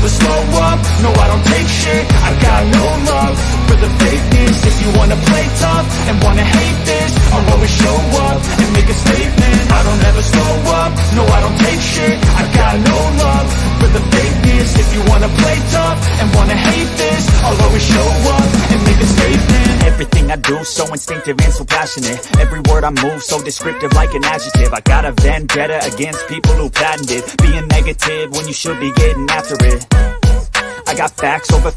never slow up, no I don't take shit. I got no love for the fakeness. If you wanna play tough and wanna hate this, I'll always show up and make a statement. I don't ever slow up, no I don't take shit. I got no love for the fakeness. If you wanna play tough and wanna hate this, I'll always show up and make a statement. Everything I do so instinctive and so passionate. Every word I move so descriptive like an adjective. I got a vendetta against people who patented being negative when you should be getting after it. I got facts over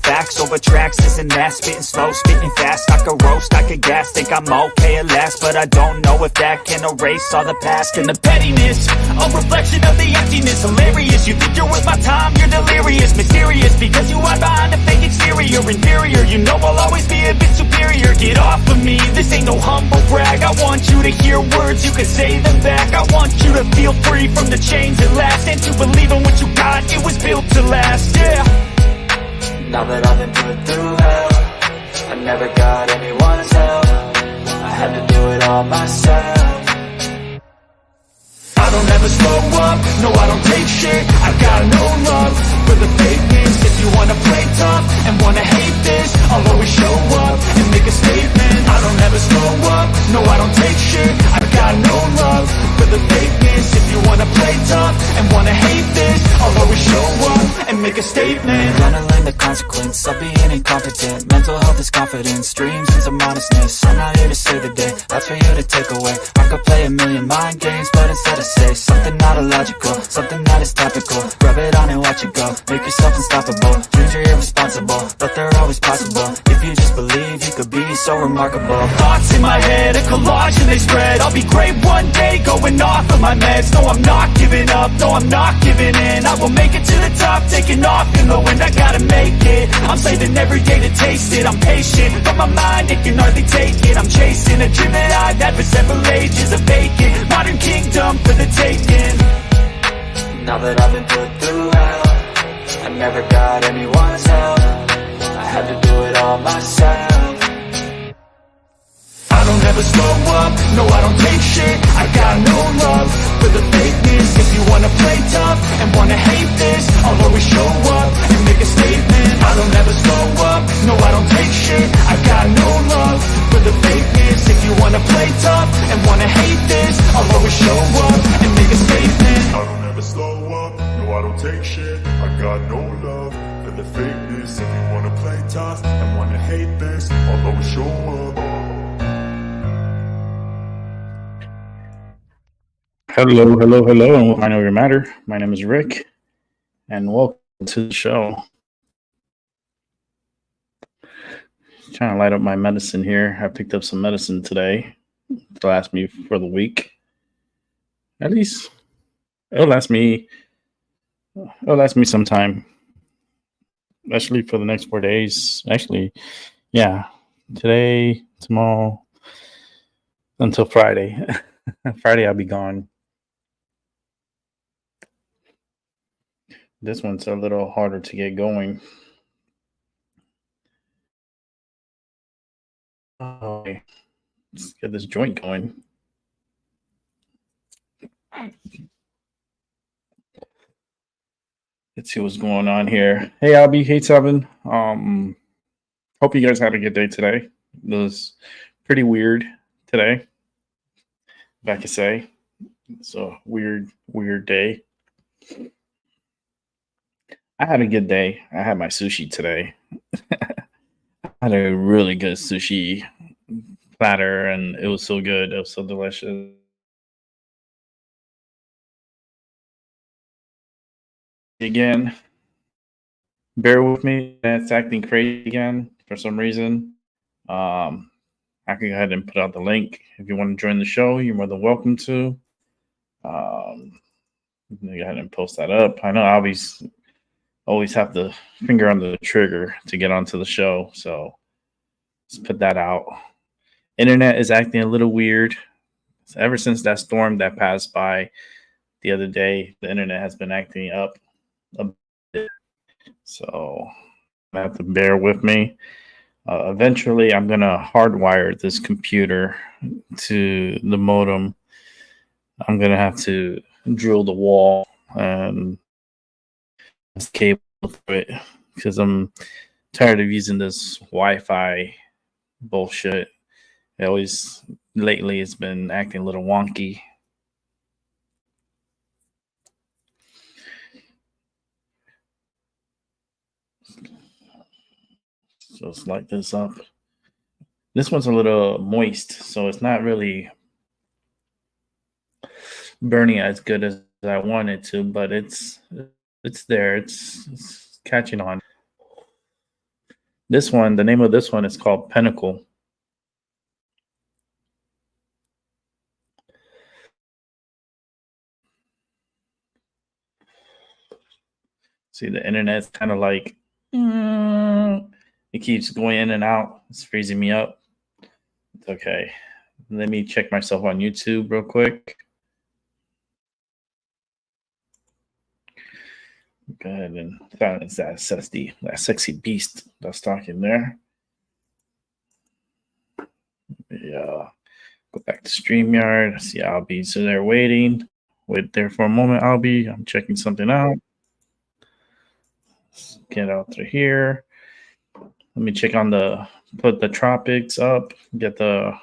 tracks, this and that. Spitting slow, spitting fast, I could roast, I could gas. Think I'm okay at last, but I don't know if that can erase all the past. And the pettiness, a reflection of the emptiness. Hilarious, you think you're worth my time, you're delirious. Mysterious, because you hide behind a fake exterior. Inferior, you know I'll always be a bit superior. Get off of me, this ain't no humble brag. I want you to hear words, you can say them back. I want you to feel free from the chains at last, and to believe in what you got, it was built to last, yeah. Now that I've been put through hell, I never got anyone's help. I had to do it all myself. I don't ever slow up, no I don't take shit. I got no love for the fakeness. If you wanna play tough and wanna hate this, I'll always show up and make a statement. I don't ever slow up, no I don't take shit. I got no love for the fakeness. If you wanna play tough and wanna hate this, I'll always show up and make a statement. Gonna learn the consequence of being incompetent. Mental health is confidence, dreams and some honestness. I'm not here to save the day, that's for you to take away. I could play a million mind games, but instead I say something not illogical, something that is topical. Rub it on and watch it go, make yourself unstoppable. Dreams are irresponsible, but they're always possible. If you just believe, you could be so remarkable. Thoughts in my head, a collage and they spread. I'll be great one day, going off of my meds. No, I'm not giving up, no, I'm not giving in. I will make it to the top, taking off in the wind. I gotta make it, I'm saving every day to taste it. I'm patient, but my mind, it can hardly take it. I'm chasing a dream that I've had for several ages. A vacant, modern kingdom for the taking. Now that I've been put through hell, I never got anyone's help. I had to do it all myself. I don't ever slow up, no I don't take shit. I got no love for the fakeness. If you wanna play tough and wanna hate this, I'll always show up and make a statement. I don't ever slow up, no I don't take shit. I got no love for the fakeness. If you wanna play tough and wanna hate this, I'll always show up and make a statement. I don't ever slow up, no I don't take shit. I got no love for the fakeness. If you wanna play tough and wanna hate this, I'll always show up. Hello. I know your matter. My name is Rick, and welcome to the show. Trying to light up my medicine here. I picked up some medicine today to last me for the week. At least it'll last me some time. Especially for the next 4 days. Actually, yeah. Today, tomorrow, until Friday. Friday I'll be gone. This one's a little harder to get going. Okay. Let's get this joint going. Let's see what's going on here. Hey, Albie. Hey, Seven. Hope you guys had a good day today. It was pretty weird today, if I could say. It's a weird day. I had a good day. I had my sushi today. I had a really good sushi platter, and it was so good. It was so delicious. Again, bear with me. It's acting crazy again for some reason. I can go ahead and put out the link. If you want to join the show, you're more than welcome to. Go ahead and post that up. I know I always have the finger on the trigger to get onto the show, so let's put that out. Internet is acting a little weird. Ever since that storm that passed by the other day, the internet has been acting up a bit. So you have to bear with me. Eventually, I'm going to hardwire this computer to the modem. I'm going to have to drill the wall and cable through it because I'm tired of using this Wi-Fi bullshit. It always lately it's been acting a little wonky. So let's light this up. This one's a little moist, so it's not really burning as good as I want it to, but it's there. It's catching on. This one, the name of this one is called Pinnacle. See, the internet's kind of like it keeps going in and out. It's freezing me up. It's okay. Let me check myself on YouTube real quick. Go ahead and silence that sexy beast that's talking there. Yeah. Go back to StreamYard. See Albie. So they're waiting. Wait there for a moment, Albie. I'm checking something out. Let's get out through here. Let me check on put the tropics up, get the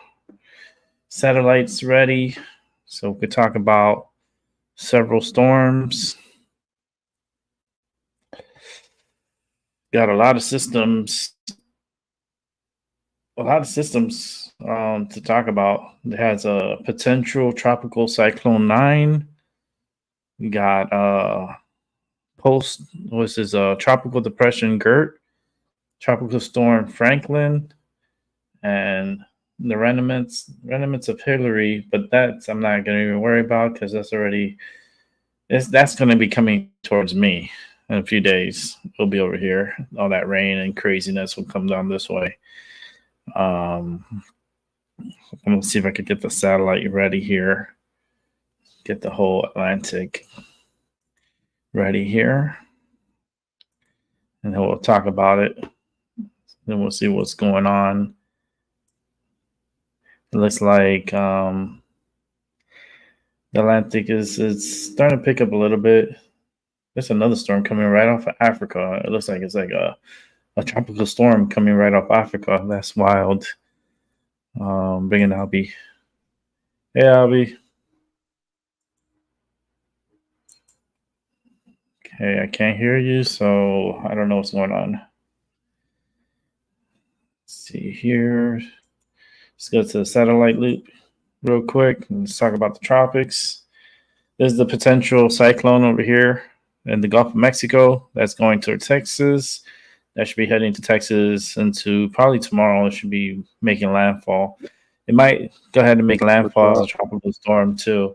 satellites ready so we could talk about several storms. Got a lot of systems to talk about. It has a potential tropical cyclone 9. We got tropical depression Gert, tropical storm Franklin, and the remnants of Hillary. But that's I'm not going to even worry about because that's going to be coming towards me. In a few days, it'll be over here. All that rain and craziness will come down this way. I'm going to see if I could get the satellite ready here. Get the whole Atlantic ready here. And then we'll talk about it. Then we'll see what's going on. It looks like the Atlantic is starting to pick up a little bit. There's another storm coming right off of Africa. It looks like it's like a tropical storm coming right off Africa. That's wild. Bringing Albie. Hey, Albie. Okay, I can't hear you, so I don't know what's going on. Let's see here. Let's go to the satellite loop real quick and let's talk about the tropics. There's the potential cyclone over here in the Gulf of Mexico that's going to Texas. That should be heading to Texas into probably tomorrow. It should be making landfall. It might go ahead and make landfall as a tropical storm too.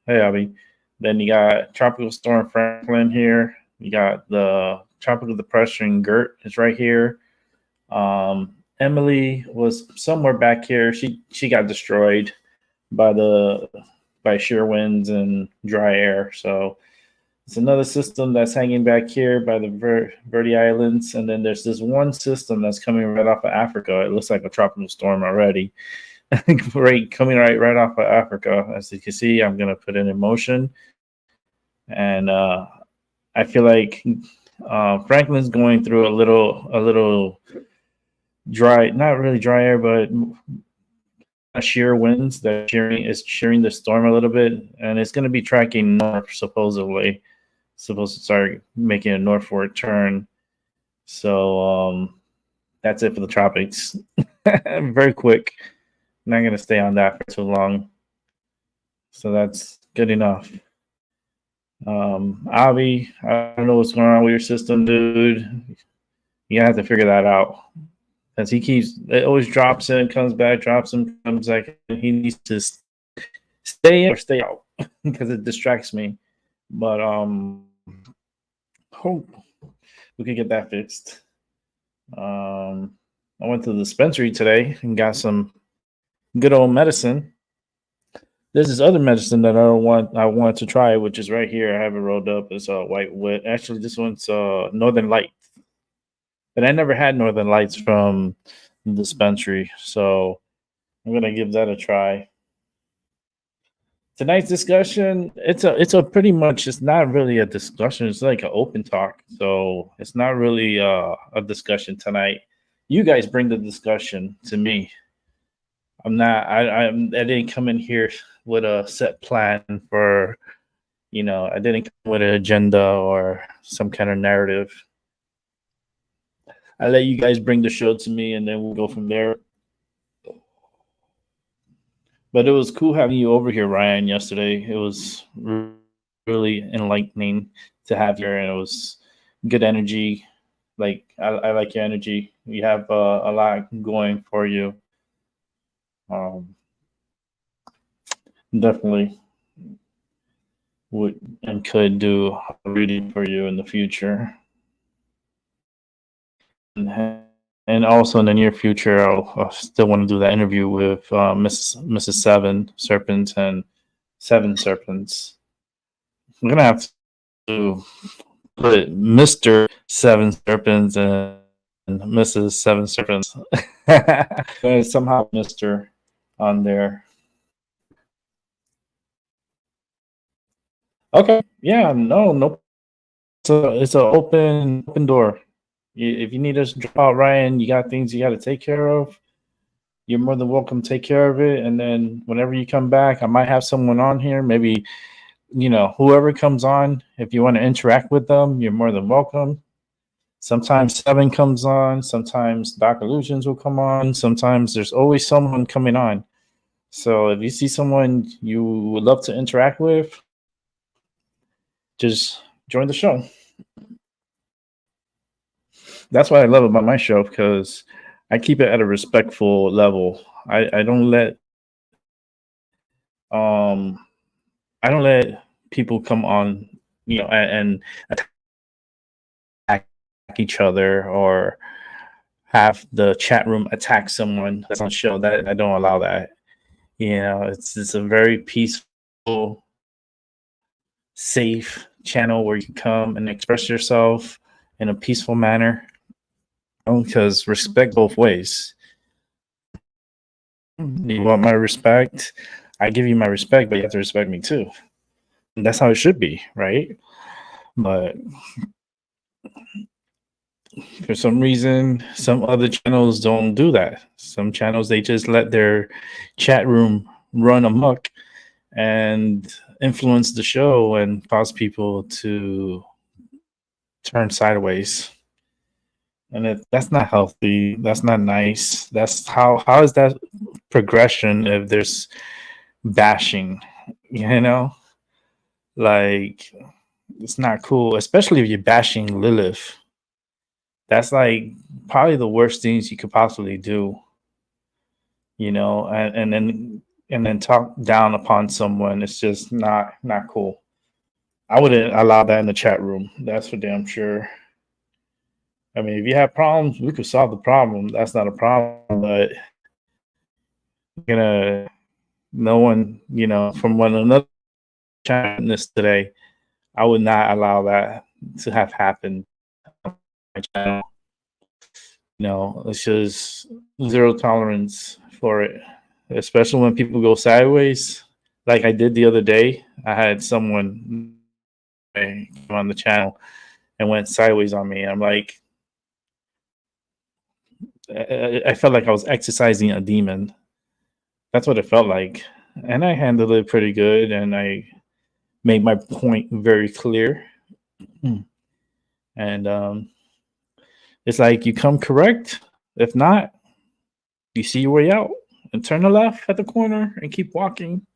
Hey, Abby. Then you got Tropical Storm Franklin here. You got the Tropical Depression Gert is right here. Emily was somewhere back here. She got destroyed by shear winds and dry air. So it's another system that's hanging back here by the Verde Islands. And then there's this one system that's coming right off of Africa. It looks like a tropical storm already. Coming right off of Africa. As you can see, I'm going to put it in motion. And I feel like Franklin's going through a little dry, not really dry air, but shear winds that shearing the storm a little bit. And it's going to be tracking north, supposedly. Supposed to start making a northward turn. So that's it for the tropics. Very quick. I'm not going to stay on that for too long. So that's good enough. Avi, I don't know what's going on with your system, dude. You have to figure that out. Because it always drops in, comes back, drops in, comes back. He needs to stay in or stay out because it distracts me. But hope we can get that fixed. I went to the dispensary today and got some good old medicine. There's this other medicine that I wanted to try, which is right here. I have it rolled up. It's a white wit. Actually, this one's Northern Lights. But I never had Northern Lights from the dispensary, so I'm gonna give that a try. Tonight's discussion, it's a pretty much, it's not really a discussion, it's like an open talk. So it's not really a discussion tonight. You guys bring the discussion to me. I'm not I didn't come in here with a set plan for, I didn't come with an agenda or some kind of narrative. I let you guys bring the show to me, and then we'll go from there. But it was cool having you over here, Ryan, yesterday. It was really enlightening to have you, and it was good energy. Like, I like your energy. You have a lot going for you. Um, Definitely would and could do a reading for you in the future. And also in the near future, I'll still want to do that interview with Mrs. Seven Serpents and Seven Serpents. I'm gonna have to put Mr. Seven Serpents and Mrs. Seven Serpents. Somehow Mr. on there. Okay. Yeah. No. It's an open door. If you need us to drop out, Ryan, you got things you got to take care of. You're more than welcome to take care of it. And then whenever you come back, I might have someone on here. Maybe, whoever comes on, if you want to interact with them, you're more than welcome. Sometimes Seven comes on. Sometimes Dark Illusions will come on. Sometimes there's always someone coming on. So if you see someone you would love to interact with, just join the show. That's what I love about my show, because I keep it at a respectful level. I don't let people come on, and attack each other or have the chat room attack someone that's on the show. That I don't allow that. It's a very peaceful, safe channel where you can come and express yourself in a peaceful manner, because respect both ways. You want my respect, I give you my respect, but you have to respect me too. And that's how it should be, right? But for some reason, some other channels don't do that. Some channels, they just let their chat room run amok and influence the show and cause people to turn sideways. And that's not healthy. That's not nice. That's how is that progression if there's bashing? Like, it's not cool, especially if you're bashing Lilith. That's like probably the worst things you could possibly do. And then talk down upon someone. It's just not cool. I wouldn't allow that in the chat room. That's for damn sure. I mean, if you have problems, we could solve the problem. That's not a problem. But no one, from one another chatting this today, I would not allow that to have happened on my channel. It's just zero tolerance for it, especially when people go sideways. Like I did the other day, I had someone on the channel and went sideways on me. I'm like, I felt like I was exercising a demon. That's what it felt like. And I handled it pretty good, and I made my point very clear. And it's like, you come correct. If not, you see your way out and turn to left at the corner and keep walking.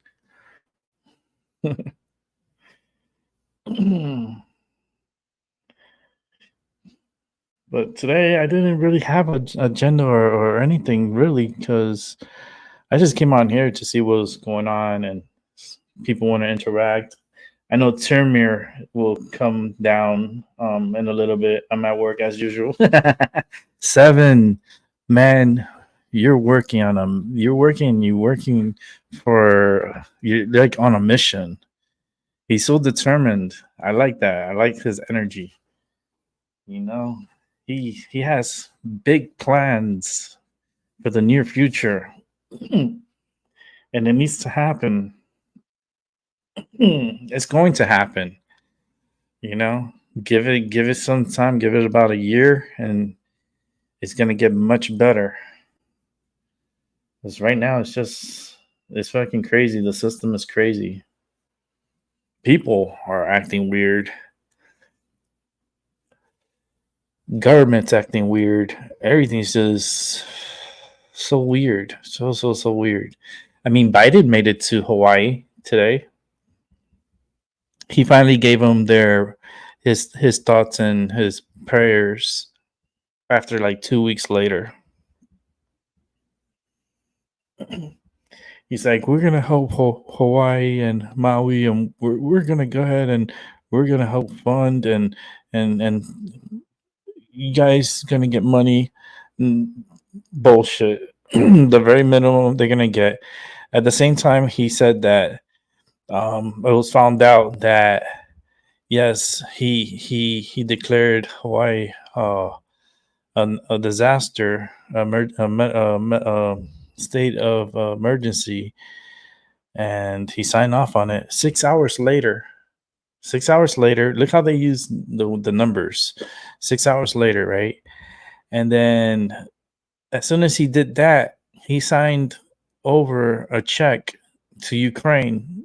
But today I didn't really have an agenda or anything really, because I just came on here to see what was going on and people want to interact. I know Termir will come down in a little bit. I'm at work as usual. Seven, man, you're working for, you're like on a mission. He's so determined. I like that. I like his energy. He has big plans for the near future. And it needs to happen. It's going to happen. You know, give it some time. Give it about a year, and it's gonna get much better. Because right now, it's fucking crazy. The system is crazy. People are acting weird. Government's acting weird. Everything's just so weird. So weird. I mean, Biden made it to Hawaii today. He finally gave them his thoughts and his prayers after like 2 weeks later. He's like, we're gonna help Hawaii and Maui, and we're gonna go ahead and we're gonna help fund and you guys gonna get money. Bullshit. The very minimum they're gonna get. At the same time, he said that it was found out that yes, he declared Hawaii a disaster, state of emergency, and he signed off on it. 6 hours later, 6 hours later, look how they use the numbers. 6 hours later, right? And then as soon as he did that, he signed over a check to Ukraine.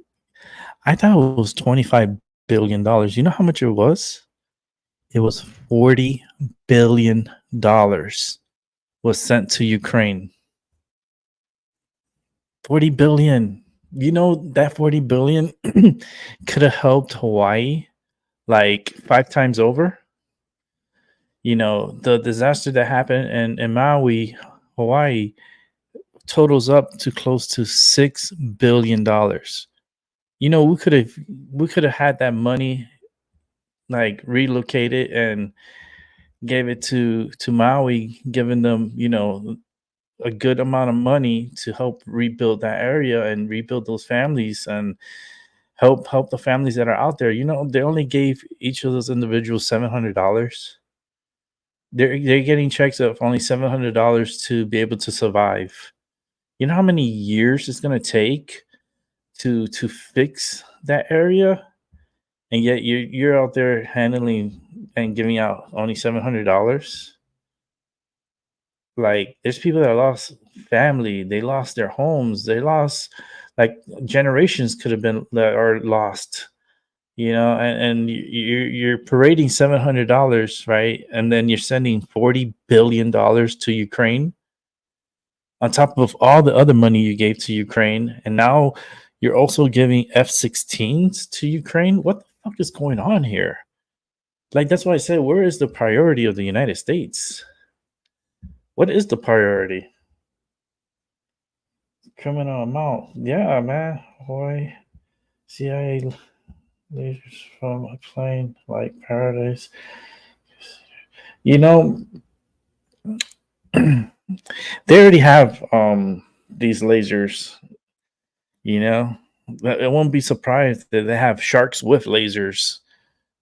I thought it was $25 billion. You know how much it was? It was $40 billion was sent to Ukraine. 40 billion. You know that 40 billion could have helped Hawaii like 5 times over. You know, the disaster that happened in Maui, Hawaii, totals up to close to $6 billion. You know, we could have had that money like relocated and gave it to Maui, giving them, you know, a good amount of money to help rebuild that area and rebuild those families and help the families that are out there. You know, they only gave each of those individuals $700. They're getting checks of only $700 to be able to survive. You know how many years it's gonna take to fix that area, and yet you're out there handling and giving out only $700. Like, there's people that lost family, they lost their homes, they lost like generations could have been that are lost, you know, and you're parading $700, right? And then you're sending $40 billion to Ukraine on top of all the other money you gave to Ukraine, and now you're also giving F-16s to Ukraine. What the fuck is going on here? Like, that's why I said, where is the priority of the United States? What is the priority? Criminal amount. Yeah, man. Boy, CIA lasers from a plane like Paradise. You know, they already have these lasers. You know, it won't be surprised that they have sharks with lasers.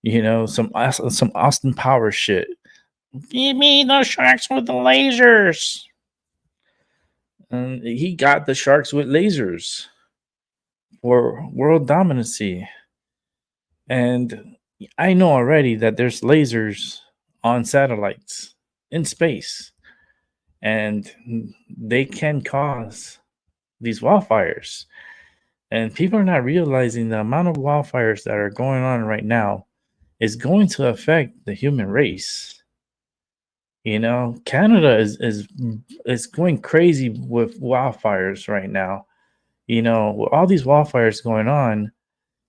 You know, some Austin Powers shit. Give me the sharks with the lasers. And he got the sharks with lasers for world dominancy. And I know already that there's lasers on satellites in space, and they can cause these wildfires. And people are not realizing the amount of wildfires that are going on right now is going to affect the human race. You know, Canada is going crazy with wildfires right now. You know, with all these wildfires going on,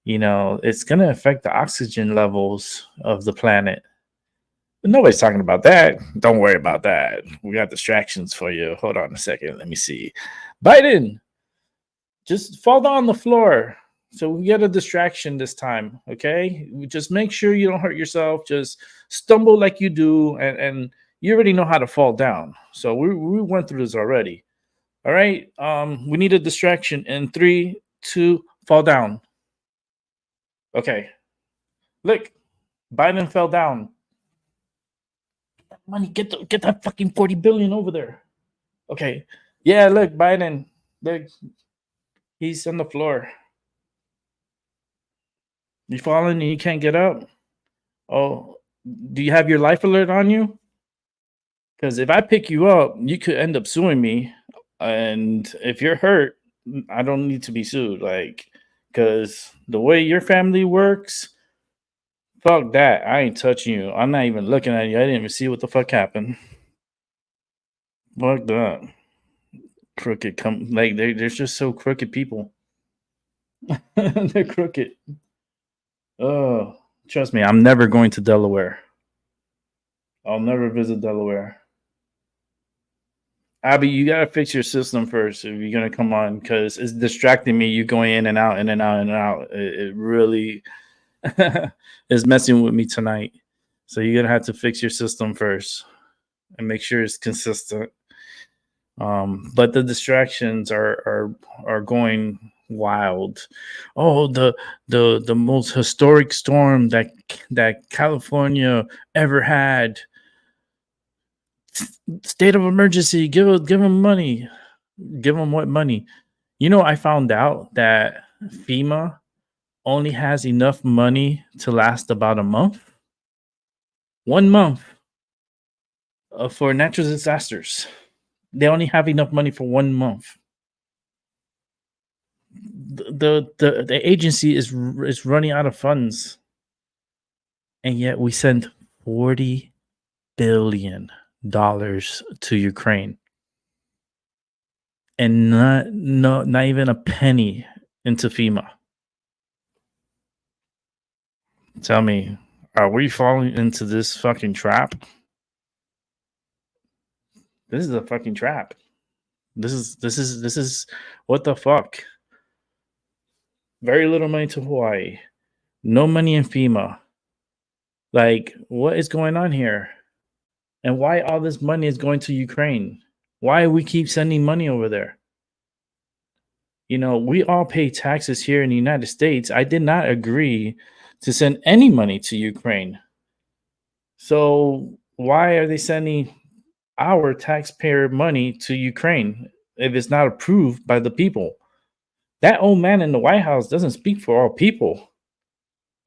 you know, it's going to affect the oxygen levels of the planet. But nobody's talking about that. Don't worry about that. We got distractions for you. Hold on a second. Let me see. Biden, just fall down on the floor. So we get a distraction this time, okay? Just make sure you don't hurt yourself. Just stumble like you do, and you already know how to fall down. So we went through this already. All right. We need a distraction in 3, 2, fall down. Okay. Look, Biden fell down. Money, get that fucking 40 billion over there. Okay. Yeah, look, Biden. Look, he's on the floor. You falling and you can't get up? Oh, do you have your life alert on you? Because if I pick you up, you could end up suing me. And if you're hurt, I don't need to be sued. Like, because the way your family works, fuck that. I ain't touching you. I'm not even looking at you. I didn't even see what the fuck happened. Fuck that. Crooked like they're just so crooked people. They're crooked. Oh, trust me, I'm never going to Delaware. I'll never visit Delaware. Abby, you gotta fix your system first if you're gonna come on, because it's distracting me. You going in and out, in and out, in and out. It really is messing with me tonight. So you're gonna have to fix your system first and make sure it's consistent. But the distractions are going wild. Oh, the most historic storm that California ever had. State of emergency. Give them money. Give them what money? You know, I found out that FEMA only has enough money to last about a month. 1 month for natural disasters. They only have enough money for 1 month. The agency is running out of funds, and yet we send $40 billion to Ukraine, and not even a penny into FEMA. Tell me, are we falling into this fucking trap? This is a fucking trap. This is what the fuck? Very little money to Hawaii. No money in FEMA. Like, what is going on here? And why all this money is going to Ukraine? Why we keep sending money over there? You know, we all pay taxes here in the United States. I did not agree to send any money to Ukraine. So why are they sending our taxpayer money to Ukraine if it's not approved by the people? That old man in the White House doesn't speak for all people.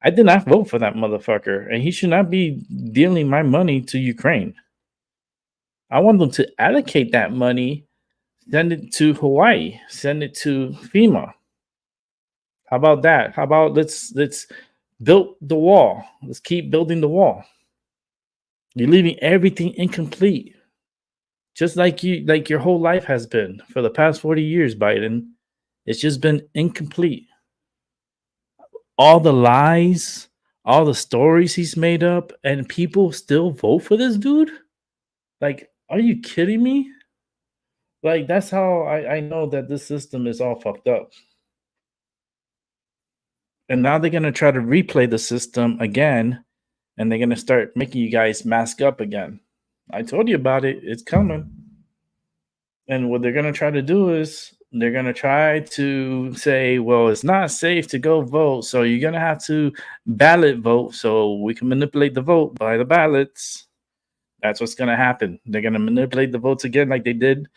I did not vote for that motherfucker, and he should not be dealing my money to Ukraine. I want them to allocate that money, send it to Hawaii, send it to FEMA. How about that? How about let's build the wall? Let's keep building the wall. You're leaving everything incomplete, just like your whole life has been for the past 40 years, Biden. It's just been incomplete. All the lies, all the stories he's made up, and people still vote for this dude? Like, are you kidding me? Like, that's how I know that this system is all fucked up. And now they're going to try to replay the system again, and they're going to start making you guys mask up again. I told you about it. It's coming. And what they're going to try to do is they're going to try to say, well, it's not safe to go vote, so you're going to have to ballot vote so we can manipulate the vote by the ballots. That's what's going to happen. They're going to manipulate the votes again like they did.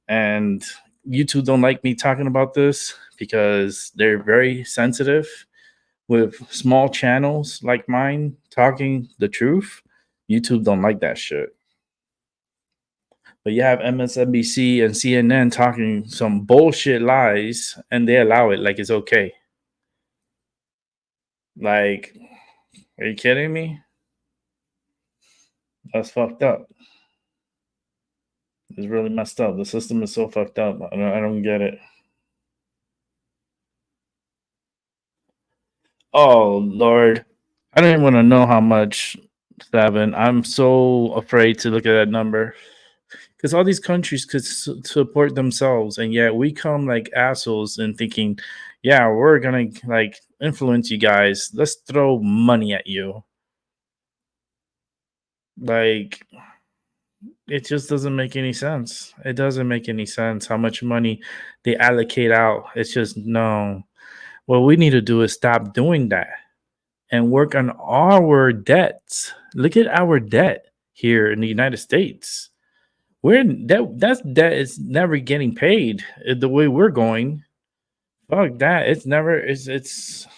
And YouTube don't like me talking about this because they're very sensitive with small channels like mine talking the truth. YouTube don't like that shit. But you have MSNBC and CNN talking some bullshit lies, and they allow it like it's okay. Like, are you kidding me? That's fucked up. It's really messed up. The system is so fucked up. I don't get it. Oh, Lord. I don't even want to know how much, 7. I'm so afraid to look at that number. Because all these countries could support themselves, and yet we come like assholes and thinking, yeah, we're gonna like influence you guys. Let's throw money at you. Like, it just doesn't make any sense. It doesn't make any sense how much money they allocate out. It's just no. What we need to do is stop doing that and work on our debts. Look at our debt here in the United States. That debt is never getting paid the way we're going. Fuck that. It's never. It's.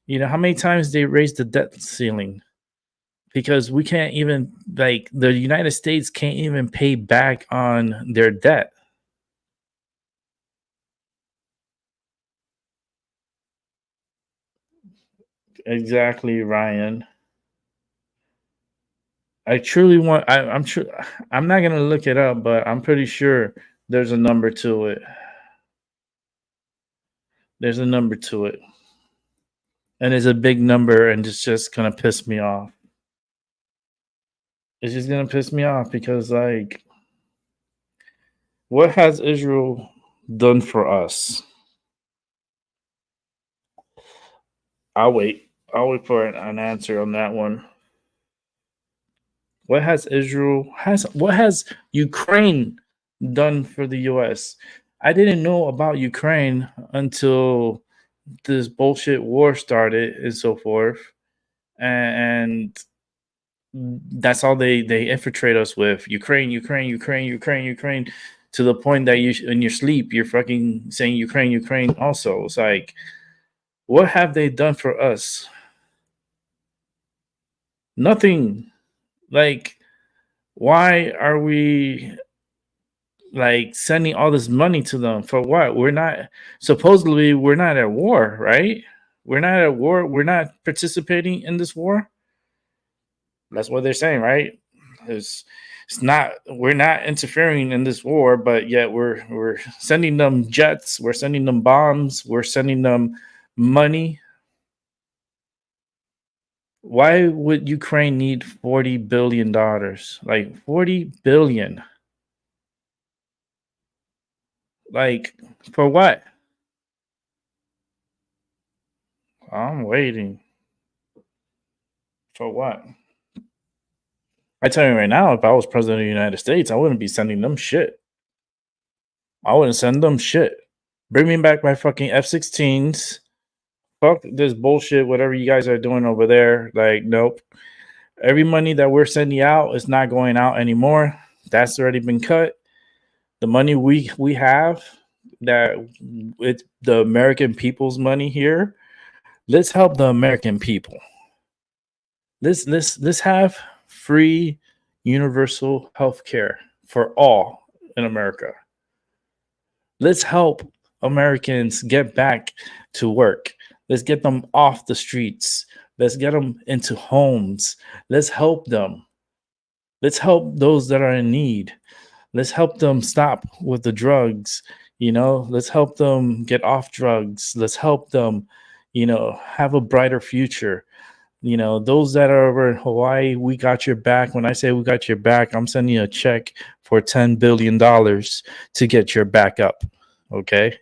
You know how many times they raised the debt ceiling? Because we can't even, like, the United States can't even pay back on their debt. Exactly, Ryan. I truly want. I'm sure. I'm not gonna look it up, but I'm pretty sure there's a number to it. There's a number to it, and it's a big number, and it's just gonna piss me off. It's just gonna piss me off because, like, what has Israel done for us? I'll wait. I'll wait for an answer on that one. What has Israel has what has Ukraine done for the US? I didn't know about Ukraine until this bullshit war started and so forth. And that's all they infiltrate us with. Ukraine, Ukraine, Ukraine, Ukraine, Ukraine, to the point that you in your sleep you're fucking saying Ukraine, Ukraine also. It's like, what have they done for us? Nothing. Like, why are we like sending all this money to them for what? We're not, supposedly we're not at war, right? We're not at war. We're not participating in this war. That's what they're saying, right? It's not, we're not interfering in this war, but yet we're sending them jets, we're sending them bombs, we're sending them money. Why would Ukraine need $40 billion? Like 40 billion. Like, for what? I'm waiting. For what? I tell you right now, if I was president of the United States, I wouldn't be sending them shit. I wouldn't send them shit. Bring me back my fucking F-16s. Fuck this bullshit, whatever you guys are doing over there. Like, nope. Every money that we're sending out is not going out anymore. That's already been cut. The money we have, that it's the American people's money here. Let's help the American people. Let's have free universal health care for all in America. Let's help Americans get back to work. Let's get them off the streets. Let's get them into homes. Let's help them. Let's help those that are in need. Let's help them stop with the drugs. Let's help them get off drugs. Let's help them, have a brighter future. Those that are over in Hawaii, we got your back. When I say we got your back, I'm sending you a check for $10 billion to get your back up. Okay.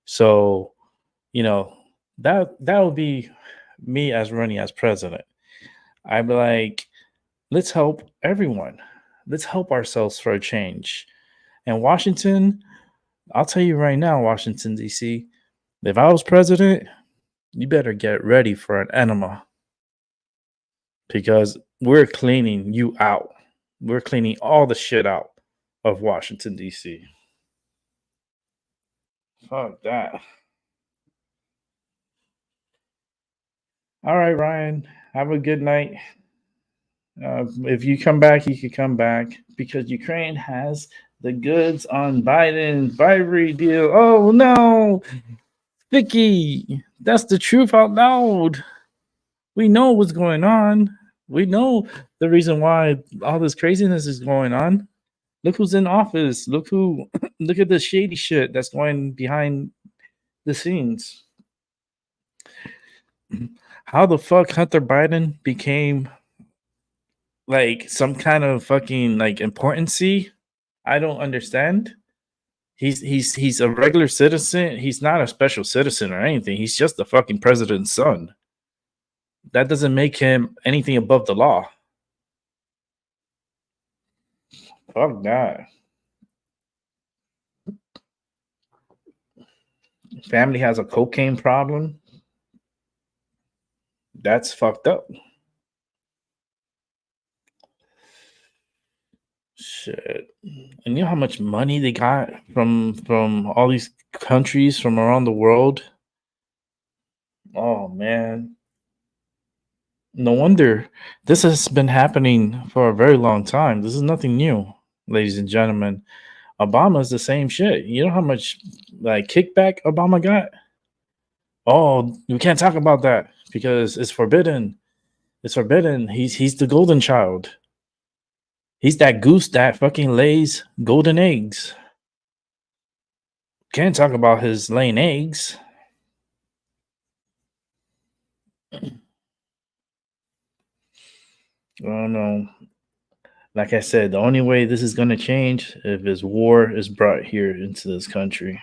So, that would be me as running as president. I'd be like, let's help everyone. Let's help ourselves for a change. And Washington, I'll tell you right now, Washington, D.C., if I was president, you better get ready for an enema. Because we're cleaning you out. We're cleaning all the shit out of Washington, D.C. Fuck that. All right, Ryan. Have a good night. If you come back, you could come back because Ukraine has the goods on Biden's bribery deal. Oh, no. Vicky, that's the truth out loud. We know what's going on. We know the reason why all this craziness is going on. Look who's in office. Look at the shady shit that's going behind the scenes. How the fuck Hunter Biden became like some kind of fucking like importancy? I don't understand. He's a regular citizen. He's not a special citizen or anything. He's just the fucking president's son. That doesn't make him anything above the law. Fuck that. Family has a cocaine problem. That's fucked up. Shit. And you know how much money they got from all these countries from around the world? Oh man. No wonder this has been happening for a very long time. This is nothing new, ladies and gentlemen. Obama's the same shit. You know how much like kickback Obama got? Oh, we can't talk about that because it's forbidden. It's forbidden. He's the golden child. He's that goose that fucking lays golden eggs. Can't talk about his laying eggs. I don't know. Like I said, the only way this is going to change if this war is brought here into this country.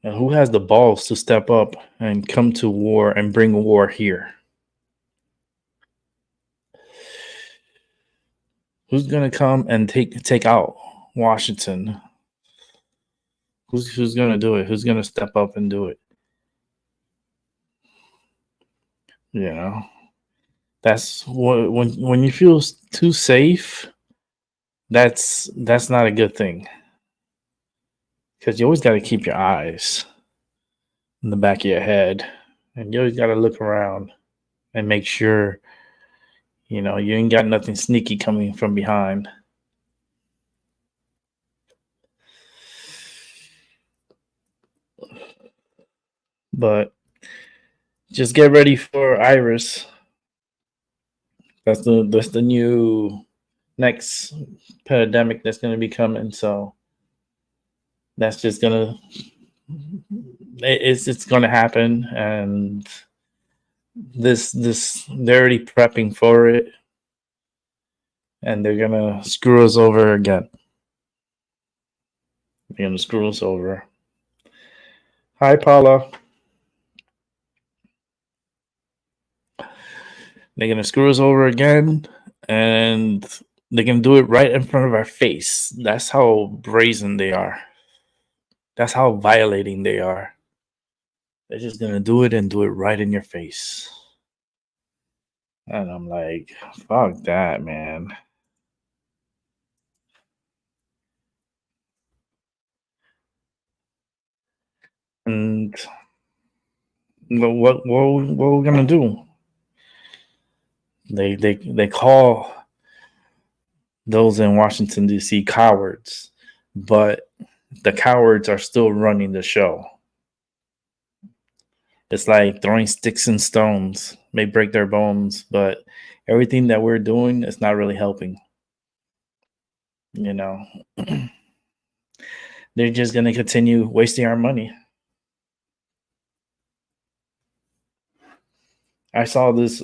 And who has the balls to step up and come to war and bring war here? Who's going to come and take out Washington? Who's going to do it? Who's going to step up and do it? You know, that's what when you feel too safe, that's not a good thing. Because you always got to keep your eyes in the back of your head, and you always got to look around and make sure, you know, you ain't got nothing sneaky coming from behind. But just get ready for Iris. That's the new next pandemic that's going to be coming. So that's just gonna it's gonna happen, and this they're already prepping for it, and they're gonna screw us over again. They're gonna screw us over. Hi, Paula. They're gonna screw us over again, and they can do it right in front of our face. That's how brazen they are. That's how violating they are. They're just gonna do it and do it right in your face. And I'm like, fuck that, man. And what are we gonna do? They call those in Washington D.C. cowards, but the cowards are still running the show. It's like throwing sticks and stones may break their bones, but everything that we're doing is not really helping. You know, they're just gonna continue wasting our money. I saw this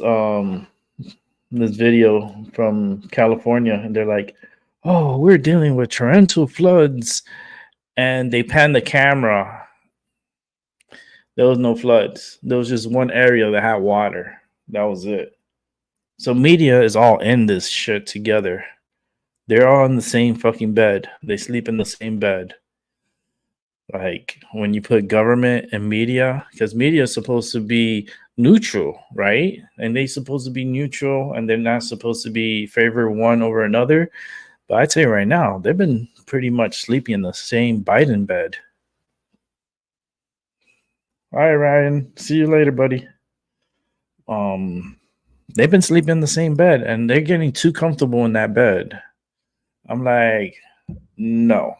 this video from California, and they're like, "Oh, we're dealing with torrential floods," and they pan the camera. There was no floods. There was just one area that had water. That was it. So media is all in this shit together. They're all in the same fucking bed. They sleep in the same bed. Like when you put government and media, because media is supposed to be neutral, right? And they're supposed to be neutral, and they're not supposed to be favor one over another. But I tell you right now, they've been pretty much sleeping in the same Biden bed. All right, Ryan. See you later, buddy. They've been sleeping in the same bed, and they're getting too comfortable in that bed. I'm like, no.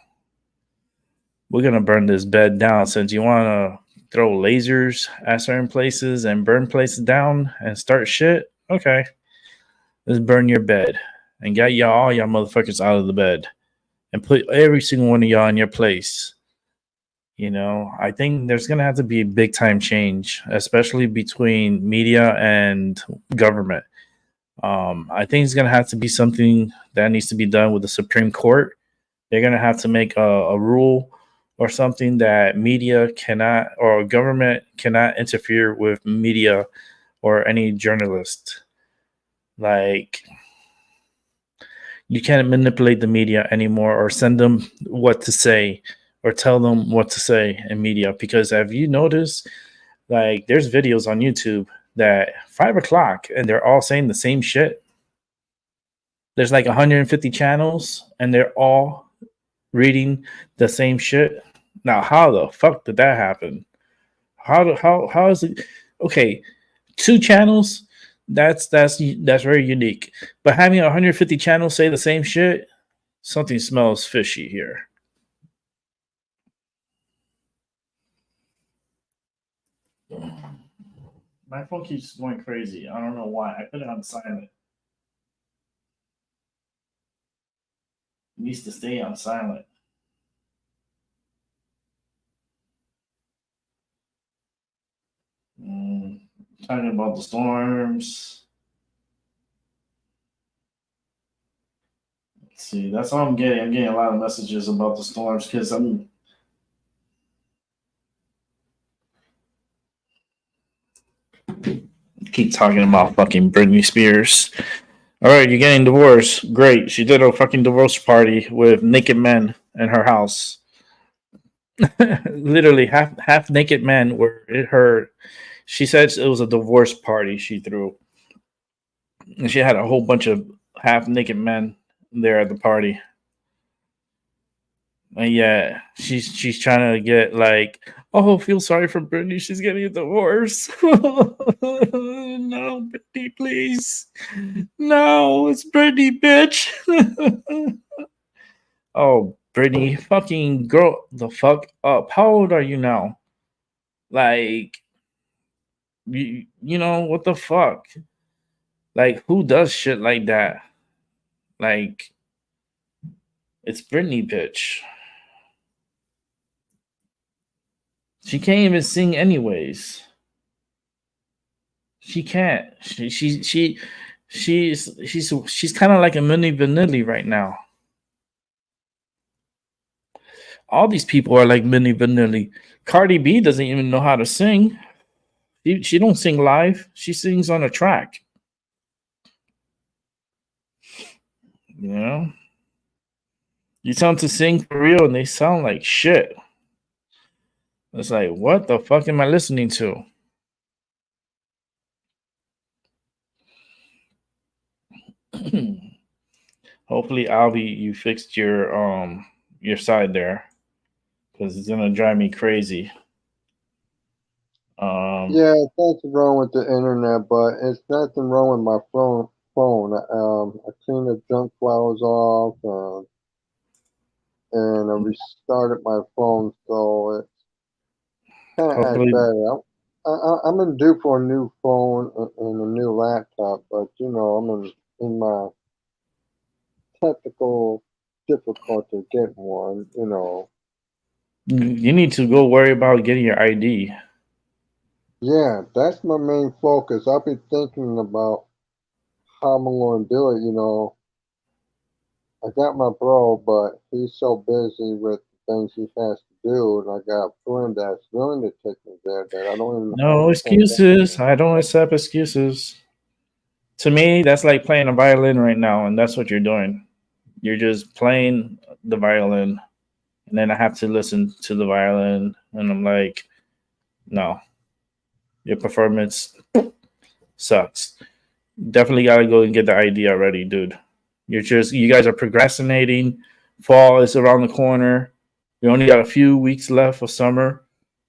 We're gonna burn this bed down. Since you wanna throw lasers at certain places and burn places down and start shit, okay. Let's burn your bed and get all y'all motherfuckers out of the bed and put every single one of y'all in your place. You know, I think there's gonna have to be a big time change, especially between media and government. I think it's gonna have to be something that needs to be done with the Supreme Court. They're gonna have to make a rule or something that media cannot, or government cannot interfere with media or any journalist. Like, you can't manipulate the media anymore or send them what to say or tell them what to say in media. Because have you noticed, like, there's videos on YouTube that 5 o'clock and they're all saying the same shit. There's like 150 channels and they're all reading the same shit. Now, how the fuck did that happen? How is it? Okay, 2 channels. That's very unique. But having 150 channels say the same shit, something smells fishy here. My phone keeps going crazy. I don't know why. I put it on silent. It needs to stay on silent. Talking about the storms. Let's see. That's all I'm getting. I'm getting a lot of messages about the storms because I'm. Keep talking about fucking Britney Spears. All right, you're getting divorced. Great. She did a fucking divorce party with naked men in her house. Literally, half naked men were in her. She said it was a divorce party she threw, and she had a whole bunch of half naked men there at the party. And yeah, she's trying to get like, oh, feel sorry for Britney. She's getting a divorce. No, Britney, please. No, it's Britney, bitch. Oh, Britney, fucking grow the fuck up. How old are you now? Like, you know what the fuck? Like, who does shit like that? Like, it's Britney, bitch. She can't even sing anyways. She can't. She's kind of like a mini Vanilli right now. All these people are like mini Vanilli. Cardi B doesn't even know how to sing. She don't sing live. She sings on a track. You know? You tell them to sing for real and they sound like shit. It's like, what the fuck am I listening to? Hopefully, Albie, you fixed your side there, because it's gonna drive me crazy. Yeah, something wrong with the internet, but it's nothing wrong with my phone. I cleaned the junk files off, and I restarted my phone, so it's kind of act Hopefully, better. I'm in due for a new phone and a new laptop, but I'm in my technical difficulty getting one. you need to go worry about getting your ID. Yeah, that's my main focus. I've been thinking about how I'm going to do it. I got my bro, but he's so busy with things he has to do, and I got a friend that's willing to take me there that I don't even No understand. excuses. I don't accept excuses. To me, that's like playing a violin right now, and that's what you're doing. You're just playing the violin, and then I have to listen to the violin, and I'm like, no, your performance sucks. Definitely got to go and get the ID already, dude. You guys are procrastinating. Fall is around the corner. You only got a few weeks left of summer,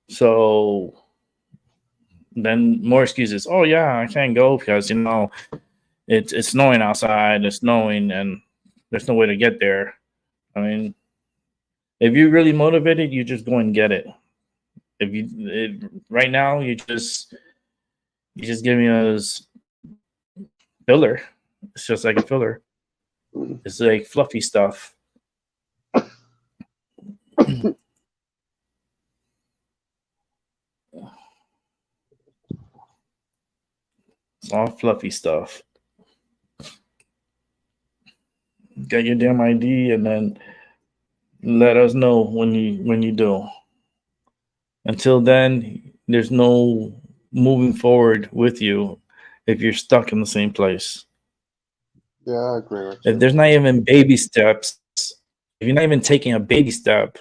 so then more excuses. Oh yeah, I can't go because it's snowing outside. It's snowing, and there's no way to get there. I mean, if you're really motivated, you just go and get it. Right now, you just give me a filler. It's just like a filler. It's like fluffy stuff. It's all fluffy stuff. Get your damn ID and then let us know when you do. Until then, there's no moving forward with you if you're stuck in the same place. Yeah, I agree with If you. there's not even baby steps, if you're not even taking a baby step,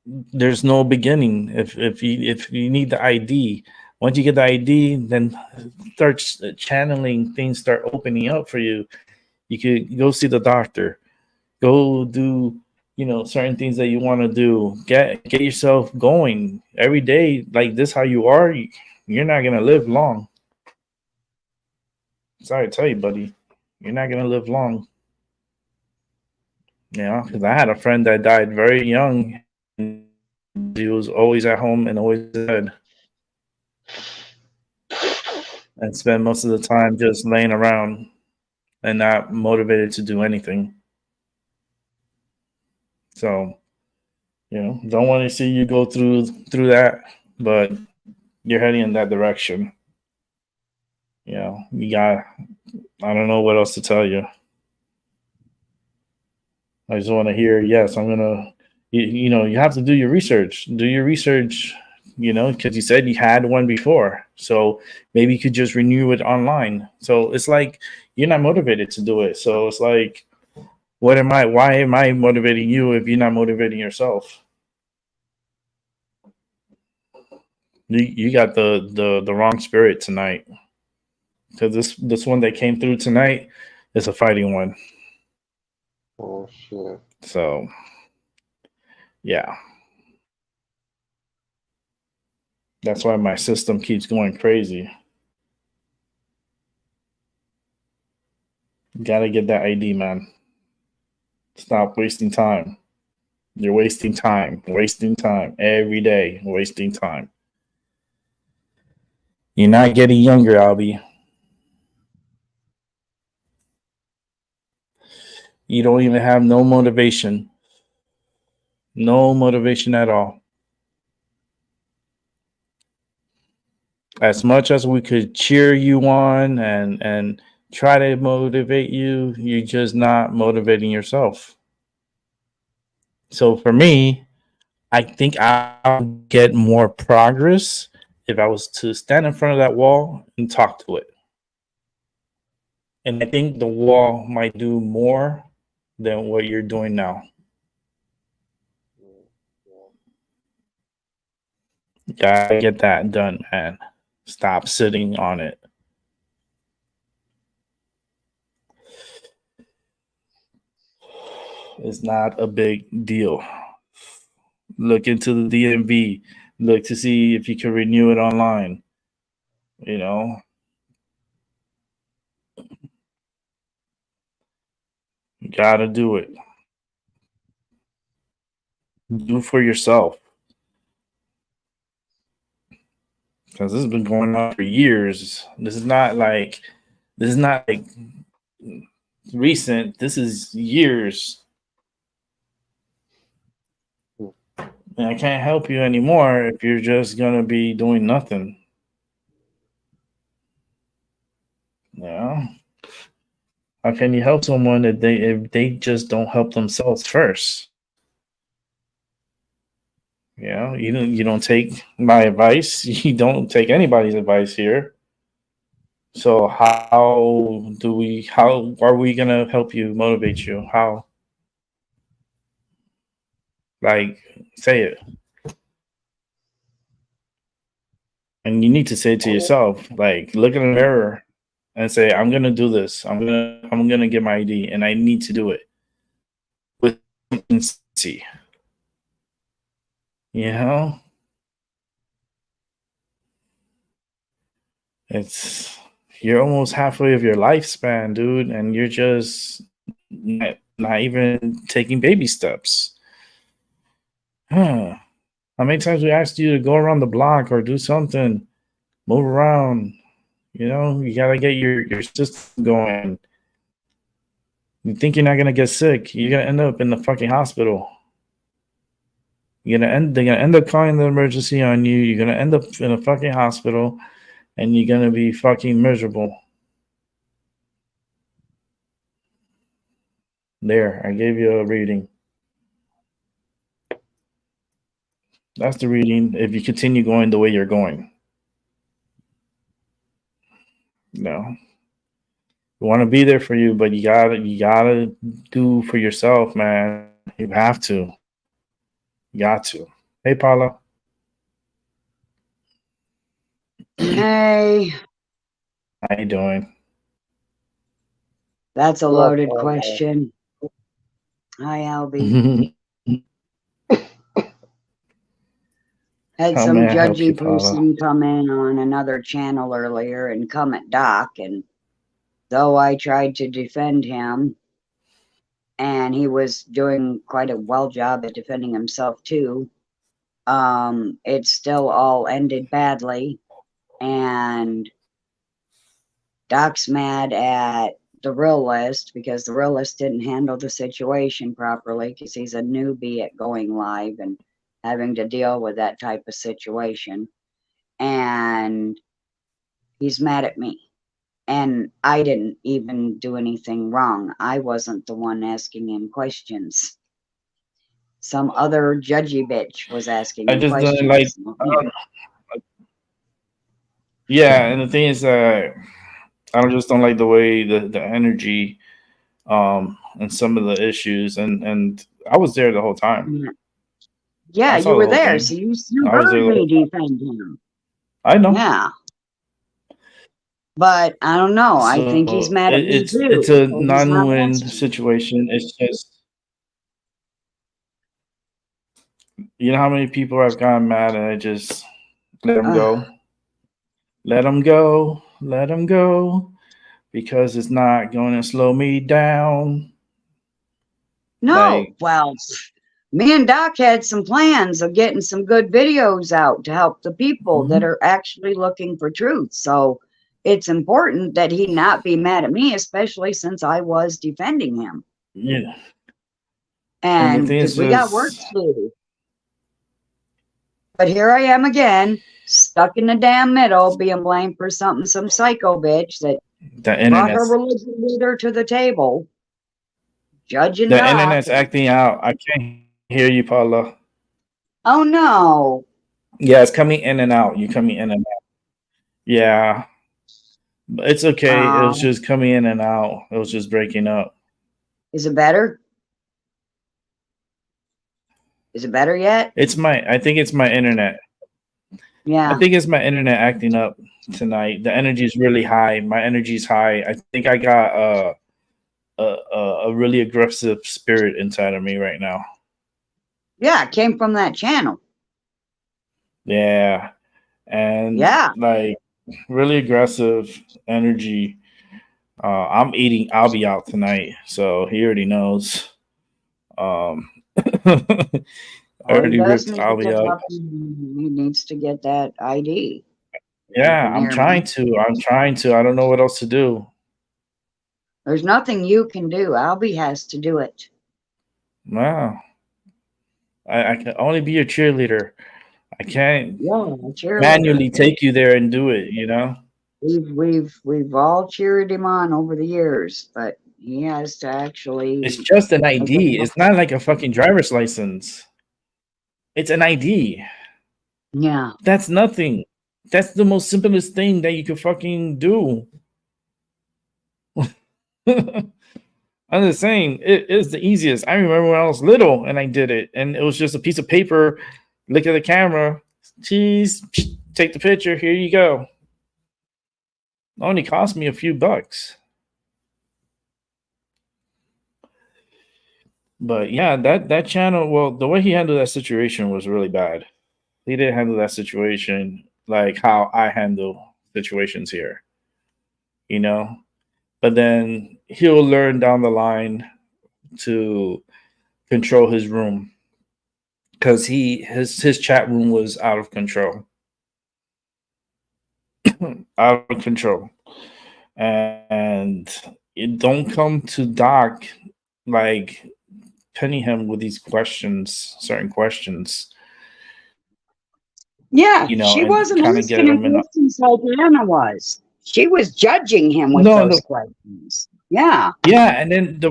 there's no beginning. If you need the ID, once you get the ID, then start channeling things, start opening up for you. You could go see the doctor, go do certain things that you want to do. Get yourself going every day. Like this, how you are, you're not gonna live long. Sorry to tell you, buddy, you're not gonna live long. Because I had a friend that died very young. He was always at home and always in bed, and spent most of the time just laying around and not motivated to do anything. So, don't want to see you go through that, but you're heading in that direction. You got. I don't know what else to tell you. I just want to hear. Yes, I'm gonna. You have to do your research. Do your research. Because you said you had one before, so maybe you could just renew it online. So it's like you're not motivated to do it. So it's like, what am I? Why am I motivating you if you're not motivating yourself? You got the wrong spirit tonight. Because this one that came through tonight is a fighting one. Oh shit. So yeah. That's why my system keeps going crazy. Gotta get that ID, man. Stop wasting time. You're wasting time every day, wasting time. You're not getting younger, Albie. You don't even have no motivation. No motivation at all. As much as we could cheer you on and try to motivate you, you're just not motivating yourself. So for me, I think I'll get more progress if I was to stand in front of that wall and talk to it. And I think the wall might do more than what you're doing now. Gotta get that done, man. Stop sitting on it. It's not a big deal. Look into the DMV. Look to see if you can renew it online. You gotta do it. Do for yourself. Because this has been going on for years. This is not like recent. This is years. And I can't help you anymore if you're just gonna be doing nothing. How can you help someone if they just don't help themselves first? You don't take my advice. You don't take anybody's advice here. So how are we gonna help you, motivate you? How? Like, say it. And you need to say it to yourself. Like, look in the mirror and say, I'm gonna do this. I'm gonna get my ID and I need to do it with consistency. You're almost halfway of your lifespan, dude, and you're just not even taking baby steps. How many times we asked you to go around the block or do something, move around? You gotta get your system going. You think you're not gonna get sick? You're gonna end up in the fucking hospital. They're gonna end up calling the emergency on you. You're gonna end up in a fucking hospital, and you're gonna be fucking miserable. There, I gave you a reading. That's the reading. If you continue going the way you're going, we want to be there for you, but you gotta do for yourself, man. You have to. You got to. Hey, Paula. Hey, How you doing? that's a loaded question. Hi, Albie. How some may I help you, judgy Paula? person come in on another channel earlier and come at Doc, and though I tried to defend him, and he was doing quite a well job at defending himself too, it still all ended badly, and Doc's mad at the Real List because the Real List didn't handle the situation properly because he's a newbie at going live and having to deal with that type of situation. And he's mad at me. And I didn't even do anything wrong. I wasn't the one asking him questions. Some other judgy bitch was asking I him just questions. don't like. Yeah, and the thing is, I just don't like the way the energy, and some of the issues, and I was there the whole time. Yeah, I saw you the were whole there, thing. so you I was there heard the me whole defend him. I know. Yeah. But I don't know. I think he's So mad at me it's too. it's a So he's not non-win asking. situation. It's just, you know how many people have gotten mad and I just let them go, let them go, let them go, because it's not going to slow me down. No, Like, well, me and Doc had some plans of getting some good videos out to help the people that are actually looking for truth. So it's important that he not be mad at me, especially since I was defending him. yeah. And the thing because is we got work just to do. But here I am again, stuck in the damn middle, being blamed for something some psycho bitch that the brought her internet's religion with her to the table. Judging the Doc. internet's acting out. I can't hear you, Paula. Oh no. Yeah, it's coming in and out. You're coming in and out. Yeah, but it's okay. It was just coming in and out. It was just breaking up. Is it better? Is it better yet? I think it's my internet. Yeah. I think it's my internet acting up tonight. The energy is really high. My energy is high. I think I got a really aggressive spirit inside of me right now. Yeah, it came from that channel. Yeah. And yeah, like really aggressive energy. I'm eating. I'll be out tonight, so he already knows. I already ripped Ollie up. He needs to get that ID. Yeah, I'm trying to. I don't know what else to do. There's nothing you can do. Albie has to do it. Wow. I can only be your cheerleader. I can't manually take you there and do it, you know? We've all cheered him on over the years, but he has to actually. It's just an ID. It's not like a fucking driver's license. It's an ID. Yeah. That's nothing. That's the most simplest thing that you could fucking do. I'm just saying, it is the easiest. I remember when I was little and I did it, and it was just a piece of paper. Look at the camera. Cheese. Take the picture. Here you go. It only cost me a few bucks. But yeah, that channel, well, the way he handled that situation was really bad. He didn't handle that situation like how I handle situations here, you know? But then he'll learn down the line to control his room, because his chat room was out of control. Out of control. And it don't come to Doc like penning him with these questions, certain questions. Yeah, you know, she wasn't asking him questions like Anna was. She was judging him with those questions. Yeah. Yeah, and then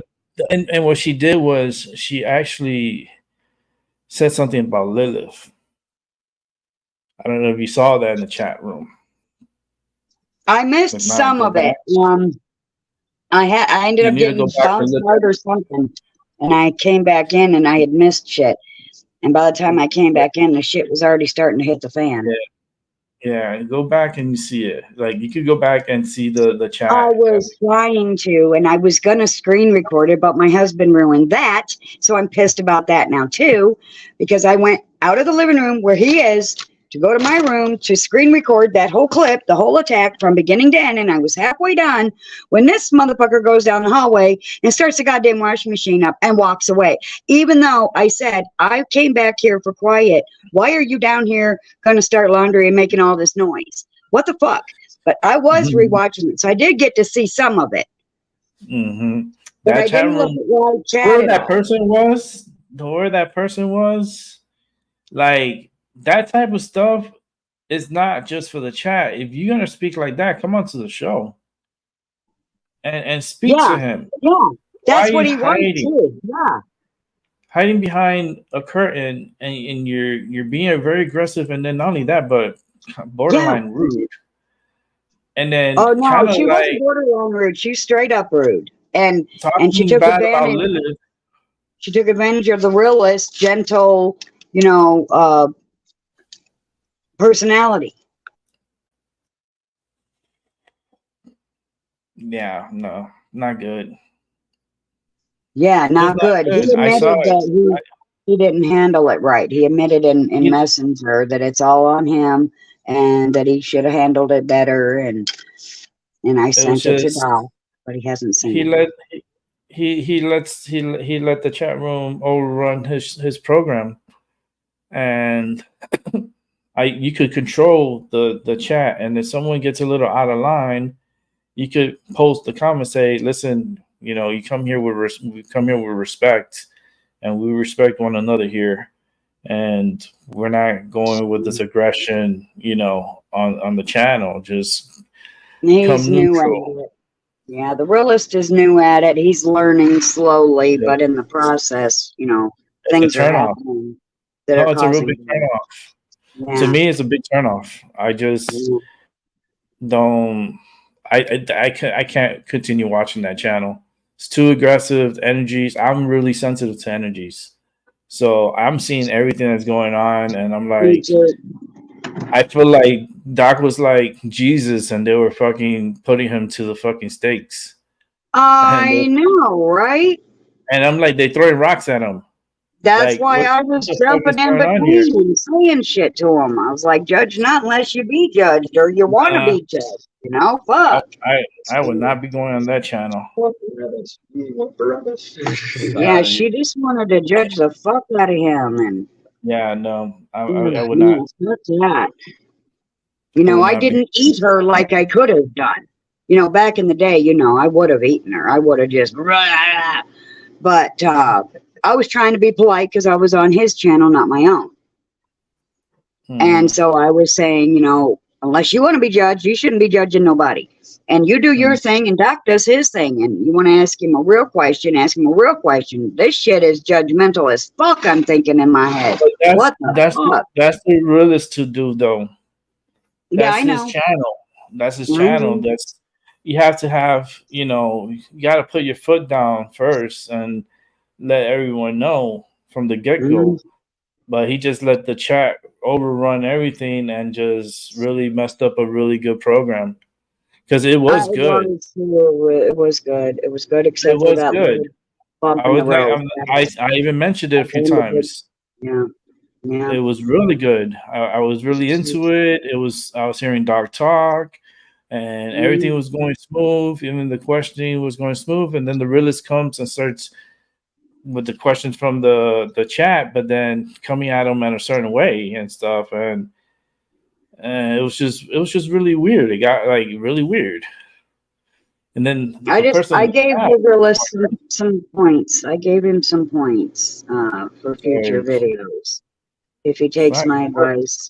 and what she did was she actually said something about Lilith. I don't know if you saw that in the chat room. I missed some of it. I ended up getting bounced out or something, and I came back in and I had missed shit. And by the time I came back in, the shit was already starting to hit the fan. Yeah, go back and you see it. Like, you could go back and see the chat. I was trying to, and I was going to screen record it, but my husband ruined that. So I'm pissed about that now too, because I went out of the living room where he is, to go to my room to screen record that whole clip, the whole attack from beginning to end, and I was halfway done when this motherfucker goes down the hallway and starts the goddamn washing machine up and walks away. Even though I said, I came back here for quiet. Why are you down here going to start laundry and making all this noise? What the fuck? But I was rewatching it, so I did get to see some of it. Mm-hmm. But That I chat didn't look room, at live chat where at that all. person was, where that person was, like that type of stuff is not just for the chat. If you're gonna speak like that, come onto the show and speak Yeah, to him. yeah. Why That's are what you he wants hiding? too. Yeah. Hiding behind a curtain, and you're being very aggressive, and then not only that, but borderline rude. And then Oh no, kind of she like wasn't borderline rude. She's straight up rude. And she talking took bad about advantage. Lilith. She took advantage of the realist, gentle, personality. Yeah, no, not good. Yeah, not good. He Good. I saw admitted it. that he didn't handle it right. He admitted in Messenger that it's all on him and that he should have handled it better. And I sent it to Doc, but he hasn't seen it. He let the chat room overrun his program, and you could control the chat, and if someone gets a little out of line, you could post the comment, say, listen, you come here with respect, and we respect one another here, and we're not going with this aggression, on the channel. Just He's come new neutral. at it. Yeah, the realist is new at it. He's learning slowly, but in the process, things are happening that are it's a real causing big turnoff. Yeah. To me, it's a big turnoff. I just don't. I can't continue watching that channel. It's too aggressive energies. I'm really sensitive to energies, so I'm seeing everything that's going on, and I'm like, I feel like Doc was like Jesus, and they were fucking putting him to the fucking stakes. I know, right? And I'm like, they throwing rocks at him. That's Like, why I was jumping in between and saying shit to him. I was like, judge not unless you be judged or you want to be judged. Fuck. I would not be going on that channel. Yeah, she just wanted to judge the fuck out of him. And yeah, no, I would not. Fuck that. I didn't eat her like I could have done. Back in the day, I would have eaten her. I would have just, but I was trying to be polite because I was on his channel, not my own. And so I was saying, unless you want to be judged, you shouldn't be judging nobody. And you do your thing and Doc does his thing. And you want to ask him a real question, ask him a real question. This shit is judgmental as fuck, I'm thinking in my head. That's the realist to do, though. That's I know. His channel. That's his channel. You have to have, you got to put your foot down first and let everyone know from the get-go. But he just let the chat overrun everything and just really messed up a really good program. Because it was good. It was good. It was good, except for that good. Bump in the road. I even mentioned it a few times. Yeah. It was really good. I was really into it. I was hearing Doc talk, and everything was going smooth. Even the questioning was going smooth. And then the realist comes and starts with the questions from the chat, but then coming at them in a certain way and stuff. And it was just really weird. It got like really weird. And then I gave the realist some points. I gave him some points for future videos. If he takes my advice,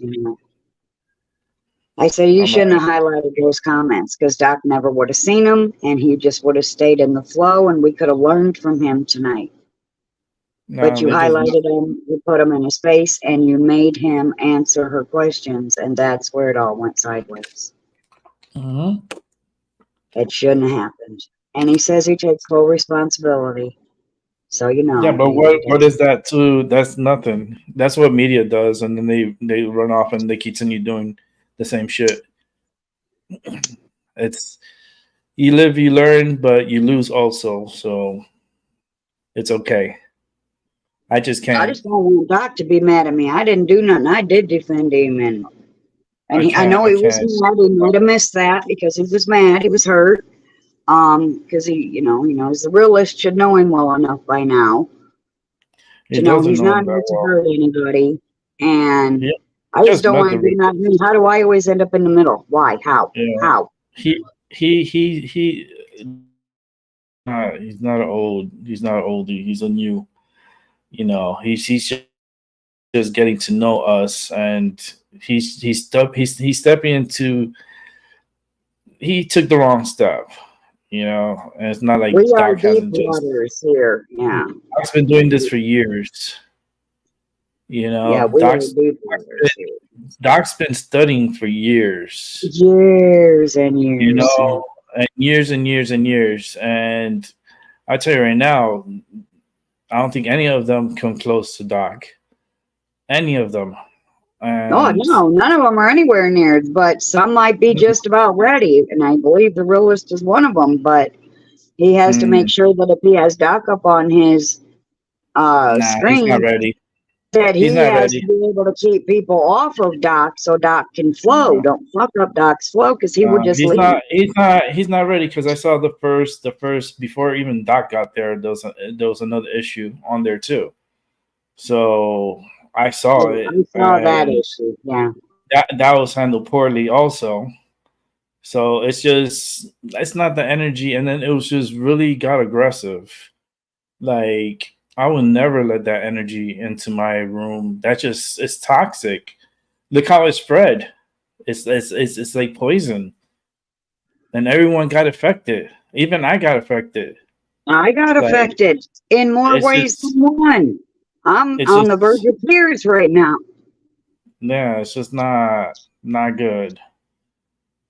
I say you shouldn't have highlighted those comments because Doc never would have seen them and he just would have stayed in the flow and we could have learned from him tonight. But you highlighted him, you put him in his face, and you made him answer her questions, and that's where it all went sideways. It shouldn't have happened. And he says he takes full responsibility. So Yeah, but what is that too? That's nothing. That's what media does, and then they run off and they continue doing the same shit. It's you live, you learn, but you lose also. So it's okay. I just I can't. just don't want Doc to be mad at me. I didn't do nothing. I did defend him, and I know I he was can't. mad. He might have missed that because he was mad. He was hurt. Because he knows the realist should know him well enough by now He to know doesn't he's know not him that out to well. hurt anybody. And Yeah, I just just don't met want the to do nothing. How do I always end up in the middle? Why? How? yeah. How? He he's not old. He's not oldie. He's a new. He's just getting to know us, and he's stepping into. He took the wrong step. And it's not like We are Doc deep hasn't just. waters here. Yeah. Doc's been doing this for years. Yeah, we are deep waters here. Doc's been studying for years. Years and years. And years and years and years. And I tell you right now, I don't think any of them come close to Doc. Any of them. Oh, no, none of them are anywhere near, but some might be just about ready. And I believe the realist is one of them, but he has to make sure that if he has Doc up on his screen, he's not ready. that he He's not has ready. to be able to keep people off of Doc so Doc can flow. No. Don't fuck up Doc's flow because he would just leave. He's not ready because I saw the first before even Doc got there. There was another issue on there too. So I saw it. I saw that issue. Yeah. That was handled poorly also. So it's not the energy, and then it was just really got aggressive. Like I would never let that energy into my room. It's toxic. Look how it spread. It's like poison. And everyone got affected. Even I got affected. I got affected in more ways than one. I'm on the verge of tears right now. Yeah, it's just not good.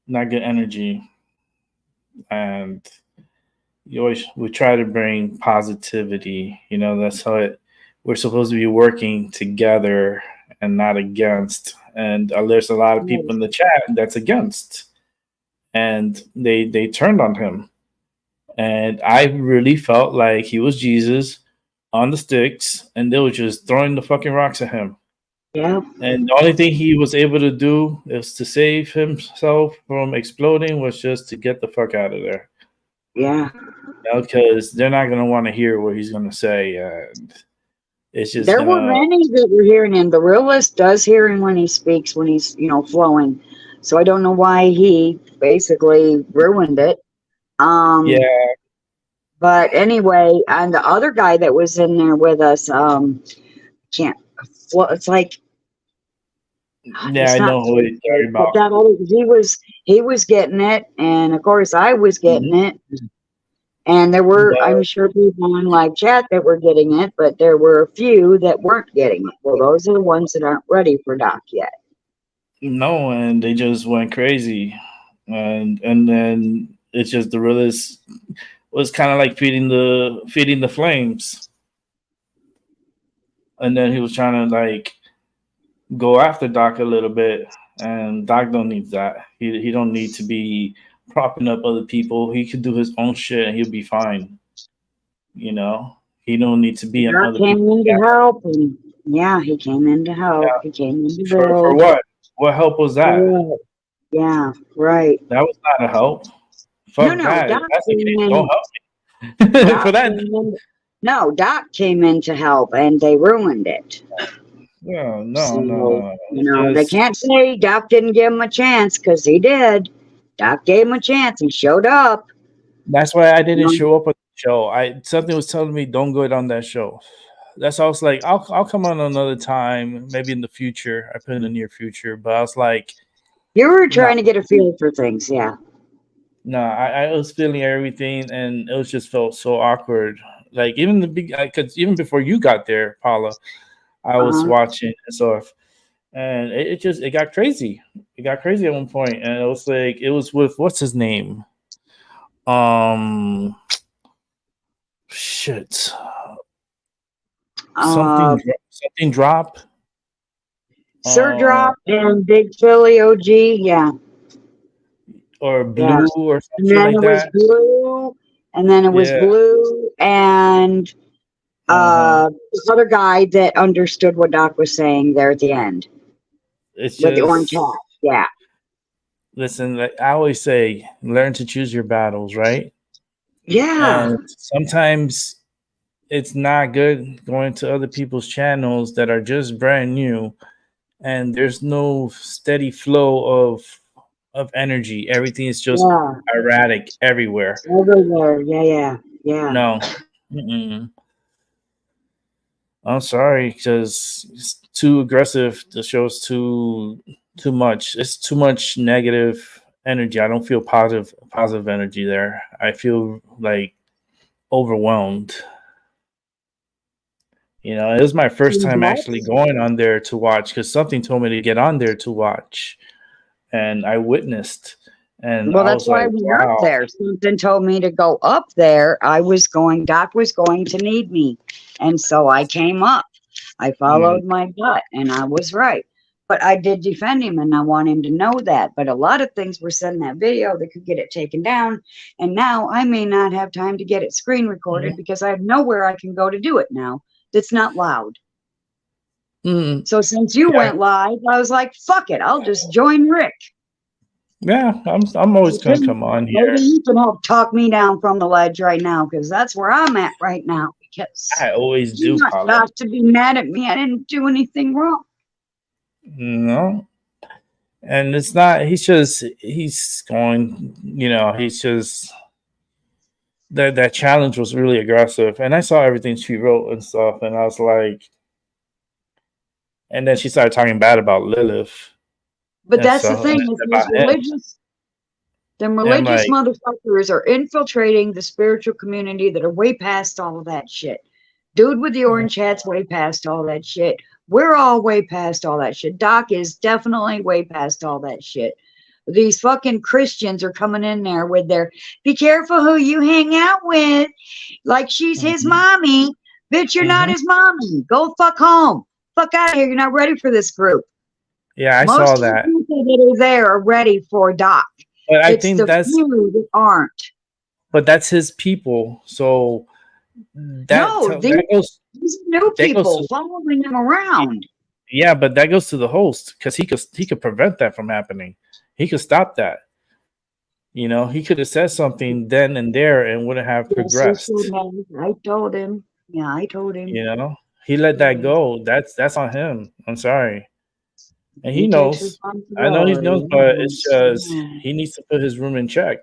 Not good energy. And we try to bring positivity. That's how we're supposed to be working together and not against. And there's a lot of people in the chat that's against, and they turned on him. And I really felt like he was Jesus on the sticks, and they were just throwing the fucking rocks at him. Yeah. And the only thing he was able to do is to save himself from exploding was just to get the fuck out of there. Yeah. Because they're not going to want to hear what he's going to say. And it's just there were many that were hearing him. The realist does hear him when he speaks, when he's, flowing. So I don't know why he basically ruined it. Yeah. But anyway, and the other guy that was in there with us, it's like, yeah, I know who he's talking about. He was getting it, and of course I was getting it. And there were, I'm sure, people in live chat that were getting it, but there were a few that weren't getting it. Well, those are the ones that aren't ready for Doc yet. No, and they just went crazy. And then it's just the realist was kind of like feeding the flames. And then he was trying to like go after Doc a little bit, and Doc don't need that. He don't need to be propping up other people. He could do his own shit and he'll be fine. He don't need to be in other came people's in to help, and he came in to help. Yeah. He came in to for what? What help was that? Yeah, right. That was not a help. Fuck that. Doc that's the case, don't help me. For that. No, Doc came in to help, and they ruined it. Yeah, no. They can't say Doc didn't give him a chance, because he did. Doc gave him a chance. He showed up. That's why I didn't show up at the show. Something was telling me don't go on that show. That's why I was like, I'll come on another time, maybe in the future. I put in the near future, but I was like, you were trying to get a feel for things, yeah. No, I was feeling everything, and it just felt so awkward. Like even because even before you got there, Paula, I was watching and stuff, and it got crazy. It got crazy at one point, and it was like it was with what's his name? Shit. Something drop. Sir Drop and Big Philly OG, yeah. Or Blue or something and then like it was that. Blue, and then it was Blue and This other guy that understood what Doc was saying there at the end It's with the orange just, hat. Yeah. listen, like I always say, learn to choose your battles, right? Yeah. And sometimes it's not good going to other people's channels that are just brand new and there's no steady flow of energy. Everything is just Yeah. erratic everywhere. Everywhere. Yeah. No. Mm-mm. I'm sorry, because it's too aggressive. The show's too much. It's too much negative energy. I don't feel positive energy there. I feel like overwhelmed. You know, it was my first Too time much? actually going on there to watch because something told me to get on there to watch, and I witnessed, and Well, I that's was why like, we were up wow. there. Something told me to go up there. Doc was going to need me. And so I came up. I followed my gut and I was right. But I did defend him and I want him to know that. But a lot of things were said in that video that could get it taken down. And now I may not have time to get it screen recorded because I have nowhere I can go to do it now that's not loud. Mm, So since you yeah, went live, I was like, fuck it, I'll just join Rick. yeah, I'm always gonna come on Maybe here. you can help talk me down from the ledge right now because that's where I'm at right now. Because I always you do, not Paula. got to be mad at me. I didn't do anything wrong. No, and it's not. He's going. You know, he's just that challenge was really aggressive, and I saw everything she wrote and stuff, and I was like, and then she started talking bad about Lilith But and that's the stuff, and thing is about these him. religious Like, motherfuckers are infiltrating the spiritual community that are way past all of that shit. Dude with the orange hat's way past all that shit. We're all way past all that shit. Doc is definitely way past all that shit. These fucking Christians are coming in there with their be careful who you hang out with. Like she's his mommy. Bitch, you're not his mommy. Go fuck home. Fuck out of here. You're not ready for this group. yeah, I Most saw of the that, people that are there are ready for Doc. but I It's think the few that aren't. that's his people. So No, that these goes new that goes people to, following him around. yeah, but that goes to the host because he could prevent that from happening. He could stop that. You know, he could have said something then and there and wouldn't have Yes, he progressed. should have. I told him. Yeah, I told him. You know, he let that go. That's on him. I'm sorry, and he He takes knows. I know he knows, responsibility. but it's just Yeah. he needs to put his room in check.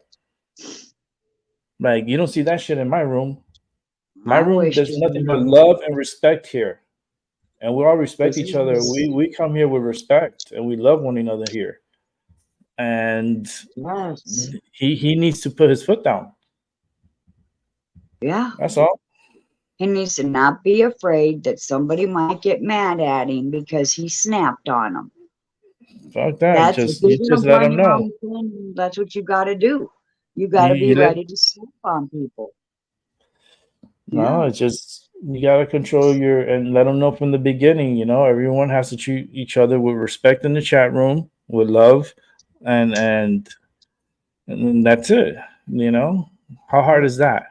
Like you don't see that shit in my room. My I room, wish there's to nothing but know. love and respect here, and we all respect This each other. is We come here with respect, and we love one another here. And yes. he needs to put his foot down. Yeah. That's all. He needs to not be afraid that somebody might get mad at him because he snapped on him. Fuck that. That's Just if you you're just gonna let run him your know. own thing, that's what you gotta do. You gotta be You let ready to snap on people. no. Yeah. It's just you gotta control your and let them know from the beginning. You know, everyone has to treat each other with respect in the chat room, with love, and and and that's it. You know, how hard is that?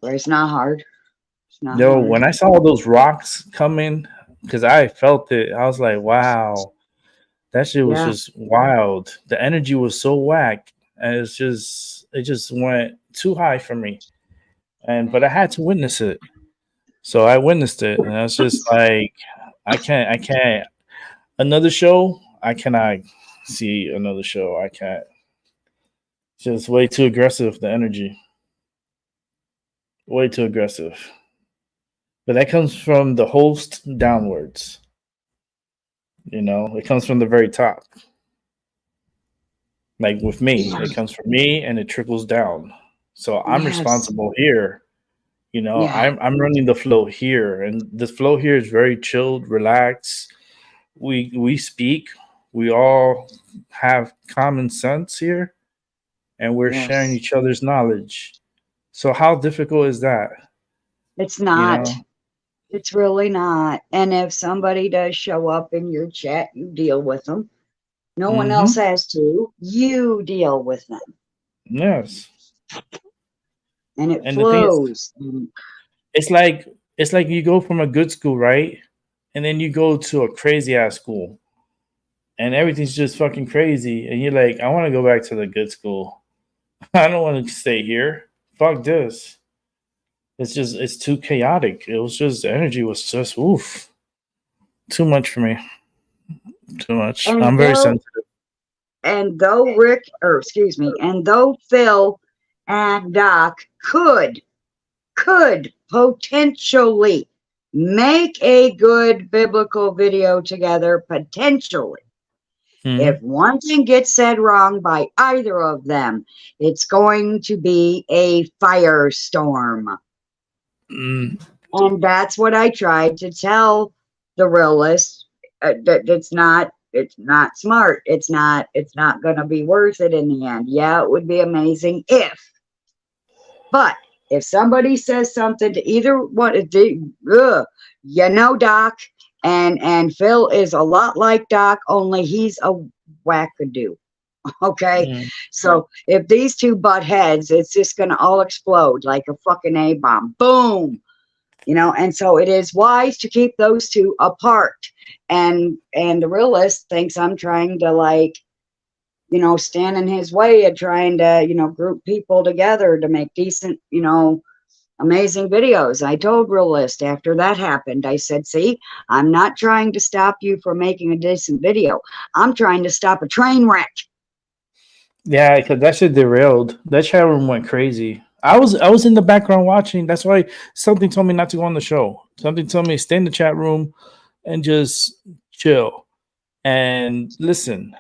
But it's not hard. It's not Yo, hard. when I saw those rocks coming, because I felt it, I was like, wow, that shit was Yeah. just wild. The energy was so whack, and it just went too high for me. But I had to witness it, so I witnessed it, and I was just like, I can't. Another show, I cannot see another show. I can't. It's just way too aggressive. The energy, way too aggressive. But that comes from the host downwards. You know, it comes from the very top. Like with me, it comes from me and it trickles down. So I'm Yes. responsible here. You know, Yeah. I'm running the flow here, and the flow here is very chilled, relaxed. We speak. We all have common sense here, and we're sharing Yes. each other's knowledge. So how difficult is that? It's You not. know, It's really not. And if somebody does show up in your chat, you deal with them. No one else mm-hmm. has to. You deal with them. Yes. And it And the thing is, flows. it's like it's like you go from a good school, right? And then you go to a crazy ass school and everything's just fucking crazy. And you're like, I want to go back to the good school. I don't want to stay here. Fuck this. It's too chaotic. It was just, the energy was just, oof. Too much for me. Too much. And I'm very though- sensitive. And though Phil and Doc could potentially make a good biblical video together, potentially. Mhm. If one thing gets said wrong by either of them, it's going to be a firestorm. Mm, And that's what I tried to tell the realist. That it's not smart. It's not going to be worth it in the end. Yeah, it would be amazing if. But if somebody says something to either one, Doc, and Phil is a lot like Doc, only he's a wackadoo. Okay, mm. so if these two butt heads, it's just gonna all explode like a fucking A-bomb. Boom. And so it is wise to keep those two apart. And the realist thinks I'm trying to stand in his way of trying to, group people together to make decent, amazing videos. I told Realist after that happened, I said, see, I'm not trying to stop you from making a decent video. I'm trying to stop a train wreck. Yeah, because that shit derailed. That chat room went crazy. I was in the background watching. That's why something told me not to go on the show. Something told me stay in the chat room and just chill and listen.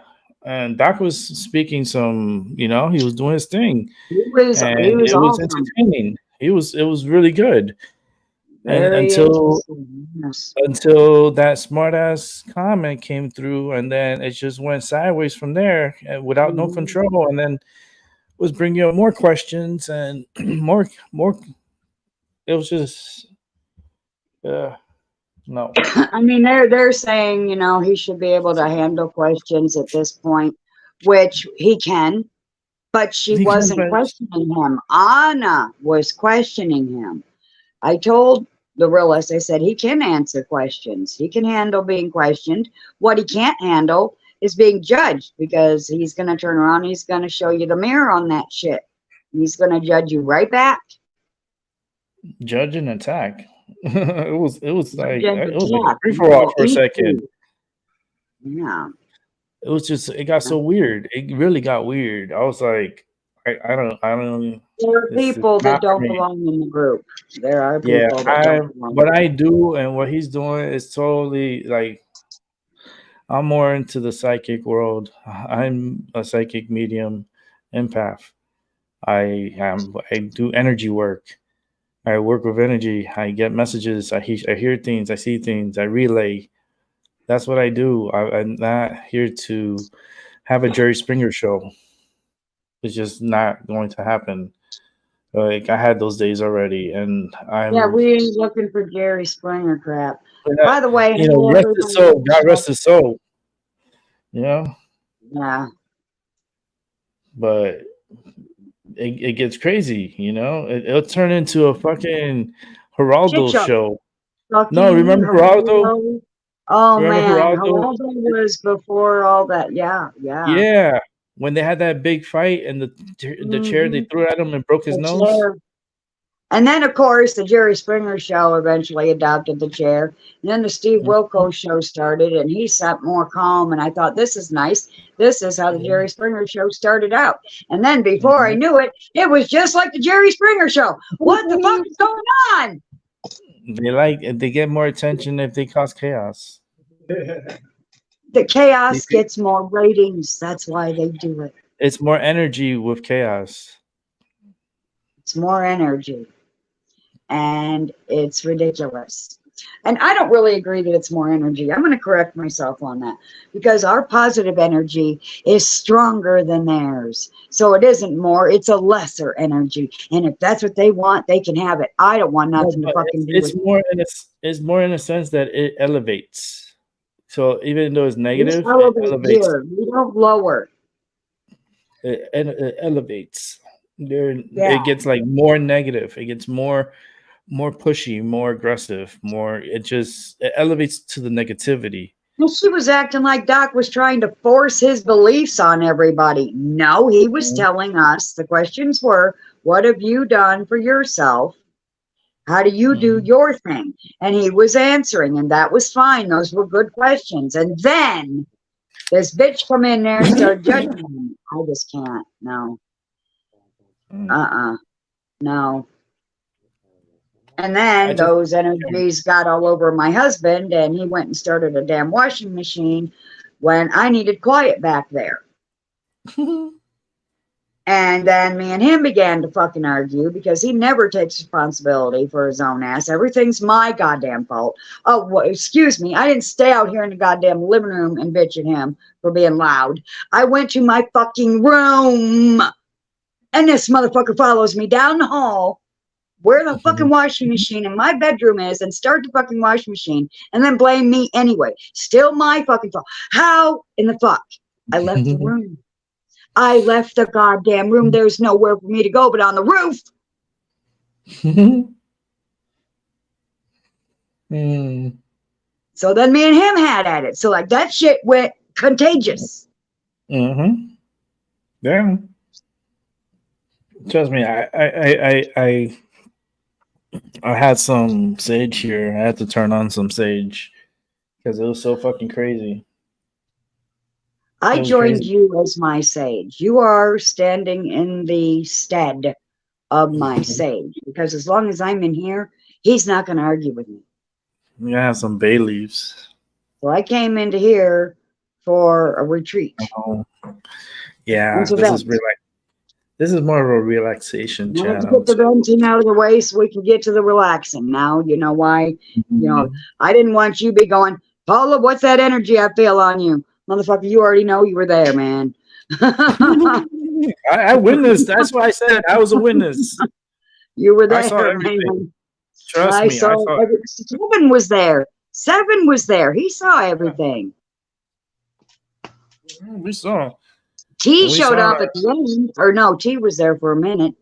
And Doc was speaking some, he was doing his thing. He was It was awesome. entertaining. It was really good. And Very until interesting, yes. that smart ass comment came through, and then it just went sideways from there without no control, and then was bringing up more questions and more. It was just, no. I mean, they're saying, he should be able to handle questions at this point, which he can, but she wasn't questioning him. Anna was questioning him. I told the realist, I said, he can answer questions. He can handle being questioned. What he can't handle is being judged, because he's going to turn around. He's going to show you the mirror on that shit. He's going to judge you right back. Judge and attack. it was like Judge it was and like a attack. free for all for a second. Yeah. It was just, it got so weird. It really got weird. I was like, I don't. There are This is people that not for don't me. belong in the group. There are people Yeah, that don't belong. what I do and what he's doing is totally like, I'm more into the psychic world. I'm a psychic medium, empath. I do energy work. I work with energy. I get messages. I hear things. I see things. I relay. That's what I do. I'm not here to have a Jerry Springer show. It's just not going to happen. Like, I had those days already, and Yeah, we ain't looking for Jerry Springer crap. But By the way, rest his soul. God rest his soul. Yeah. But it gets crazy, It'll turn into a fucking Geraldo show. No, remember Geraldo? Oh, Remember man. Geraldo? Geraldo was before all that. Yeah. Yeah. When they had that big fight and the chair they threw at him and broke his nose. Chair. And then, of course, the Jerry Springer show eventually adopted the chair. And then the Steve Wilkos show started, and he sat more calm. And I thought, this is nice. This is how the Jerry Springer show started out. And then before I knew it, it was just like the Jerry Springer show. What the fuck is going on? They get more attention if they cause chaos. The chaos gets more ratings. That's why they do it. It's more energy with chaos. It's more energy. And it's ridiculous. And I don't really agree that it's more energy. I'm going to correct myself on that, because our positive energy is stronger than theirs. So it isn't more, it's a lesser energy. And if that's what they want, they can have it. I don't want nothing to fucking do with it. It's more in a sense that it elevates. So even though it's negative, it elevates. We don't lower. It elevates. It gets like more negative. It gets more more pushy, more aggressive, more. It elevates to the negativity. Well, she was acting like Doc was trying to force his beliefs on everybody. No, he was telling us the questions were, what have you done for yourself? How do you do your thing? And he was answering, and that was fine. Those were good questions. And then this bitch come in there and started judging him. I just can't. No. No. And then those energies got all over my husband, and he went and started a damn washing machine when I needed quiet back there. And then me and him began to fucking argue because he never takes responsibility for his own ass. Everything's my goddamn fault. Oh, well, excuse me. I didn't stay out here in the goddamn living room and bitch at him for being loud. I went to my fucking room, and this motherfucker follows me down the hall where the fucking washing machine in my bedroom is and start the fucking washing machine and then blame me anyway. Still my fucking fault. How in the fuck? I left the room. I left the goddamn room. There's nowhere for me to go but on the roof. So then me and him had at it. So like that shit went contagious. Yeah. Trust me, I had some sage here. I had to turn on some sage because it was so fucking crazy. I joined you as my sage. You are standing in the stead of my sage because as long as I'm in here, he's not going to argue with me. I have some bay leaves. So I came into here for a retreat. Yeah, this is more of a relaxation channel. Let's get the venting out of the way so we can get to the relaxing. Now, you know why? You know, I didn't want you to be going, Paula, what's that energy I feel on you? Motherfucker, you already know you were there, man. I witnessed. That's why I said I was a witness. You were there, man. Trust me. Seven was there. Seven was there. He saw everything. We saw. T showed up at the end. Or no, T was there for a minute.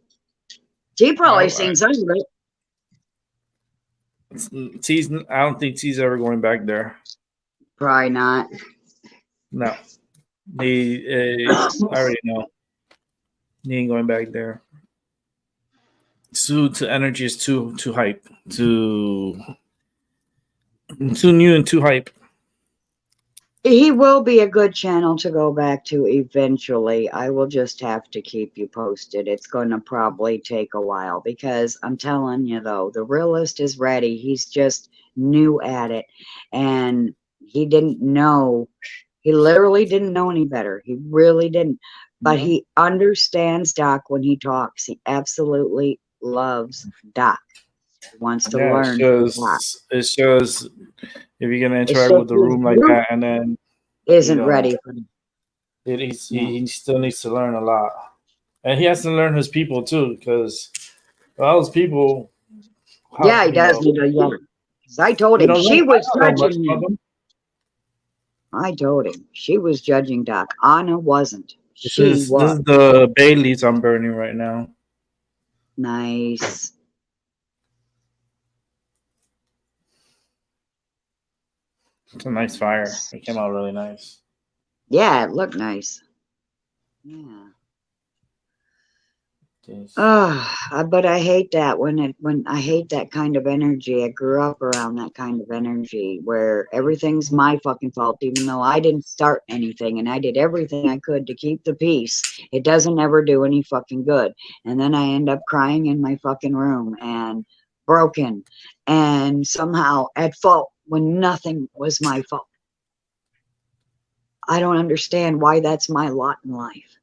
T probably seen some of it. T's. I don't think T's ever going back there. Probably not. No. I already know. He ain't going back there. To energy is too hype. Too new and too hype. He will be a good channel to go back to eventually. I will just have to keep you posted. It's going to probably take a while because I'm telling you though, the realist is ready. He's just new at it. And he didn't know. He literally didn't know any better. He really didn't. But he understands Doc when he talks. He absolutely loves Doc. He wants to learn. It shows if you're gonna interact with the room like that, and then isn't ready for him. He still needs to learn a lot, and he has to learn his people too, because those people. Yeah, he does need to. Yeah, I told him she was judging him. I told him she was judging Doc. Anna wasn't. This is the bay leaves I'm burning right now. Nice. It's a nice fire. It came out really nice. Yeah, it looked nice. Yeah. But I hate that when I hate that kind of energy. I grew up around that kind of energy where everything's my fucking fault, even though I didn't start anything and I did everything I could to keep the peace. It doesn't ever do any fucking good. And then I end up crying in my fucking room and broken and somehow at fault when nothing was my fault. I don't understand why that's my lot in life.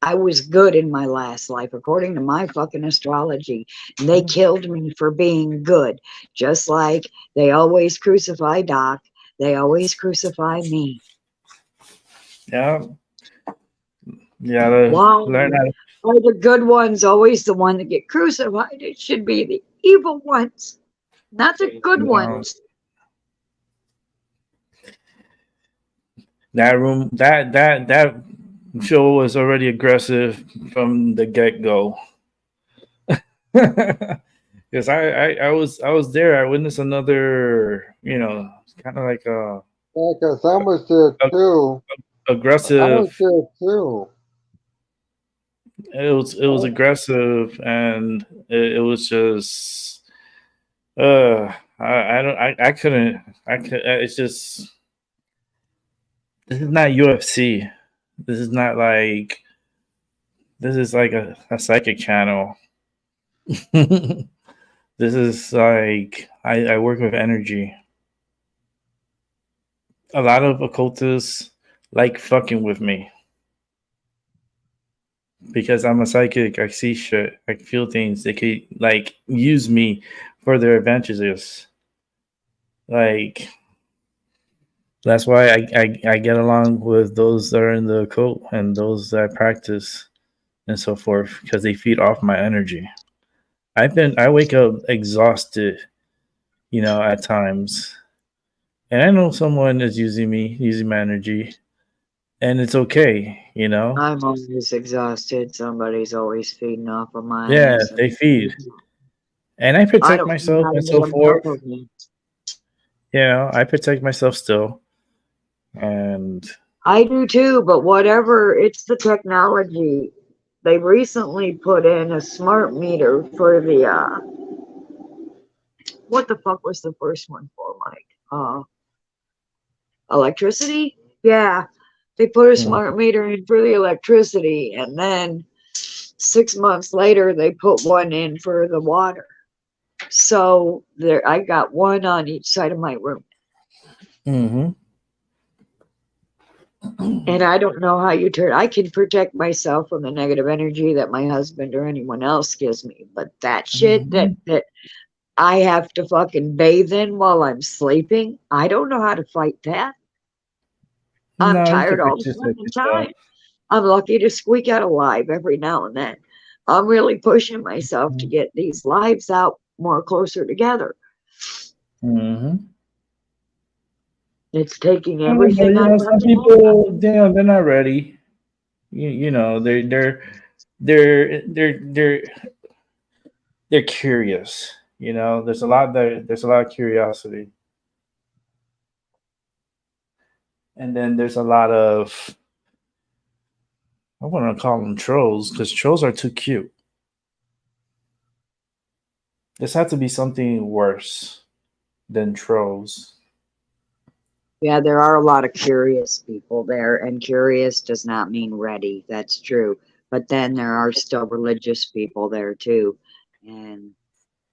I was good in my last life, according to my fucking astrology. They killed me for being good. Just like they always crucify Doc. They always crucify me. Yeah. Yeah. Learn are the good ones always the one that get crucified? It should be the evil ones, not the good ones. That room, that show was already aggressive from the get-go. Because I was there. I witnessed another, kind of like Yeah, 'cause I was there a too. I was aggressive. there too. It was Oh, aggressive, and it was just I don't I couldn't I could it's just this is not UFC. This is not like this is like a psychic channel. This is like I work with energy. A lot of occultists like fucking with me because I'm a psychic. I see shit. I feel things. They could like use me for their advantages. Like that's why I get along with those that are in the occult and those that practice and so forth because they feed off my energy. I wake up exhausted, at times. And I know someone is using me, using my energy, and it's okay. I'm always exhausted. Somebody's always feeding off of my Yeah, ass. they feed. And I I protect don't know myself how to and make so them help forth. of me. I protect myself still. And I do too, but whatever, it's the technology. They recently put in a smart meter for the what the fuck was the first one for, Mike? Electricity? Yeah. They put a mm, smart meter in for the electricity, and then 6 months later they put one in for the water. So there I got one on each side of my room. mhm. And I don't know how you turn. I can protect myself from the negative energy that my husband or anyone else gives me, but that shit that Mhm. that I have to fucking bathe in while I'm sleeping, I don't know how to fight that. I'm No, you can tired all the protect fucking yourself. time. I'm lucky to squeak out alive every now and then. I'm really pushing myself to get these lives out more closer together. Mm-hmm. It's taking But everything I got some to know. people, they're not ready. They're curious. There's a lot of curiosity, and then there's a lot of I want to call them trolls because trolls are too cute. This has to be something worse than trolls. Yeah, there are a lot of curious people there, and curious does not mean ready. That's true. But then there are still religious people there too, and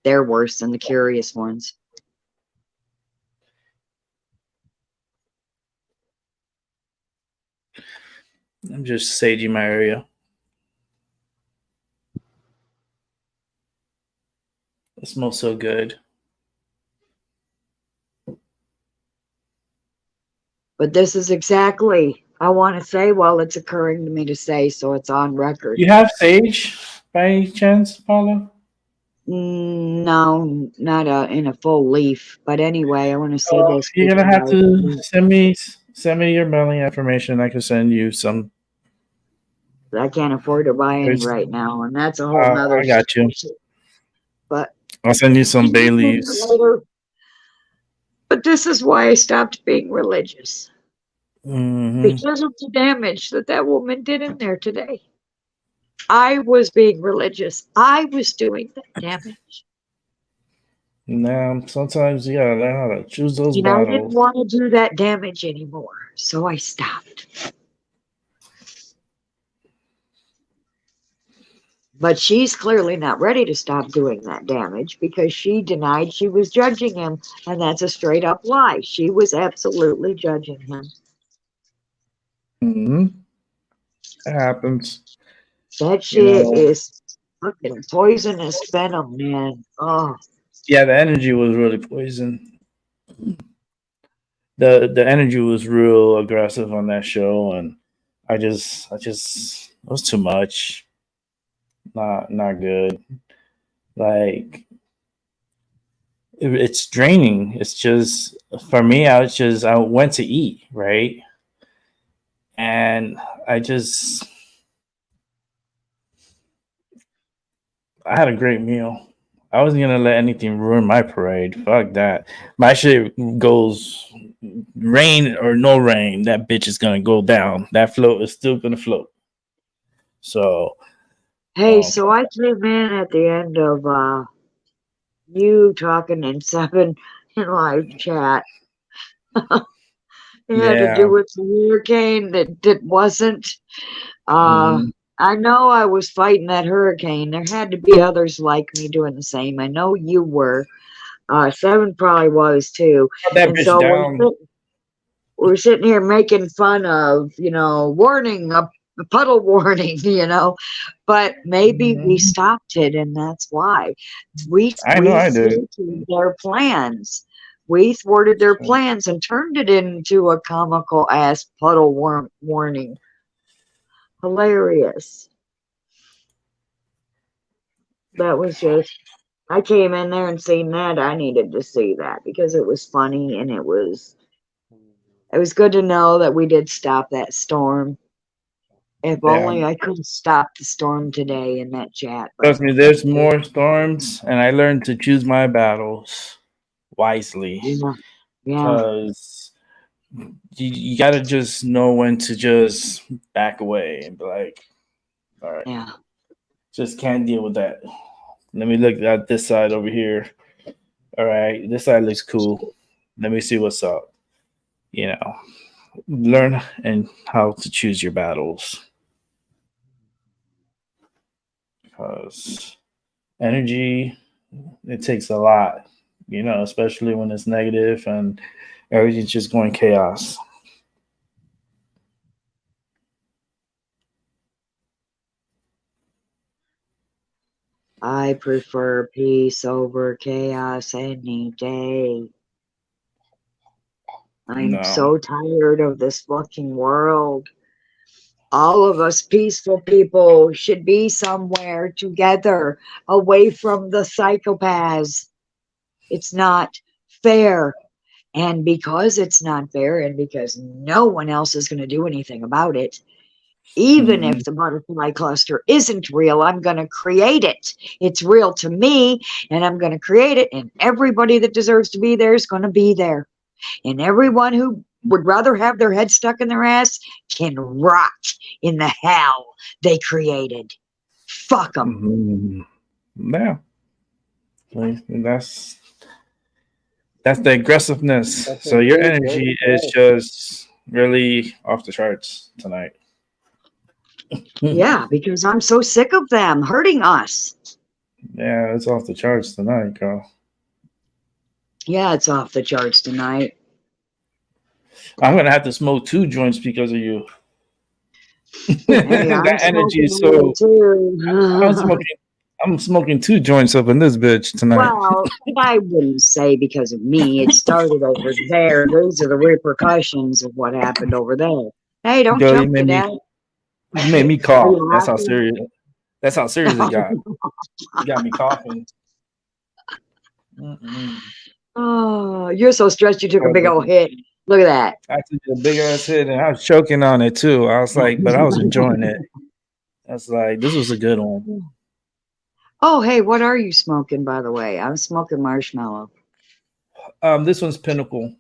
they're worse than the curious ones. I'm just saging my area. It smells so good. But this is exactly, I want to say, well, it's occurring to me to say, so it's on record. You have sage by any chance, Paula? No, not in a full leaf. But anyway, I want to say this You're gonna have before to send me your mailing information. I can send you some. I can't afford to buy any There's, right now, and that's a whole nother I got you. situation. But I'll send you some bay leaves. later. But this is why I stopped being religious. Hmm. Because of the damage that that woman did in there today. I was being religious. I was doing that damage. Now, sometimes you gotta learn how to choose those And I didn't battles. want to do that damage anymore. So I stopped. But she's clearly not ready to stop doing that damage because she denied she was judging him. And that's a straight up lie. She was absolutely judging him. Hmm. It happens. That You shit know. is fucking poisonous venom, man. Oh, Yeah, the energy was really poison. The energy was real aggressive on that show, and I just it was too much. Not good. Like it's draining. It's just for me. I went to eat, right, and I just I had a great meal. I wasn't gonna let anything ruin my parade. Fuck that. My shit goes rain or no rain. That bitch is gonna go down. That float is still gonna float. So, Hey, so I came in at the end of you talking in seven in live chat. It had to yeah. do with the hurricane that wasn't. Mhm. I know I was fighting that hurricane. There had to be others like me doing the same. I know you were. Seven probably was too. Shut that And bitch so down. we're sitting here making fun of, warning, a puddle warning, but maybe we Mhm. stopped it, and that's why we I know we I did. thwarted their plans. We thwarted their So, plans and turned it into a comical ass puddle warning. Hilarious. That was just. I came in there and seen that. I needed to see that because it was funny and it was good to know that we did stop that storm. If yeah. only I could have stopped the storm today in that chat, but Trust me, there's more storms, and I learned to choose my battles wisely. yeah, yeah, Because you gotta just know when to just back away and be like, all right, yeah. just can't deal with that. Let me look at this side over here. All right, this side looks cool. Let me see what's up. You know, learn and how to choose your battles because energy it takes a lot. You know, especially when it's negative and everything's just going chaos. I prefer peace over chaos any day. I'm No, so tired of this fucking world. All of us peaceful people should be somewhere together, away from the psychopaths. It's not fair. And because it's not fair, and because no one else is going to do anything about it, even mm-hmm. if the butterfly cluster isn't real, I'm going to create it. It's real to me, and I'm going to create it, and everybody that deserves to be there is going to be there. And everyone who would rather have their head stuck in their ass can rot in the hell they created. Fuck them. Mm-hmm. Yeah, like, that's the aggressiveness. That's So your indeed very energy is true. just really off the charts tonight. Yeah, because I'm so sick of them hurting us. Yeah, it's off the charts tonight, girl. Yeah, it's off the charts tonight. I'm gonna have to smoke 2 joints because of you. Hey, I'm That energy smoking a is little so. I'm too. smoking. I'm smoking 2 joints up in this bitch tonight. Well, I wouldn't say because of me. It started over there. Those are the repercussions of what happened over there. Hey, don't Girl, choke to death. you made me Are cough. you That's how laughing? serious. That's how serious it got. You got me coughing. Mm-mm. Oh, you're so stressed you took a So big old hit. Look at I took a big ass hit and I was choking on it too. I was like, but I was enjoying it. I was like, this was a good one. that. Oh, hey, what are you smoking, by the way? I'm smoking marshmallow. This one's Pinnacle.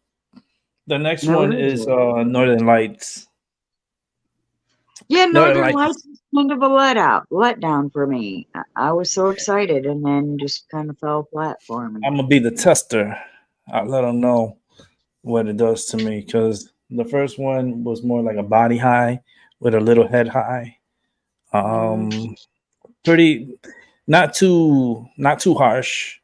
The next No, one it is. is Northern Lights. Yeah, Northern Northern Lights. Lights is kind of a letdown for me. I was so excited and then just kind of fell flat for me. I'm gonna be the tester. I'll let them know what it does to me because the first one was more like a body high with a little head high. Um, pretty not too harsh,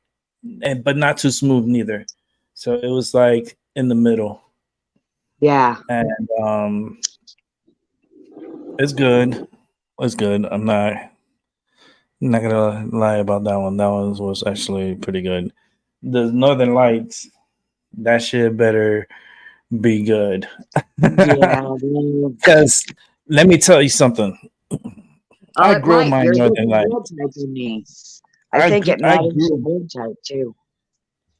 and but not too smooth neither. So it was like in the middle, Yeah. and it's good. It's good. I'm not gonna lie about that one. That one was actually pretty good. The Northern Lights, that shit better be good. Yeah. Dude. Because let me tell you something. Oh, I it grow might. my You're a Northern different blood Lights. type than me. I I think gr- it I matters your grew blood type too.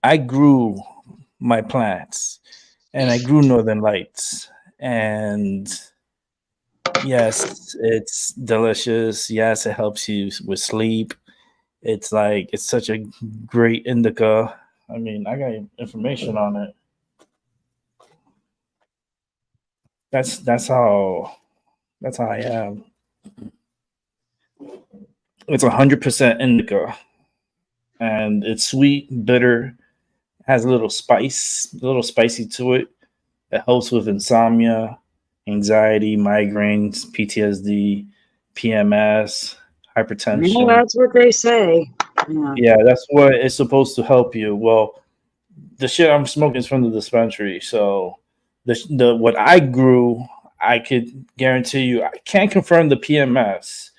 I grew my plants, and I grew Northern Lights, and yes, it's delicious. Yes, it helps you with sleep. It's like it's such a great indica. I mean, I got information on it. That's how I am. It's 100% indica, and it's sweet, bitter, has a little spicy to it. It helps with insomnia, anxiety, migraines, PTSD, PMS, Well, hypertension. that's what they say. Yeah. Yeah, that's what it's supposed to help you. Well, the shit I'm smoking is from the dispensary, so the what I grew, I could guarantee you, I can't confirm the PMS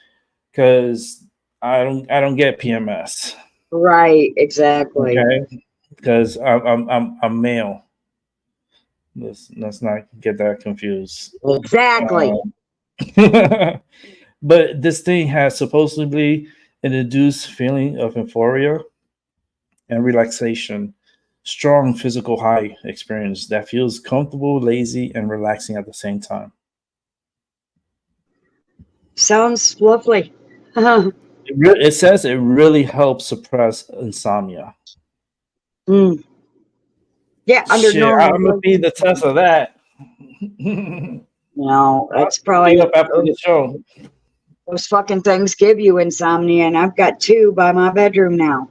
because I don't get PMS. Right, exactly. Okay, because I'm male. Let's not get that confused. Exactly. But this thing has supposedly an induced feeling of euphoria and relaxation, strong physical high experience that feels comfortable, lazy, and relaxing at the same time. Sounds lovely. It says it really helps suppress insomnia. Mm. Yeah, under Shit, normal. I'm gonna be the test of that. No, that's I'll probably be up after the show. those fucking things give you insomnia, and I've got 2 by my bedroom now.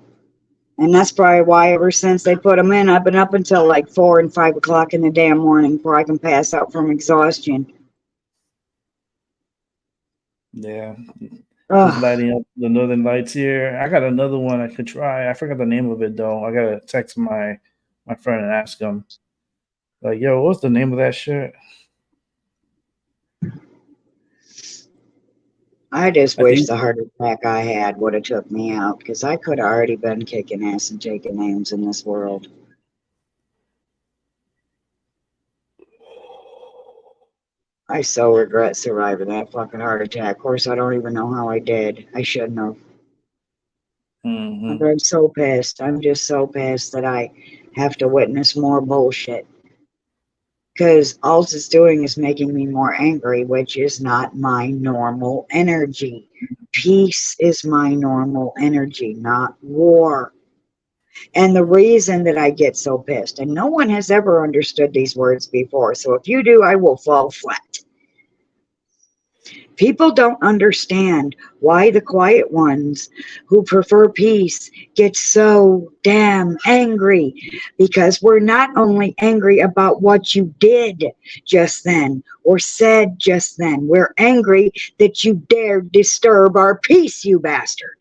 And that's probably why ever since they put them in, I've been up until like 4 and 5 o'clock in the damn morning before I can pass out from exhaustion. Yeah, just Ugh. lighting up the northern lights here. I got another one I could try. I forgot the name of it though. I gotta text my friend and ask him. Like, yo, what's the name of that shit? I just I wish think the heart attack I had would have took me out, because I could have already been kicking ass and taking names in this world. I so regret surviving that fucking heart attack. Of course, I don't even know how I did. I shouldn't have. Mhm. I'm so pissed. I'm just so pissed that I have to witness more bullshit. Because all it's doing is making me more angry, which is not my normal energy. Peace is my normal energy, not war. And the reason that I get so pissed, and no one has ever understood these words before, so if you do, I will fall flat. People don't understand why the quiet ones who prefer peace get so damn angry, because we're not only angry about what you did just then or said just then, we're angry that you dared disturb our peace, you bastard.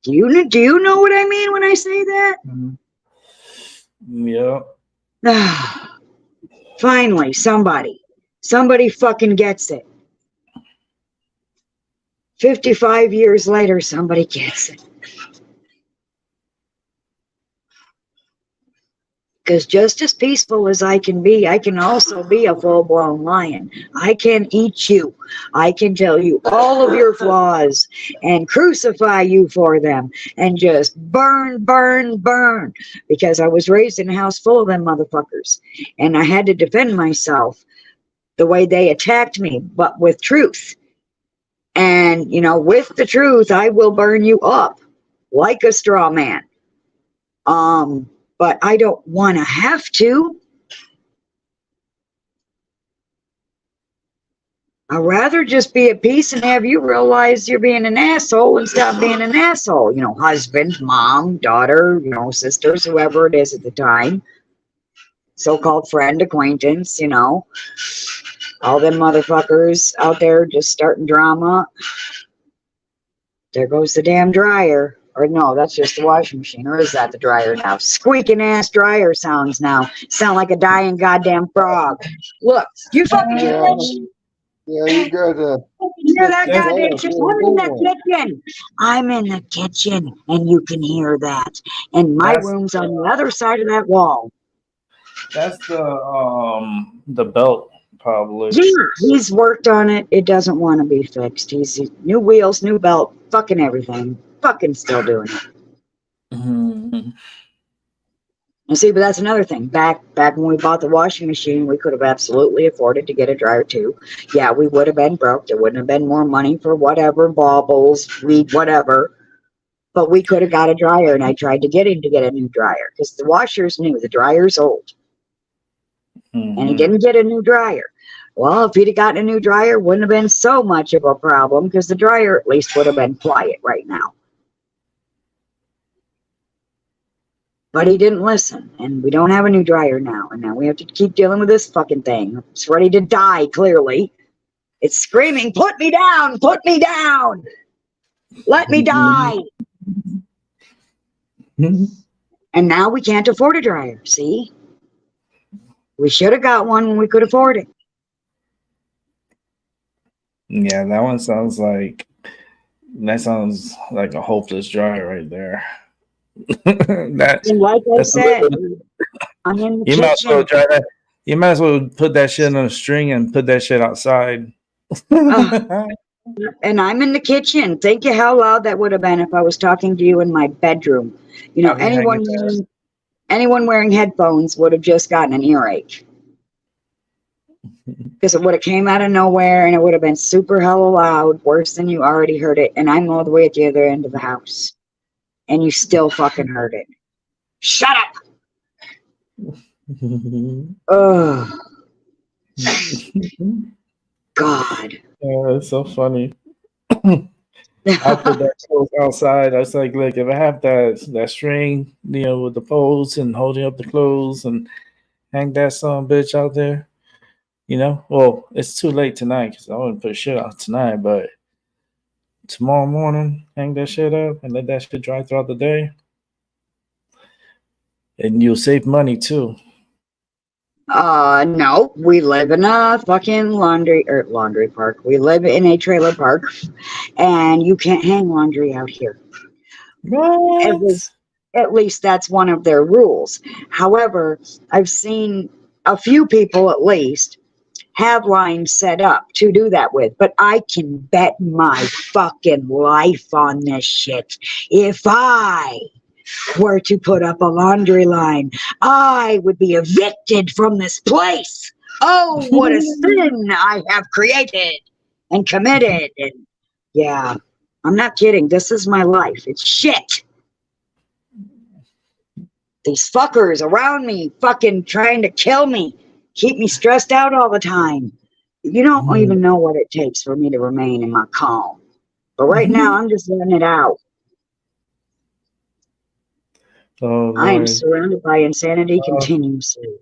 Do you know what I mean when I say that? Yeah. Finally, somebody fucking gets it. 55 years later, somebody gets it. Because just as peaceful as I can also be a full-blown lion. I can eat you. I can tell you all of your flaws and crucify you for them and just burn, burn, burn. Because I was raised in a house full of them motherfuckers. And I had to defend myself the way they attacked me, but with truth. And, you know, with the truth, I will burn you up like a straw man. But I don't want to have to. I'd rather just be at peace and have you realize you're being an asshole and stop being an asshole. You know, husband, mom, daughter, you know, sisters, whoever it is at the time. So-called friend, acquaintance, you know. All them motherfuckers out there just starting drama. There goes the damn dryer. Or no, that's just the washing machine. Or is that the dryer now? Squeaking ass dryer sounds now. Sound like a dying goddamn frog. Look, you fucking bitch. Yeah, you gotta. Hear that goddamn shit? I'm in the kitchen. I'm in the kitchen, and you can hear that. And my room's on the other side of that wall. That's the belt, probably. Yeah, he's worked on it. It doesn't want to be fixed. He's new wheels, new belt, fucking everything. Fucking still doing it. Mm-hmm. And see, but that's another thing. Back when we bought the washing machine, we could have absolutely afforded to get a dryer too. Yeah, we would have been broke. There wouldn't have been more money for whatever, baubles, weed, whatever. But we could have got a dryer, and I tried to get him to get a new dryer because the washer's new, the dryer's old. And he didn't get a new dryer. Well, if he'd have gotten a new dryer, wouldn't have been so much of a problem because the dryer at least would have been quiet right now. But he didn't listen, and we don't have a new dryer now. And now we have to keep dealing with this fucking thing. It's ready to die, clearly. It's screaming, put me down, let me die. And now we can't afford a dryer, see? We should have got one when we could afford it. Yeah, that sounds like a hopeless dryer right there. And like I said, I'm in the you might as well kitchen. try that. You might as well put that shit on a string and put that shit outside. And I'm in the kitchen. Think of how loud that would have been if I was talking to you in my bedroom. You know, anyone wearing headphones would have just gotten an earache. Because it would have came out of nowhere and it would have been super hella loud, worse than you already heard it. And I'm all the way at the other end of the house. And you still fucking heard it. Shut up! Ugh. God. Oh, it's so funny. I put that clothes outside. I was like, look, if I have that string, with the poles and holding up the clothes and hang that son bitch out there, well, it's too late tonight because I wouldn't put shit out tonight, but tomorrow morning, hang that shit up and let that shit dry throughout the day. And you'll save money too. No, we live in a fucking laundry park. We live in a trailer park, and you can't hang laundry out here. What? At least that's one of their rules. However, I've seen a few people at least have lines set up to do that with, but I can bet my fucking life on this shit. If I were to put up a laundry line, I would be evicted from this place. Oh, what a sin I have created and committed. And yeah, I'm not kidding. This is my life. It's shit. These fuckers around me fucking trying to kill me, keep me stressed out all the time. You don't even know what it takes for me to remain in my calm. But right now, I'm just letting it out. Oh, I am surrounded by insanity continuously.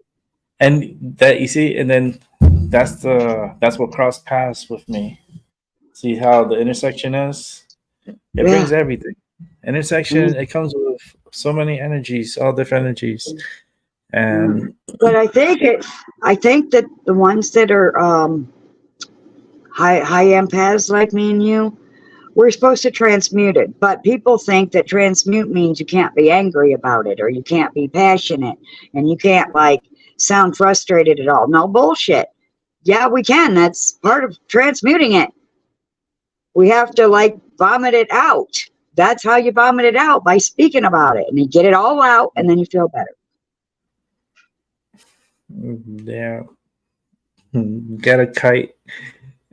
And that you see, and then that's what crossed paths with me. See how the intersection is? It brings everything. Intersection, it comes with so many energies, all different energies. And but I think that the ones that are high empaths like me and you, we're supposed to transmute it, but people think that transmute means you can't be angry about it or you can't be passionate and you can't sound frustrated at all. No, bullshit. Yeah, we can. That's part of transmuting it. We have to vomit it out. That's how you vomit it out, by speaking about it, and you get it all out and then you feel better. Yeah. Get a kite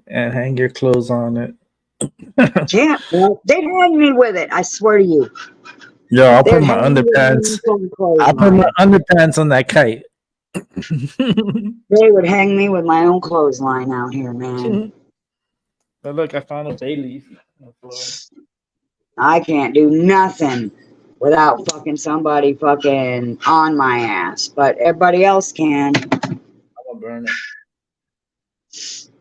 and hang your clothes on it. Can't. They'd hang me with it. I swear to you. Yeah, I'll put my underpants. I'll put my underpants on that kite. They would hang me with my own clothesline out here, man. But look, I found a bay leaf on the floor. I can't do nothing without fucking somebody fucking on my ass, but everybody else can. I'm gonna burn it. It's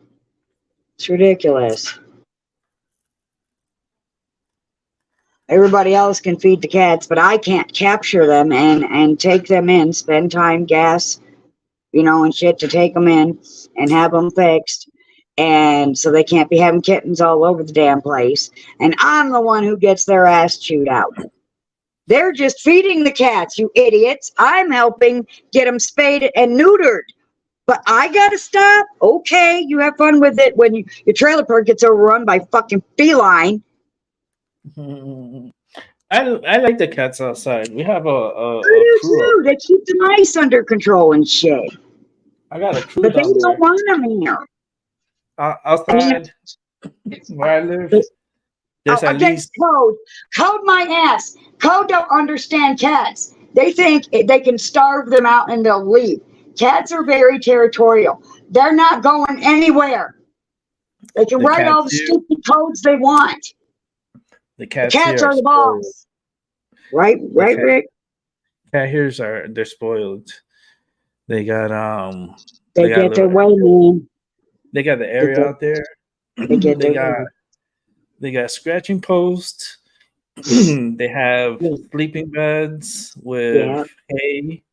ridiculous. Everybody else can feed the cats, but I can't capture them and take them in, spend time, gas, and shit to take them in and have them fixed. And so they can't be having kittens all over the damn place. And I'm the one who gets their ass chewed out. They're just feeding the cats, you idiots. I'm helping get them spayed and neutered. But I gotta stop? Okay, you have fun with it when your trailer park gets overrun by fucking feline. I like the cats outside. We have a I do crew. too. They keep the mice under control and shit. I got a crew But they down don't there. want them here. Outside where I live, There's at Against least Code. Code my ass. Code don't understand cats. They think they can starve them out and they'll leave. Cats are very territorial. They're not going anywhere. They can the write all cats the here. stupid codes they want. The The cats cats here are are the spoiled. boss. Right, The right, cat, Rick? cat here's are they're spoiled. They got They they got get their little way, man. they got the They area get, out there. they get they their got way. they got scratching posts. They have Yeah. sleeping beds Yeah. with hay.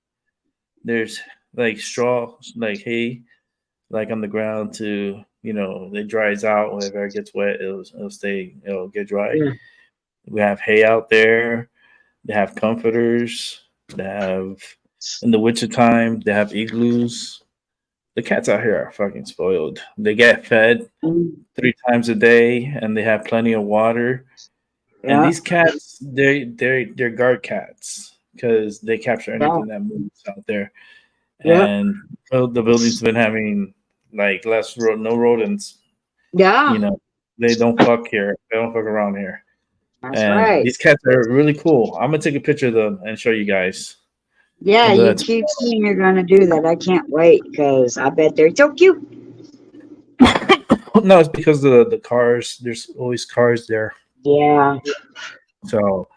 There's like straw, like hay, like on the ground to it dries out. Whenever it gets wet, it'll get dry. Yeah. We have hay out there. They have comforters. They have in the winter time they have igloos. The cats out here are fucking spoiled. They get fed Mm, 3 times a day, and they have plenty of water. And yeah. these cats, they're guard cats because they capture Yeah. anything that moves out there. Yeah. And the building's been having like no rodents. Yeah. They don't fuck here. They don't fuck around here. That's And right. these cats are really cool. I'm gonna take a picture of them and show you guys. Yeah, you But keep saying you're going to do that. I can't wait because I bet they're so cute. no, it's because the cars. There's always cars there, Yeah. so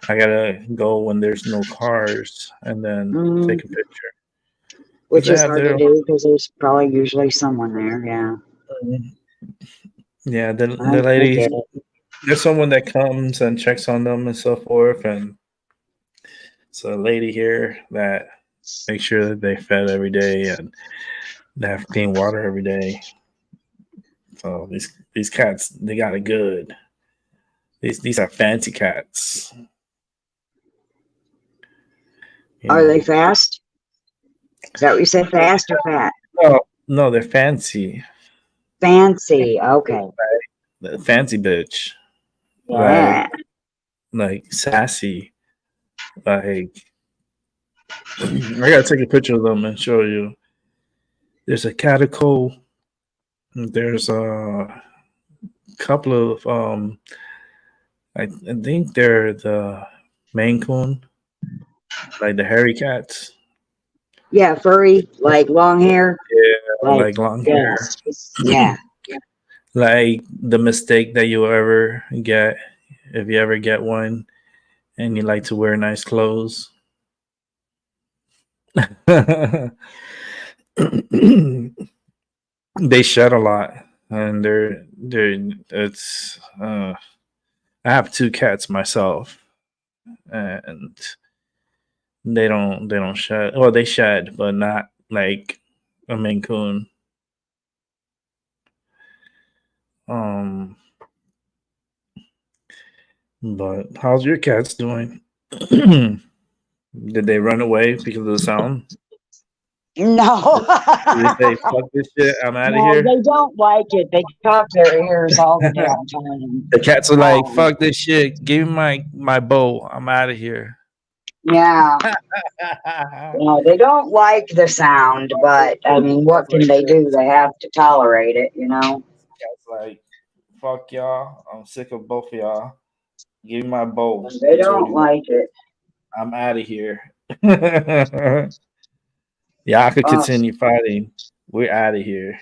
I gotta go when there's no cars and then Mm, take a picture. which They is have hard their to do because there's probably usually someone there. Yeah. yeah. The I lady, get it. there's someone that comes and checks on them and so forth, and it's a lady here that makes sure that they fed every day and they have clean water every day. So these cats, they got it good. These are fancy cats. You Are know. they fast? Is that what you said? Fast or fat? No, they're fancy. Fancy. Okay. The fancy bitch. Yeah. Like sassy. Like I gotta take a picture of them and show you. There's a caticle. There's a couple of I think they're the Maine Coon, like the hairy cats. Yeah, furry, like long hair. Yeah, like long hair. Yes. Yeah. Like the mistake that you ever get if you ever get one and you like to wear nice clothes. They shed a lot, and it's I have 2 cats myself, and they don't shed. Well, they shed, but not like a Maine Coon. But how's your cats doing? Did they run away because of the sound? No. Did they say, fuck this shit, I'm out of No, here? they don't like it. They cock their ears all the damn time. The cats are like, Um, fuck this shit, give me my bowl, I'm out of here. Yeah. No, they don't like the sound, but I mean, what can they do? They have to tolerate it, you know? Cat's like, fuck y'all, I'm sick of both of y'all. Give me my bowl. They I told don't you, like it. I'm out of here. Yeah, I could continue fighting. We're out of here.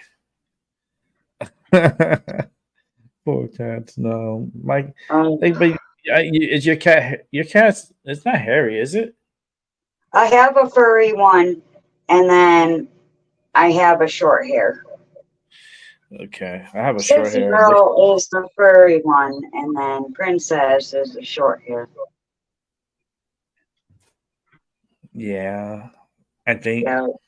Poor cats. No, Mike. But is your cat? Your cat's. It's not hairy, is it? I have a furry one, and then I have a short hair. Okay, I have a short Sissy hair. Girl is the furry one, and then Princess is the short hair. Yeah, I think So,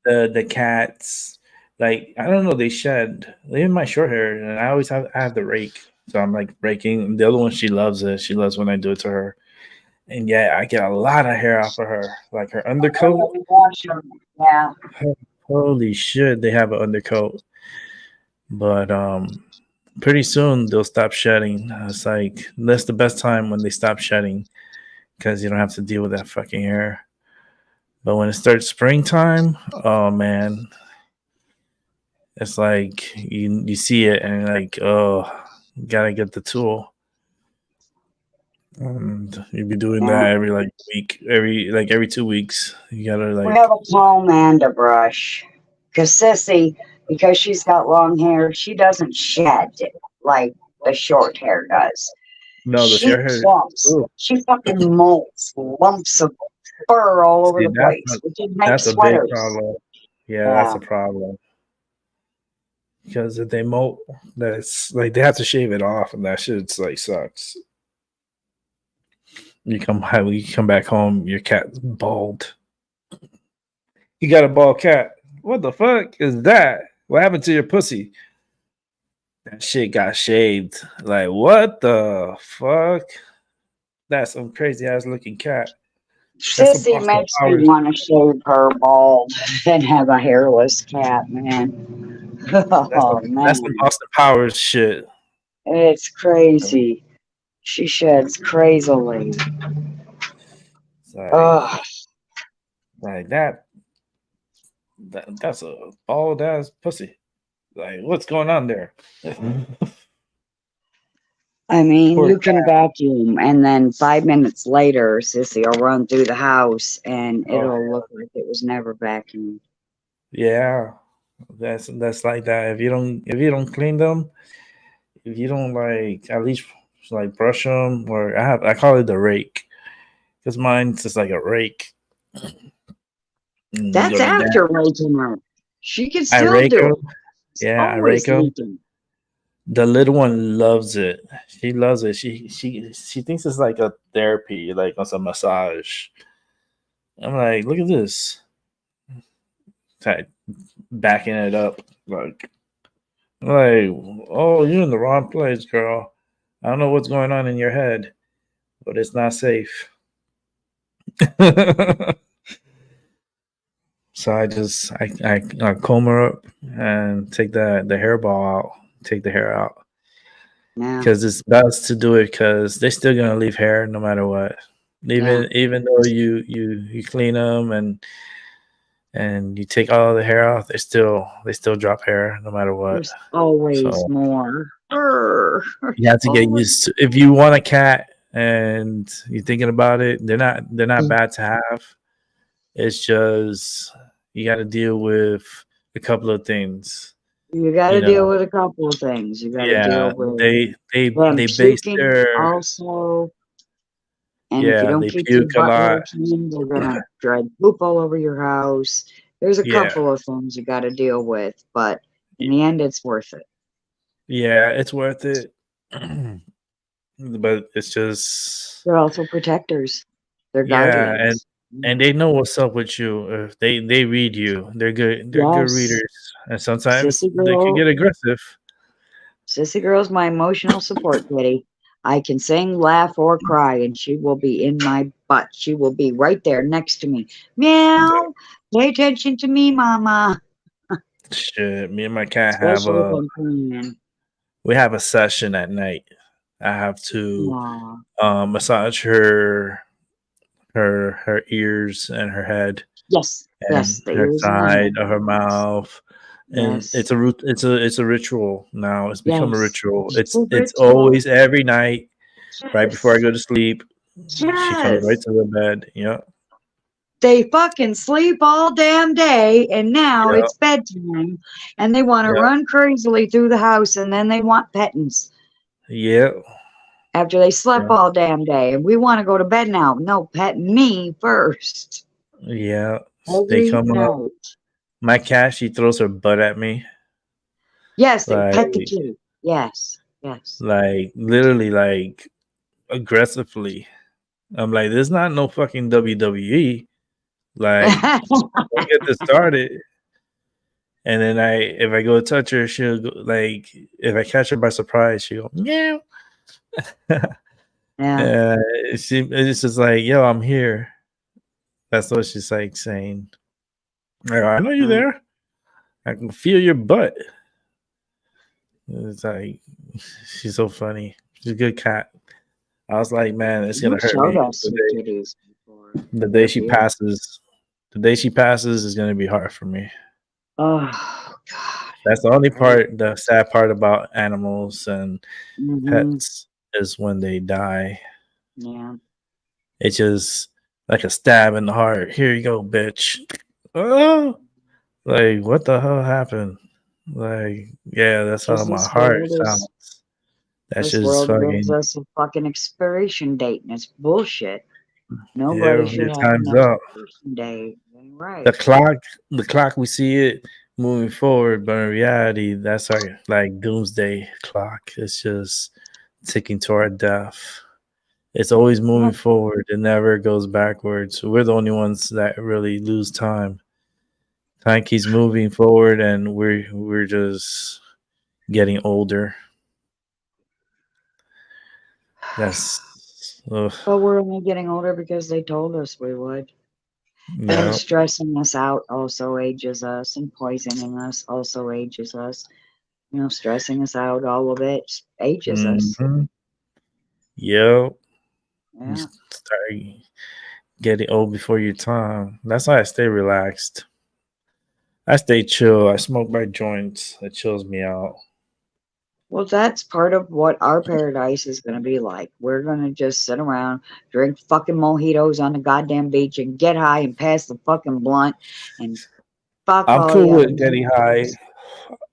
the cats, like I don't know, they shed. Even my short hair, and I have the rake, so I'm like raking. The other one, she loves it. She loves when I do it to her, and yeah, I get a lot of hair off of her, like her undercoat. yeah. Holy shit, they have an undercoat, but pretty soon they'll stop shedding. It's like that's the best time when they stop shedding because you don't have to deal with that fucking hair. But when it starts springtime, oh man, it's like you see it and you're like, oh, gotta get the tool. And you'd be doing Yeah. that every like week, every 2 weeks. You gotta We like, have a comb and a brush. Because Sissy, because she's got long hair, she doesn't shed like the short hair does. no, the She share hair. clumps. Ooh, She fucking molts lumps of fur all over see, the place, which would make that's a big sweaters. problem. Yeah, that's Yeah. a problem. Because if they molt, that's like they have to shave it off, and that shit's like sucks. You come back home, your cat's bald. You got a bald cat. What the fuck is that? What happened to your pussy? That shit got shaved. Like, what the fuck? That's some crazy ass looking cat. That's some Sissy Austin makes me Powers. want to shave her bald and have a hairless cat, man. Oh, That's some man. Austin Powers shit. It's crazy. She sheds crazily. It's like, Oh, like that's a bald ass pussy. Like, what's going on there? I mean, Poor you can vacuum, and then 5 minutes later, Sissy will run through the house, and Oh, it'll look like it was never vacuumed. yeah. That's like that. If you don't clean them, if you don't like at least like brush them, or I call it the rake, because mine's just like a rake. You That's go to that. after raking her. She can I still rake do them. it. Yeah, I Always rake them. raking. The little one loves it. She loves it. She thinks it's like a therapy, like it's a massage. I'm like, look at this. Like backing it up, like, oh, you're in the wrong place, girl. I don't know what's going on in your head, but it's not safe. So I comb her up and take the hairball out, take the hair out, Yeah. because it's best to do it because they're still gonna leave hair no matter what. Even though you clean them and you take all the hair off, they still drop hair no matter what. There's always So more. Urgh. you have to get Always. used to. If you want a cat and you're thinking about it, they're not bad to have. It's just you got to deal with a couple of things. You got You to deal know, with a couple of things. You got to yeah, deal with them they base puking their also. And if you don't they keep your puke a butthole lot. clean, they're gonna drag poop all over your house. There's a Yeah, couple of things you got to deal with, but in the end, it's worth it. yeah, it's worth it. But it's just They're also protectors. They're yeah, guardians. and they know what's up with you. If they read you, they're good Yes, readers, and sometimes sissy they can girl. get aggressive. Sissy girl's my emotional support kitty. I can sing, laugh, or cry, and she will be in my butt. She will be right there next to me. Meow. Pay attention to me, mama. Shit, me and my cat Especially if I'm cleaning. we have a session at night. I have to Aw. massage her ears and her head Yes, and the her ears and the side head. of her mouth. And Yes, it's a ritual now. It's become a yes. ritual. It's a It's ritual. always every night right before I Yes, go to sleep. She comes right yes. to the bed. Yep. They fucking sleep all damn day, and now Yep. it's bedtime, and they want to Yep. run crazily through the house, and then they want pettings Yep. after they slept Yep. all damn day, and we want to go to bed now. No, pet me first. Yeah. They Every come up. night. My cat, she throws her butt at me. Yes, they pet the Like kitty. Yes, yes. literally like aggressively. I'm like, there's not no fucking WWE. Like, don't get this started. And then if I go touch her, she'll go, like, if I catch her by surprise, she'll go meow. Yeah. It's just like, yo, I'm here. That's what she's like saying. Like, I know you're there. I can feel your butt. It's like she's so funny. She's a good cat. I was like, man, it's gonna You hurt showed me us your kitties before. the day They're she beautiful. passes. The day she passes is gonna be hard for me. Oh God. That's the only Right. part, the sad part about animals and Mhm. pets is when they die. Yeah. It's just like a stab in the heart. Here you go, bitch. Oh, like what the hell happened? Like, yeah, that's how Because my heart sounds. That's this just world gives fucking, us a fucking expiration date, and it's bullshit. Nobody yeah, should your have an time's up. expiration date. The Right. clock, the clock, we see it moving forward, but in reality, that's our like doomsday clock. It's just ticking to our death. It's always moving Yep. forward. It never goes backwards. We're the only ones that really lose time. Time keeps moving forward, and we're just getting older. That's ugh, But we're only getting older because they told us we would. And yeah. stressing us out also ages us, and poisoning us also ages us. You know, stressing us out, all of it ages us. Mm-hmm. Yep. You Yeah. start getting old before your time. That's why I stay relaxed. I stay chill. I smoke my joints. It chills me out. Well, that's part of what our paradise is going to be like. We're going to just sit around, drink fucking mojitos on the goddamn beach, and get high and pass the fucking blunt and fuck I'm all cool the other with getting high. humans.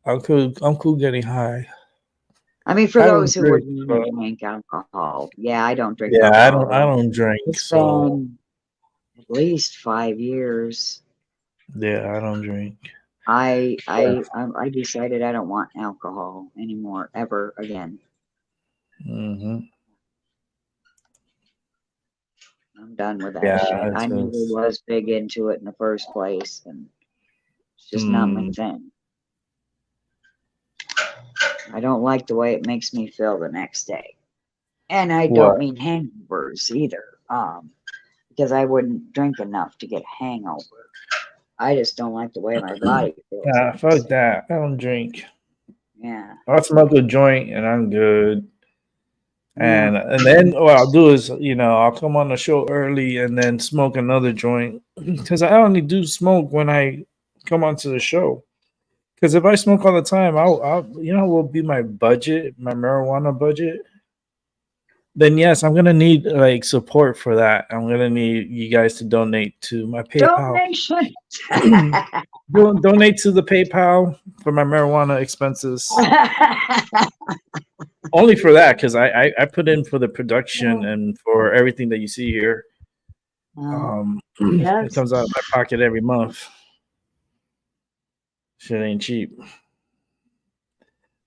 I'm cool. I'm cool getting high. I mean, for I don't those who drink, wouldn't but even drink alcohol, yeah, I don't drink yeah, alcohol at I all. don't drink. It's So been at least 5 years. yeah, I don't drink. I decided I don't want alcohol anymore ever again. Hmm. I'm done with that Yeah, shit. it's I never just. was big into it in the first place, and it's just not my Mm, thing. I don't like the way it makes me feel the next day. And I don't what? mean hangovers either, because I wouldn't drink enough to get a hangover. I just don't like the way my body feels the Yeah, next fuck day. that. I don't drink. Yeah. I'll smoke a joint and I'm good. Yeah. And then what I'll do is, I'll come on the show early and then smoke another joint because I only do smoke when I come onto the show. Because if I smoke all the time, what will be my budget, my marijuana budget? Then yes, I'm gonna need like support for that. I'm gonna need you guys to donate to my PayPal. Donation. Donate to the PayPal for my marijuana expenses. Only for that, because I put in for the production and for everything that you see here. It Yes. comes out of my pocket every month. Shit ain't cheap,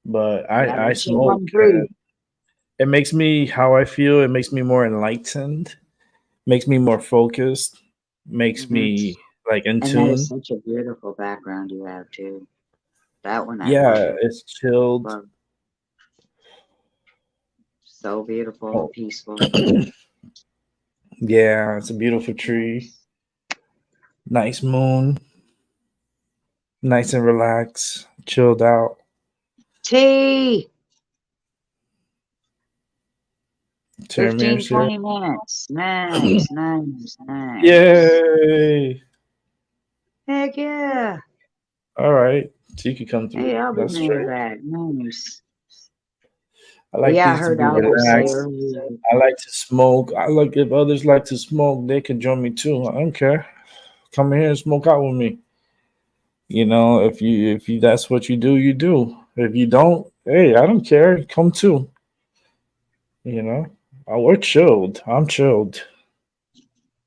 but Yeah, I that shit smoke. run free. It makes me how I feel. It makes me more enlightened. Makes me more focused. Makes Hmm. me like in And that is tune. such a beautiful background you have too. That one I Yeah, love. it's chilled. Love. So beautiful Oh, and peaceful. yeah, it's a beautiful tree. Yes. Nice moon. Nice and relaxed. Chilled out. Tea. 15, Tiramisu. 20 minutes. Nice, nice, nice. Yay! Heck yeah. All right, so you could come Hey, through. I'll be That's more of straight. that. Nice. I But like yeah, I these to heard be others say relaxed. earlier. I like to smoke. I like if others like to smoke, they can join me too. I don't care. Come here and smoke out with me. If you that's what you do, you do. If you don't, hey, I don't care. Come too. You know, we're chilled. I'm chilled.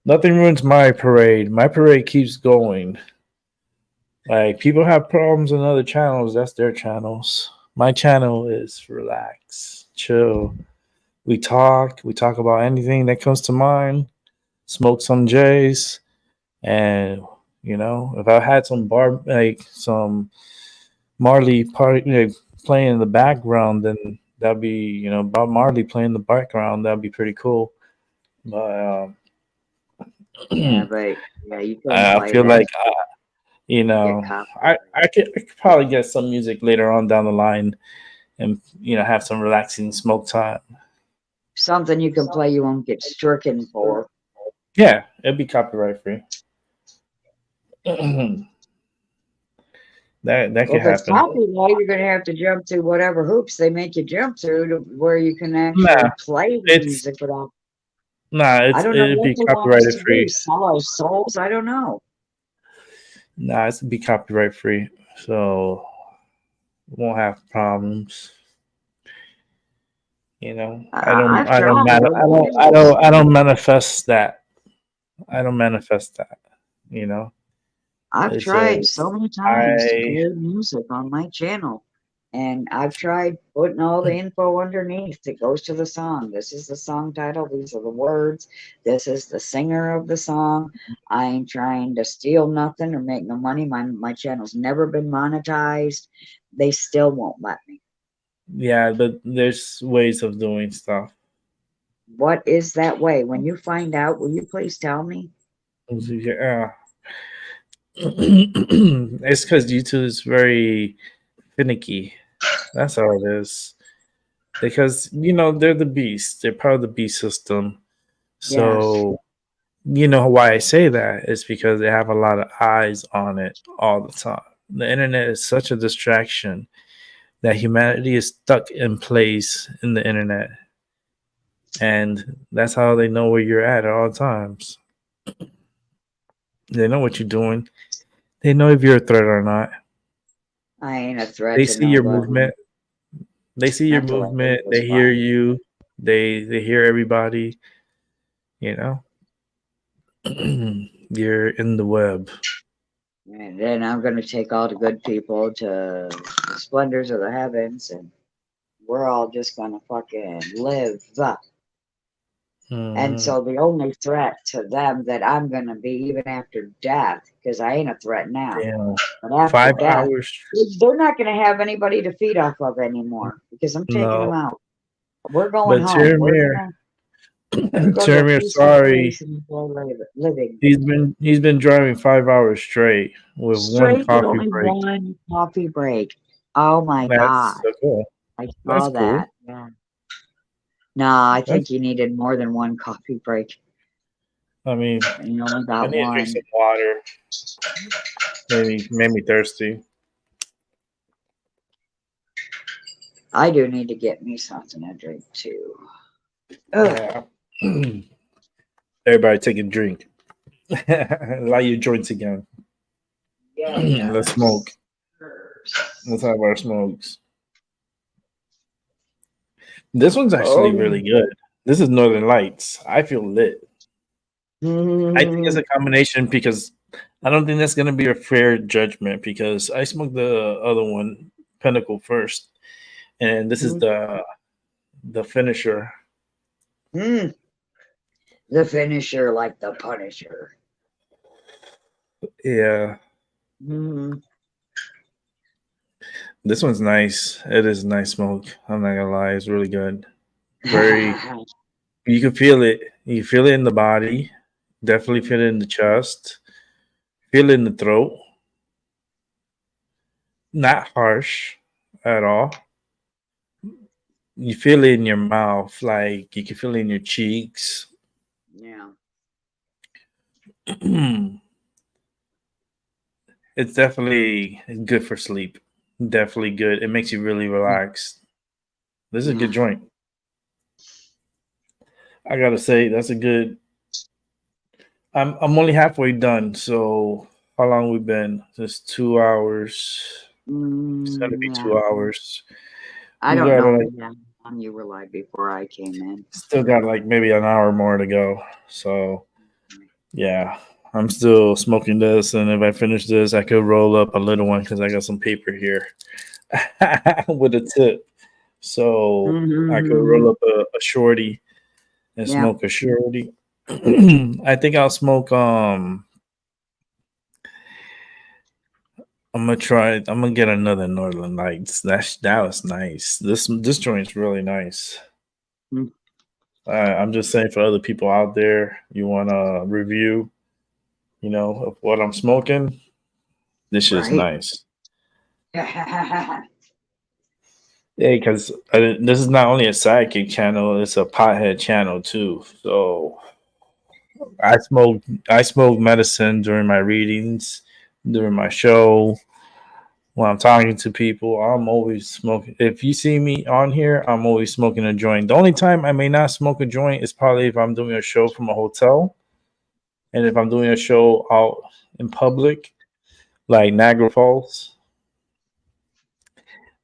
Nothing ruins my parade. My parade keeps going. Like people have problems in other channels. That's their channels. My channel is relax, chill. We talk. We talk about anything that comes to mind. Smoke some J's, and if I had some Marley party playing in the background, then that'd be Bob Marley playing in the background. That'd be pretty cool. But Yeah, but yeah, you couldn't I play feel that. like you Get know copyrighted. I could probably get some music later on down the line, and have some relaxing smoke time. Something you can play you won't get stricken for. Yeah, it'd be copyright free. that Well, could if it's happen. copyright, you're gonna have to jump through whatever hoops they make you jump through to where you can Nah, actually play the it's music without. Nah, I don't know it'd what be they want us copyrighted to do. free. Sell our souls? I don't know. Nah, it's be copyright free, so won't have problems. You know, I've tried over the I don't manifest that. I don't manifest that. You know, I've it's tried so many times to I play music on my channel, and I've tried putting all the info underneath. It goes to the song. This is the song title. These are the words. This is the singer of the song. I ain't trying to steal nothing or make no money. My channel's never been monetized. They still won't let me. yeah, but there's ways of doing stuff. What is that way? When you find out, will you please tell me? Yeah. It's because YouTube is very finicky. That's all it is. Because they're the beast. They're part of the beast system. Yes. So you know why I say that is because they have a lot of eyes on it all the time. The internet is such a distraction that humanity is stuck in place in the internet, and that's how they know where you're at all times. They know what you're doing. They know if you're a threat or not. I ain't a threat They to see your nobody. movement. They see your Until I leave movement. this They hear planet. you. They hear everybody. You know, you're in the web. And then I'm going to take all the good people to the splendors of the heavens, and we're all just going to fucking live. And Mhm. so the only threat to them that I'm going to be, even after death, because I ain't a threat now, Damn. but after Five death, hours. they're not going to have anybody to feed off of anymore because I'm taking them No, out. We're going but home. Jeremiah, We're gonna go to a Jeremiah, peaceful sorry, place and enjoy living. he's been driving 5 hours straight with one Straight with coffee only break. one coffee break. Oh my That's God. so cool. I That's saw cool. that. Yeah. No, I think That's. you needed more than one coffee break. I mean, And you only I got need to drink some one. water. Maybe made me thirsty. I do need to get me something to drink too. Ugh. Yeah. Everybody take a drink. Light your joints again. Yeah, Let's smoke. Let's have our smokes. This one's actually really Oh. good. This is Northern Lights. I feel lit. I think it's a combination because I don't think that's going to be a fair judgment because I smoked the other one, Pinnacle, first, and this is the finisher. The finisher, like the Punisher. Yeah, Mm. this one's nice. It is a nice smoke. I'm not gonna lie, it's really good. Very, you can feel it. You feel it in the body. Definitely feel it in the chest. Feel it in the throat. Not harsh at all. You feel it in your mouth, like you can feel it in your cheeks. Yeah. It's definitely good for sleep. Definitely good. It makes you really relaxed. This is a good Yeah. joint. I gotta say, that's a good. I'm only halfway done. So how long we been? Just 2 hours. It's gonna be Yeah. 2 hours. I We don't got know like how long you were live before I came in. still got like maybe an hour more to go. So yeah, I'm still smoking this, and if I finish this, I could roll up a little one because I got some paper here with a tip. So I could roll up a shorty and Yeah. smoke a shorty. I think I'll smoke. I'm gonna try. I'm gonna get another Northern Lights. That was nice. This joint's really nice. Mm. I'm just saying for other people out there, you want a review, of what I'm smoking. This is Right. nice. Yeah, because this is not only a sidekick channel; it's a pothead channel too. So I smoke medicine during my readings, during my show. when I'm talking to people, I'm always smoking. If you see me on here, I'm always smoking a joint. The only time I may not smoke a joint is probably if I'm doing a show from a hotel, and if I'm doing a show out in public, like Niagara Falls.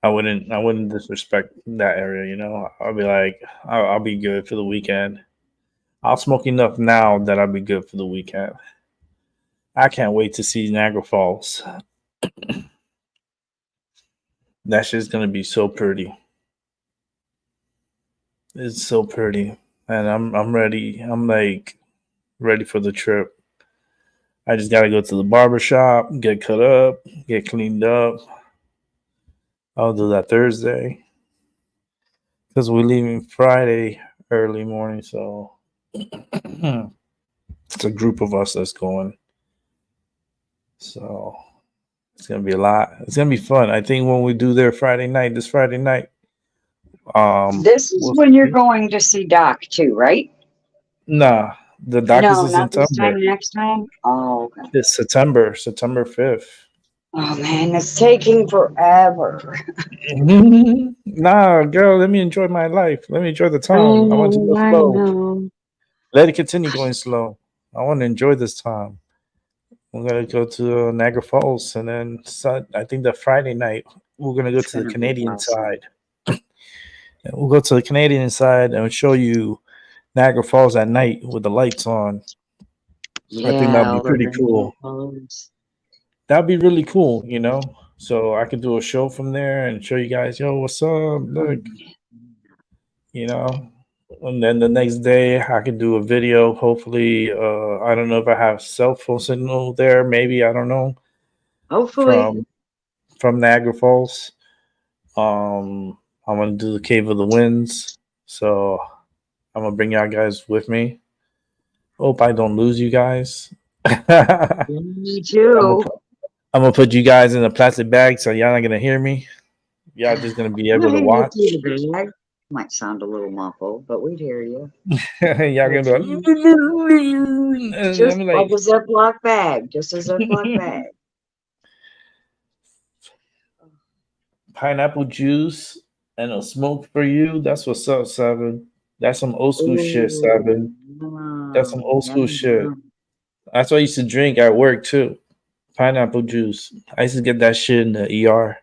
I wouldn't disrespect that area. I'll be like, I'll be good for the weekend. I'll smoke enough now that I'll be good for the weekend. I can't wait to see Niagara Falls. That shit's gonna be so pretty. It's so pretty, and I'm ready. I'm like ready for the trip. I just gotta go to the barber shop, get cut up, get cleaned up. I'll do that Thursday because we're leaving Friday early morning. So it's a group of us that's going. So it's gonna be a lot. It's gonna be fun. I think when we do there this Friday night, This is we'll when you're see. going to see Doc too, right? Nah, the doc is No, in not this September. time, next time. Oh, okay. It's September 5th. Oh man, it's taking forever. Nah, girl, let me enjoy my life. Let me enjoy the time. I want to go I slow. know. Let it continue going slow. I want to enjoy this time. We're gonna go to Niagara Falls, and then I think the Friday night we're gonna go It's to the gonna be Canadian awesome. side. And we'll go to the Canadian side and show you Niagara Falls at night with the lights on. I think Yeah, that'd be all the pretty cool. rainbows. That'd be really cool. So I could do a show from there and show you guys, yo, what's up? Look, you know. And then the next day I could do a video. Hopefully, I don't know if I have cell phone signal there. Maybe I don't know Hopefully. from Niagara Falls. Um, I'm gonna do the Cave of the Winds, so I'm gonna bring y'all guys with me. Hope I don't lose you guys. I'm Me gonna too. put, I'm gonna put you guys in a plastic bag, so y'all not gonna hear me. Y'all just gonna be I'm able gonna to hear you watch. through the bag. Might sound a little muffled, but we'd hear you. Y'all gonna That's be like, fine. and Just I'm like like, a Ziploc bag. Just a Ziploc bag. pineapple juice and a smoke for you. That's what's up, Seven. That's some old school shit, Ooh, Seven. That's some old school yum, shit. yum. That's what I used to drink at work too. Pineapple juice. I used to get that shit in the ER.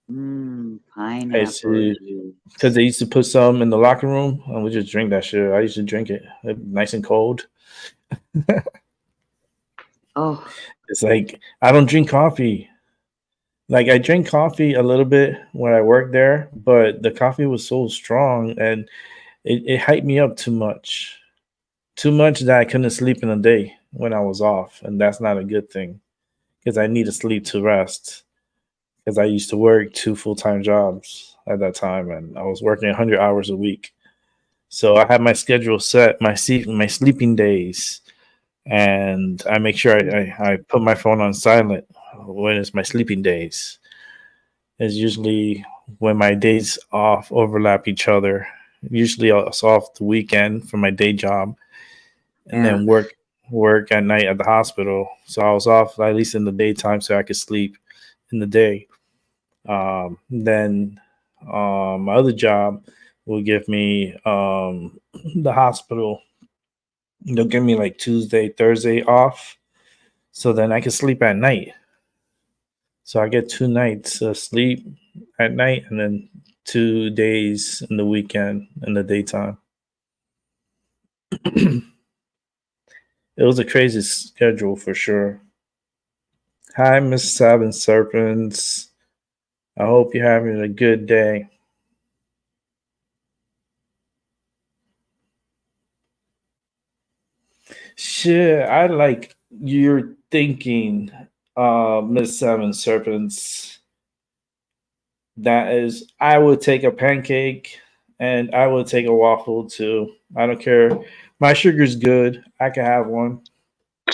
I used Pineapple to, because juice. they used to put some in the locker room and we just drink that shit. I used to drink it nice and cold. Oh, It's like I don't drink coffee. Like I drink coffee a little bit when I worked there, but the coffee was so strong and it hyped me up too much. Too much that I couldn't sleep in the day when I was off, and that's not a good thing because I need to sleep to rest. Because I used to work 2 full-time jobs at that time, and I was working 100 hours a week. So I had my schedule set, my sleeping days, and I make sure I put my phone on silent when it's my sleeping days. It's usually when my days off overlap each other. Usually I was off the weekend for my day job, and yeah. then work at night at the hospital. So I was off at least in the daytime so I could sleep in the day. Then my other job will give me the hospital. They'll give me like Tuesday, Thursday off, so then I can sleep at night. So I get 2 nights of sleep at night, and then 2 days in the weekend in the daytime. It was a crazy schedule for sure. Hi, Miss Seven Serpents. I hope you're having a good day. Shit, I like your thinking, Miss Seven Serpents. That is, I would take a pancake and I would take a waffle too. I don't care. My sugar's good. I can have one.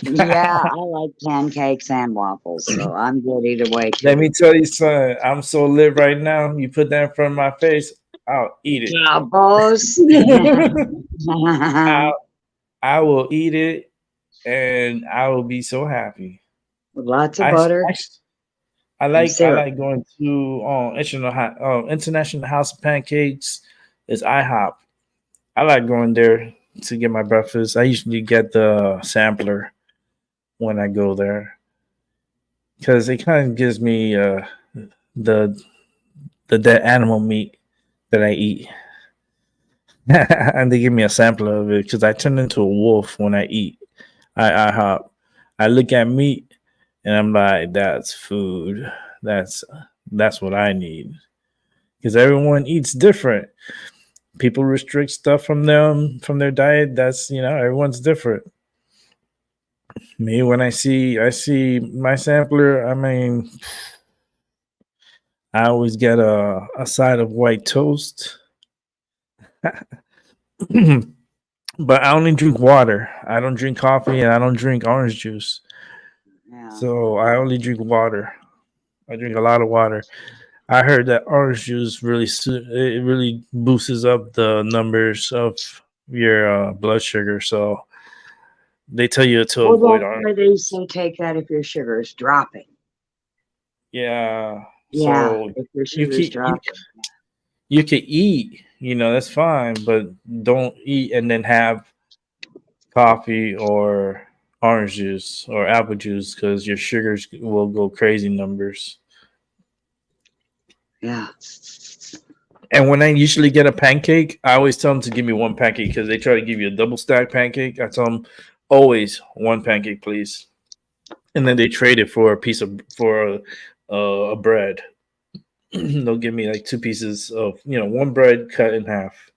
Yeah, I like pancakes and waffles, so I'm good either way Let me too. tell you something. I'm so lit right now. You put that in front of my face, I'll eat Yeah, boss. it. I will eat it, and I will be so happy. With lots of I, butter. I I and syrup. like going to International House of Pancakes. Is IHOP. I like going there to get my breakfast. I usually get the sampler when I go there because it kind of gives me the the dead animal meat that I eat, and they give me a sampler of it because I turn into a wolf when I eat. IHOP. I look at meat and I'm like, that's food. That's that's what I need because everyone eats different. People restrict stuff from their diet. That's everyone's different. Me when I see my sampler. I mean, I always get a side of white toast, but I only drink water. I don't drink coffee and I don't drink orange juice. Yeah. So I only drink water. I drink a lot of water. I heard that orange juice it really boosts up the numbers of your blood sugar. So they tell you to Well, avoid that's orange. why they say take that if your sugar is dropping. Yeah. Yeah, So if your you sugar is can dropping. you can eat, that's fine, but don't eat and then have coffee or orange juice or apple juice because your sugars will go crazy numbers. Yeah. And when I usually get a pancake, I always tell them to give me one pancake because they try to give you a double stack pancake. I tell them always one pancake, please, and then they trade it for a bread. They'll give me like two pieces of one bread cut in half.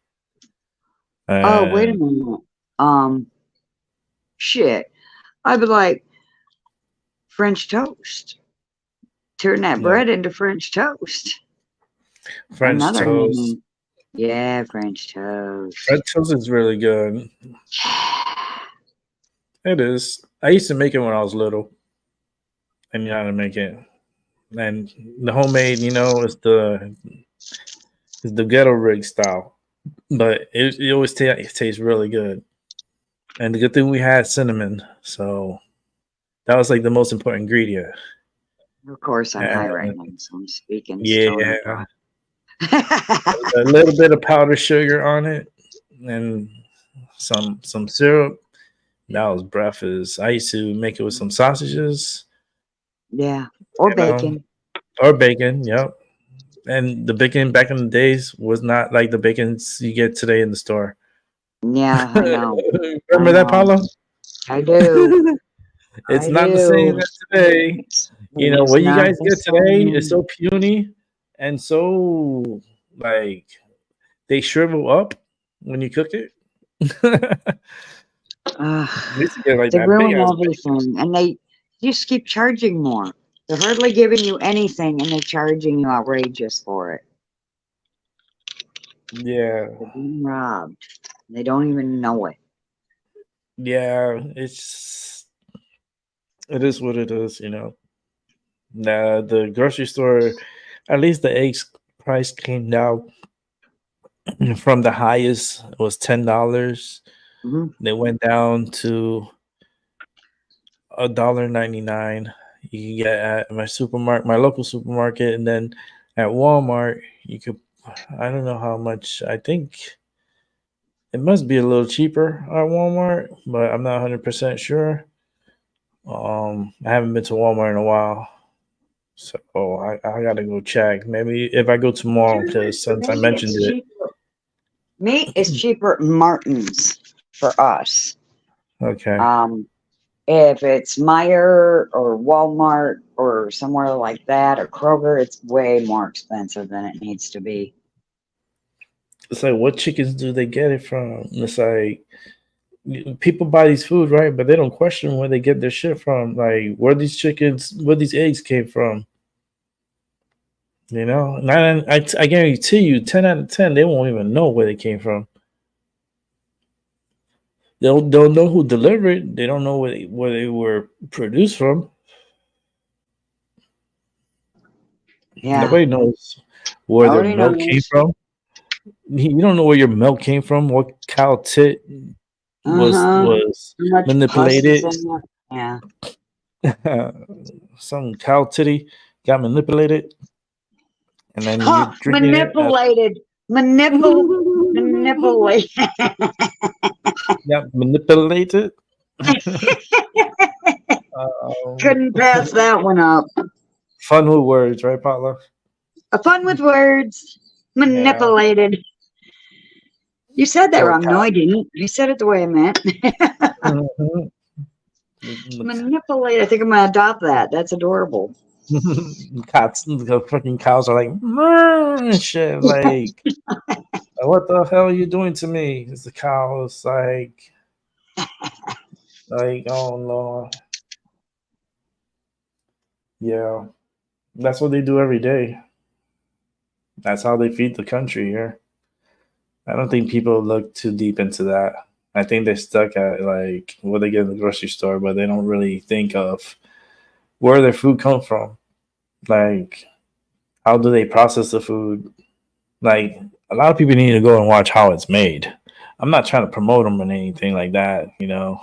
Oh, wait a And minute. Shit. I'd be like French toast. Turn that yeah, bread into French toast. French Another toast. name. Yeah, French toast. French toast is really good. It is. I used to make it when I was little. I knew how to make it. And the homemade, is the ghetto rig style. But it always it tastes really good. And the good thing we had cinnamon, so that was like the most important ingredient. Of course, I'm high right And now, so I'm speaking yeah, stoner talk. a little bit of powdered sugar on it, and some syrup. That was breakfast. I used to make it with some sausages, Yeah, or you know, bacon. or bacon. Yep. And the bacon back in the days was not like the bacons you get today in the store. Yeah, I know. I Remember that, know. Paula? I do. It's I not the same do. as today. It is What you not guys the get today is same. so puny and so like they shrivel up when you cook it. We used to get like They that big ruin ass everything, and they just keep charging more. They're hardly giving you anything, and they're charging you outrageous for it. bacon. Yeah, They're being robbed. They don't even know it. yeah. It is what it is. Now the grocery store, at least the eggs price came down from the highest. It was $10. Mhm. They went down to $1.99. You can get at my supermarket, my local supermarket, and then at Walmart, you could. I don't know how much. I think it must be a little cheaper at Walmart, but I'm not 100% sure. I haven't been to Walmart in a while, so I gotta go check. Maybe if I go tomorrow, because since I Meat mentioned is it. cheaper. Meat is cheaper at Martin's for us. Okay. If it's Meijer or Walmart or somewhere like that or Kroger, it's way more expensive than it needs to be. It's like, what chickens do they get it from? It's like people buy these food, right? But they don't question where they get their shit from. Like, where these eggs came from. And I guarantee you, 10 out of 10, they won't even know where they came from. They'll know who delivered. They don't know where they were produced from. Yeah. Nobody knows where their Nobody milk came knows. from. You don't know where your milk came from. What cow tit was How much pus is manipulated. in there? Yeah. Some cow titty got manipulated, and then you Huh, drinking it. manipulate. Yeah, manipulated. Um, Couldn't pass that one up. fun with words, right, Paula? Fun with words. Yeah. Manipulated. You said that Poor wrong. No, I didn't. You said it the way I meant. Mhm. Manipulate. I think I'm gonna adopt that. That's adorable. Cats, the fucking cows are like "Meow," and shit. Like, what the hell are you doing to me? It's the cow. It's like, oh no, yeah. That's what they do every day. That's how they feed the country here. I don't think people look too deep into that. I think they're stuck at like what they get in the grocery store, but they don't really think of where their food comes from. Like, how do they process the food? Like, a lot of people need to go and watch how it's made. I'm not trying to promote them or anything like that, you know.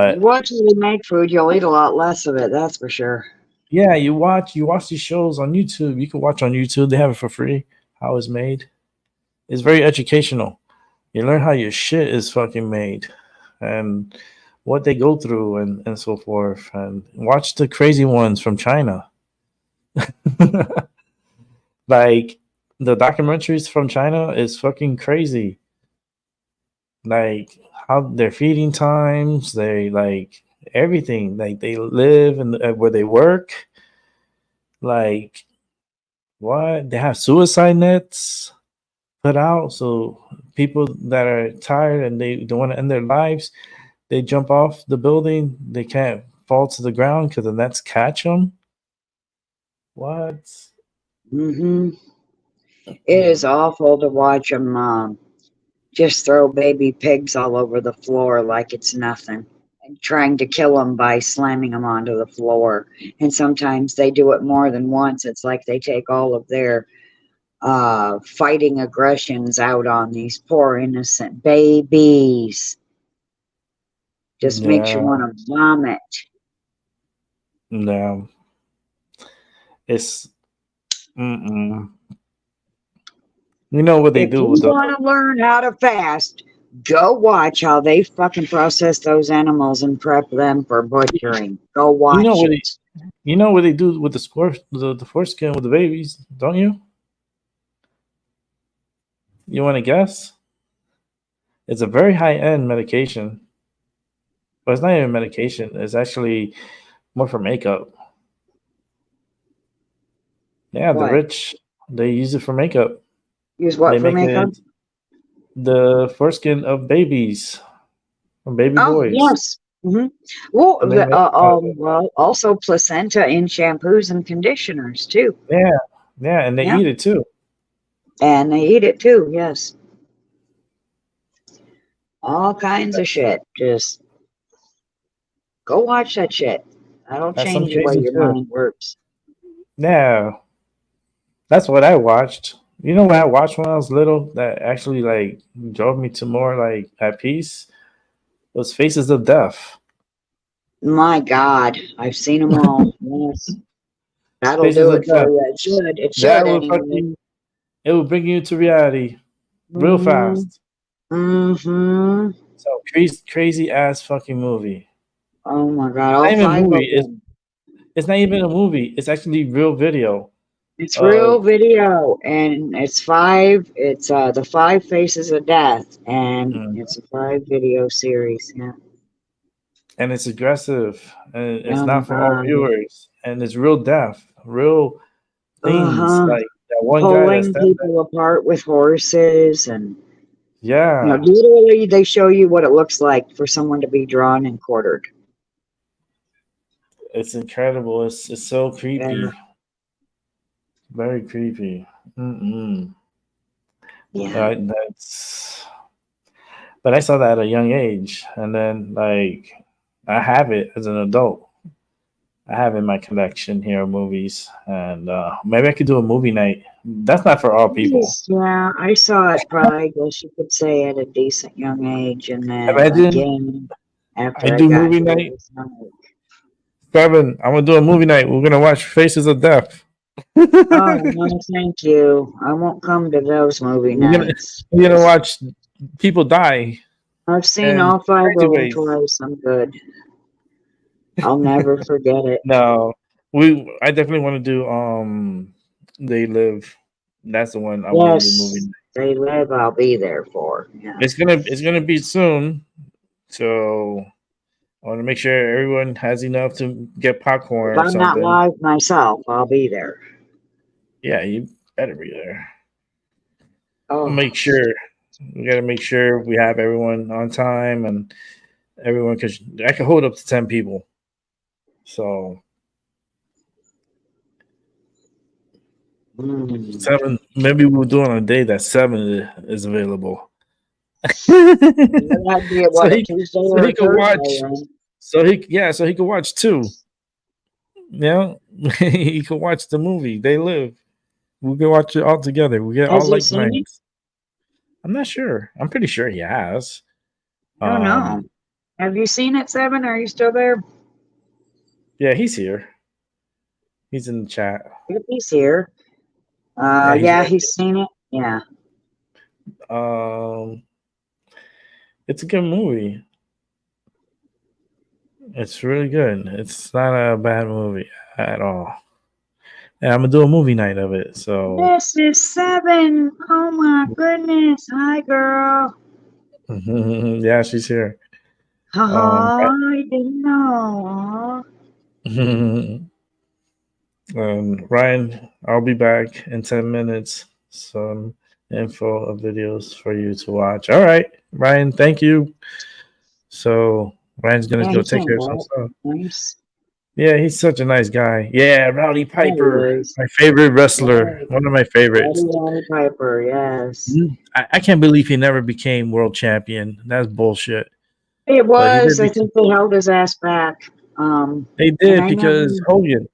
You But watch them make food, you'll eat a lot less of it. That's for sure. yeah, you watch these shows on YouTube. You can watch on YouTube. They have it for free. How it's made. It's very educational. You learn how your shit is fucking made, and what they go through, and so forth. And watch the crazy ones from China. Like, the documentaries from China is fucking crazy. Like, how their feeding times, they like everything. Like, they live and where they work. Like, what, they have suicide nets put out, so people that are tired and they don't want to end their lives, they jump off the building. They can't fall to the ground because the nets catch them. What? Hmm It is awful to watch them just throw baby pigs all over the floor like it's nothing, and trying to kill them by slamming them onto the floor. And sometimes they do it more than once. It's like they take all of their fighting aggressions out on these poor innocent babies. Just makes you Yeah, want to vomit. no, it's mm-mm. You know what they If do you with the. want to learn how to fast, go watch how they fucking process those animals and prep them for butchering. Go You know watch what? it. You know what they do with the score, the foreskin with the babies, don't you? You want to guess? It's a very high end medication, but it's not even medication. It's actually more for makeup. Yeah, the What? rich, they use it for makeup. Use what They for make makeup? it the foreskin of babies, from baby Oh, boys, yes. Well, and they make well, also placenta in shampoos and conditioners too. yeah, yeah, and they Yeah, eat it too. and they eat it too. Yes, all kinds of shit. Just go watch that shit. That'll That's some change the way crazy your shit. mind works. Yeah, that's what I watched. You know what I watched when I was little that actually like drove me to more like at peace? Those Faces of Death. My God, I've seen them all. Yes, that'll Faces do of it for Death. you. It should. It That should will anyway. fucking it will bring you to reality real Mm-hmm. fast. Mm-hmm. So crazy ass fucking movie. Oh my God, Not all even a five movie. of them. It's not even a movie. It's actually real video It's real of video, and it's five. It's the Five Faces of Death, and mm, it's a 5 video series. Yeah. and it's aggressive and it's Oh my not for all God. viewers and it's real death, real things Uh-huh. like that one guy that Pulling stands there. people apart with horses, and Yeah, literally they show you what it looks like for someone to be drawn and quartered. it's incredible. It's so Yeah. creepy, very creepy. Mm-mm. Yeah. That's. But I saw that at a young age, and then like I have it as an adult. I have in my collection here of movies, and maybe I could do a movie night. That's not for all people. Yeah, I saw it probably, I guess you could say, at a decent young age, and then Imagine again I after I do got movie to night. it. Kevin, I'm gonna do a movie night. We're gonna watch Faces of Death. Oh, no, thank you. I won't come to those movie We're gonna, nights. we're gonna watch people die. I've seen and all 5 of them graduates. twice. I'm good. I'll never forget it. No, I definitely want to do They Live. That's the one I want to do movie Yes, night. They Live. I'll be there for. Yeah. It's gonna be soon, so I want to make sure everyone has enough to get popcorn If or I'm not something. live myself, I'll be there. Yeah, you better be there. Oh, Make sure we gotta make sure we have everyone on time and everyone, because I can hold up to 10 people. So mm. 7, maybe we'll do it on a day that 7 is available. That'd be what, a Tuesday so or he a could watch. Thursday, then. So he could watch 2. Yeah, he could watch the movie They Live. We can watch it all together. We get Has all he like seen it? nights. I'm not sure. I'm pretty sure he has. I don't know. Have you seen it, 7? Are you still there? Yeah, he's here. He's in the chat. If he's here. Yeah, Yeah, he's he's seen it. Yeah. It's a good movie. It's really good. It's not a bad movie at all. And I'm gonna do a movie night of it. So This is 7. Oh my goodness. Hi, girl. yeah, she's here. I didn't know. Ryan, I'll be back in 10 minutes. Some info of videos for you to watch. All right, Ryan, thank you. So Ryan's gonna go take care of some stuff. Nice. Yeah, he's such a nice guy. Yeah, Rowdy Piper, Yes. my favorite wrestler, Yes. one of my favorites. Roddy Piper, yes. I can't believe he never became world champion. That's bullshit. It But he was. did I think they held his ass back. They And did I because never-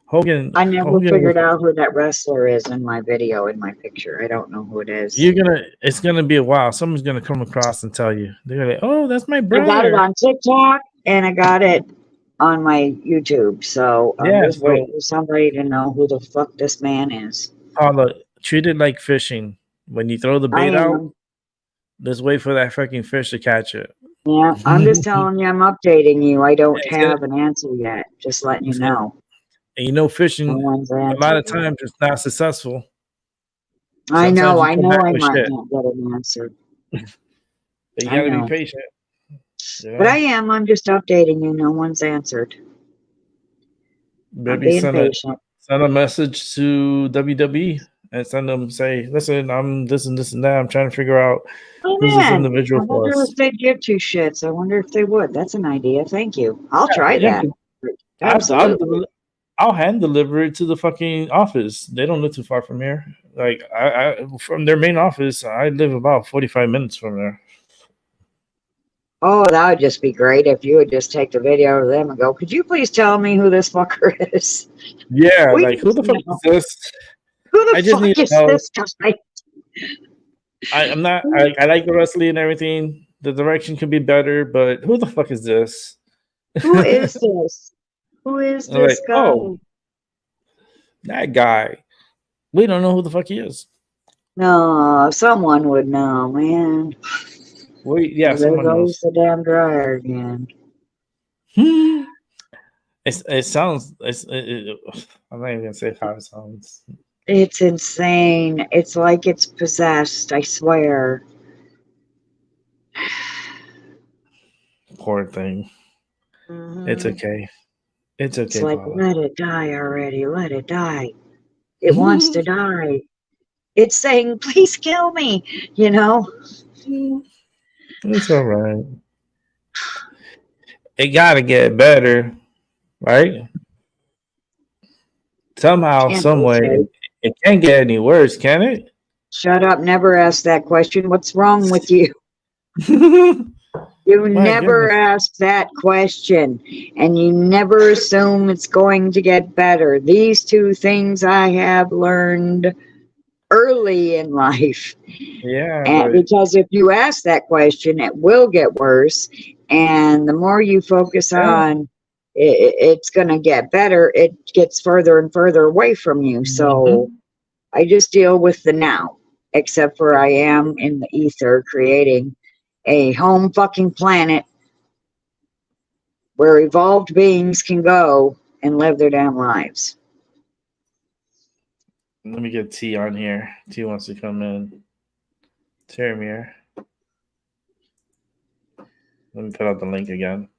Hogan. I never Hogan figured was- out who that wrestler is in my video, in my picture. I don't know who it is. It's gonna be a while. Someone's gonna come across and tell you. They're gonna, oh, that's my I got it brother. on TikTok and I got it on my YouTube. So I'm Yeah, just waiting for somebody to know who the fuck this man is. Paula, treat it like fishing. When you throw the I bait out, am. just wait for that fucking fish to catch it. Yeah, I'm just telling you, I'm updating you. I don't It's have an answer yet. Just letting you know. And you know, fishing No one's a lot of answered yet. times it's not successful. I know. sometimes you I come know. back I with might shit. not get an answer. But you I gotta know. be patient. You know? But I am. I'm just updating you. No one's answered. I'm Maybe being send patient. a message to WWE and send them, say, listen, I'm this and this and that. I'm trying to figure out Oh, who's this man. I individual for wonder us. if they'd give 2 shits. I wonder if they would. That's an idea. Thank you. I'll try Yeah, that. Absolutely. I'll hand deliver it to the fucking office. They don't live too far from here. Like I from their main office, I live about 45 minutes from there. Oh, that would just be great if you would just take the video of them and go, could you please tell me who this fucker is? Yeah, We like who the need fuck to know. is this? Who the I just need fuck to is know. this guy? I'm not. I like the wrestling and everything. The direction could be better, but who the fuck is this? Who is this? Who is I'm this like, guy? oh, that guy. We don't know who the fuck he is. No, someone would know, man. Yeah, There someone knows. goes the damn dryer again. It sounds. I'm not even gonna say how it sounds. It's insane. It's like it's possessed, I swear. Poor thing. Mhm. It's okay. It's okay. It's like, Paula. let it die already. Let it die. It wants to die. It's saying, please kill me, you know? It's all right. It gotta get better, right? Somehow, Can't some way, bullshit. it can't get any worse, can it? Shut up. Never ask that question. What's wrong with you? You My never goodness. ask that question, and you never assume it's going to get better. These 2 things I have learned early in life. Yeah, And but because if you ask that question, it will get worse. And the more you focus Yeah. on it's going to get better, it gets further and further away from you. So I just deal with the now, except for I am in the ether creating a home fucking planet where evolved beings can go and live their damn lives. Let me get T on here. T wants to come in. Terramir. Let me put out the link again.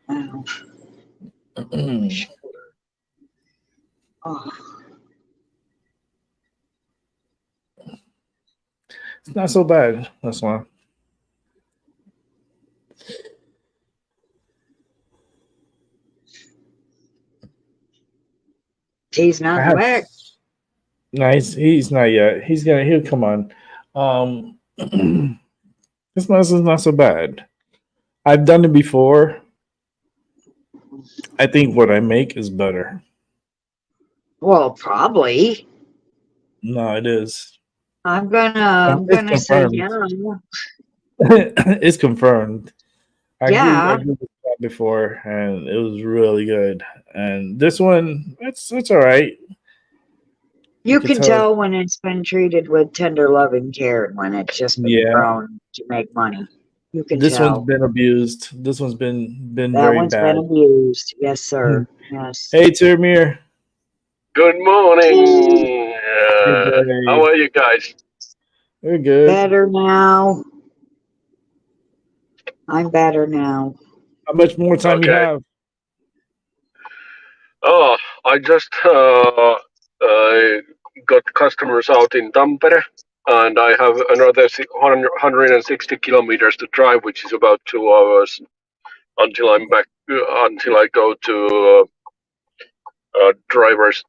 Wow. Oh. It's not so bad. That's why. He's not back. No, he's not yet. He'll come on. This mess is not so bad. I've done it before. I think what I make is better. Well, probably. No, it is. I'm gonna say yeah. It's confirmed. I grew this crop before, and it was really good. And this one, it's all right. You can tell when it's been treated with tender loving care and when it's just been grown to make money. You can this tell. One's been abused. This one's been that very one's bad. been abused. Yes, sir. Yes. Hey, Terramir. Good morning. How are you guys? We're good. Better now. I'm better now. How much more time you have? Oh, I just got customers out in Tampere, and I have another 160 kilometers to drive, which is about 2 hours until I'm back. Until I go to driver's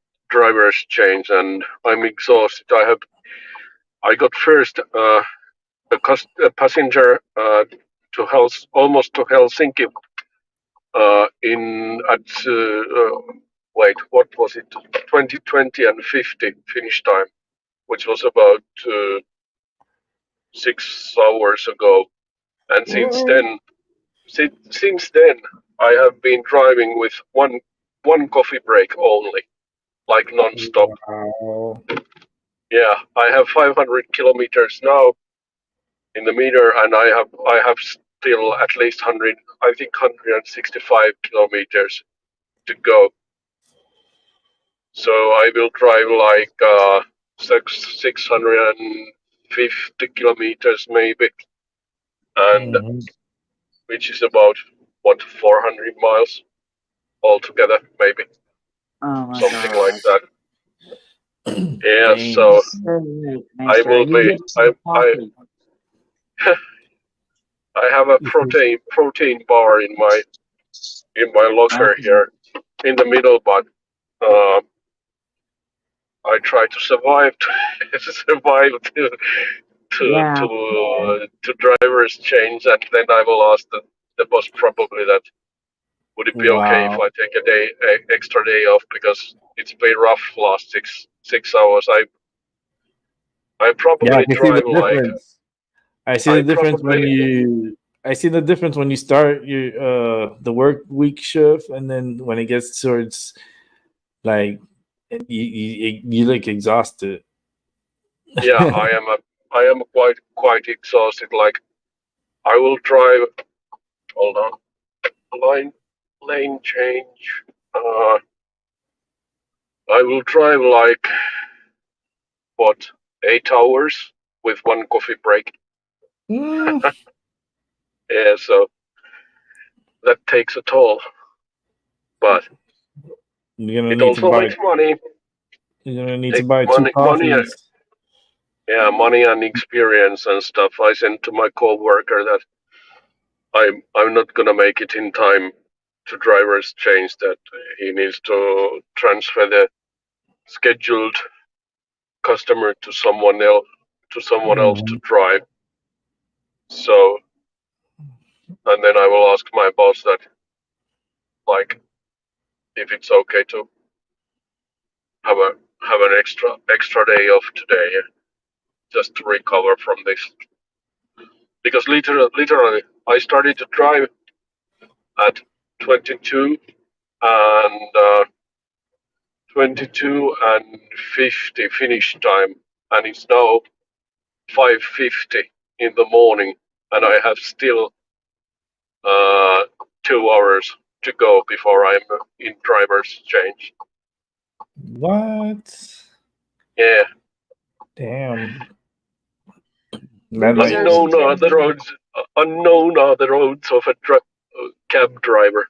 change, and I'm exhausted. I got first a passenger to almost to Helsinki. Wait, what was it? 2020 and 50 finish time, which was about 6 hours ago. And since then, I have been driving with one coffee break only, like non-stop. Wow. Yeah, I have 500 kilometers now in the meter, and I have still at least 165 kilometers to go. So I will drive like 650 kilometers maybe, and which is about 400 miles altogether, maybe something like that. Yeah, so I will be. I have a protein bar in my locker here in the middle, but I try to survive to driver's change, and then I will ask the boss probably that would it be okay if I take a extra day off, because it's been rough last 6 hours. I probably drive like. I see the difference when you start your the work week shift, and then when it gets towards like you look exhausted. Yeah, I am quite exhausted. Like I will drive. Hold on, lane change. I will drive like 8 hours with one coffee break. Yeah, so that takes a toll, but it also makes money. You're gonna need to buy 2 coffees. Money and experience and stuff. I sent to my coworker that I'm not gonna make it in time to driver's change. That he needs to transfer the scheduled customer to someone else to drive. So, and then I will ask my boss that, like, if it's okay to have an extra day off today, just to recover from this. because literally I started to drive at 22 and 22 and 50 finish time, and it's now 5:50 in the morning, and I have still 2 hours to go before I'm in driver's change. What? Yeah, Damn. unknown are the roads. Unknown are the roads of a cab driver.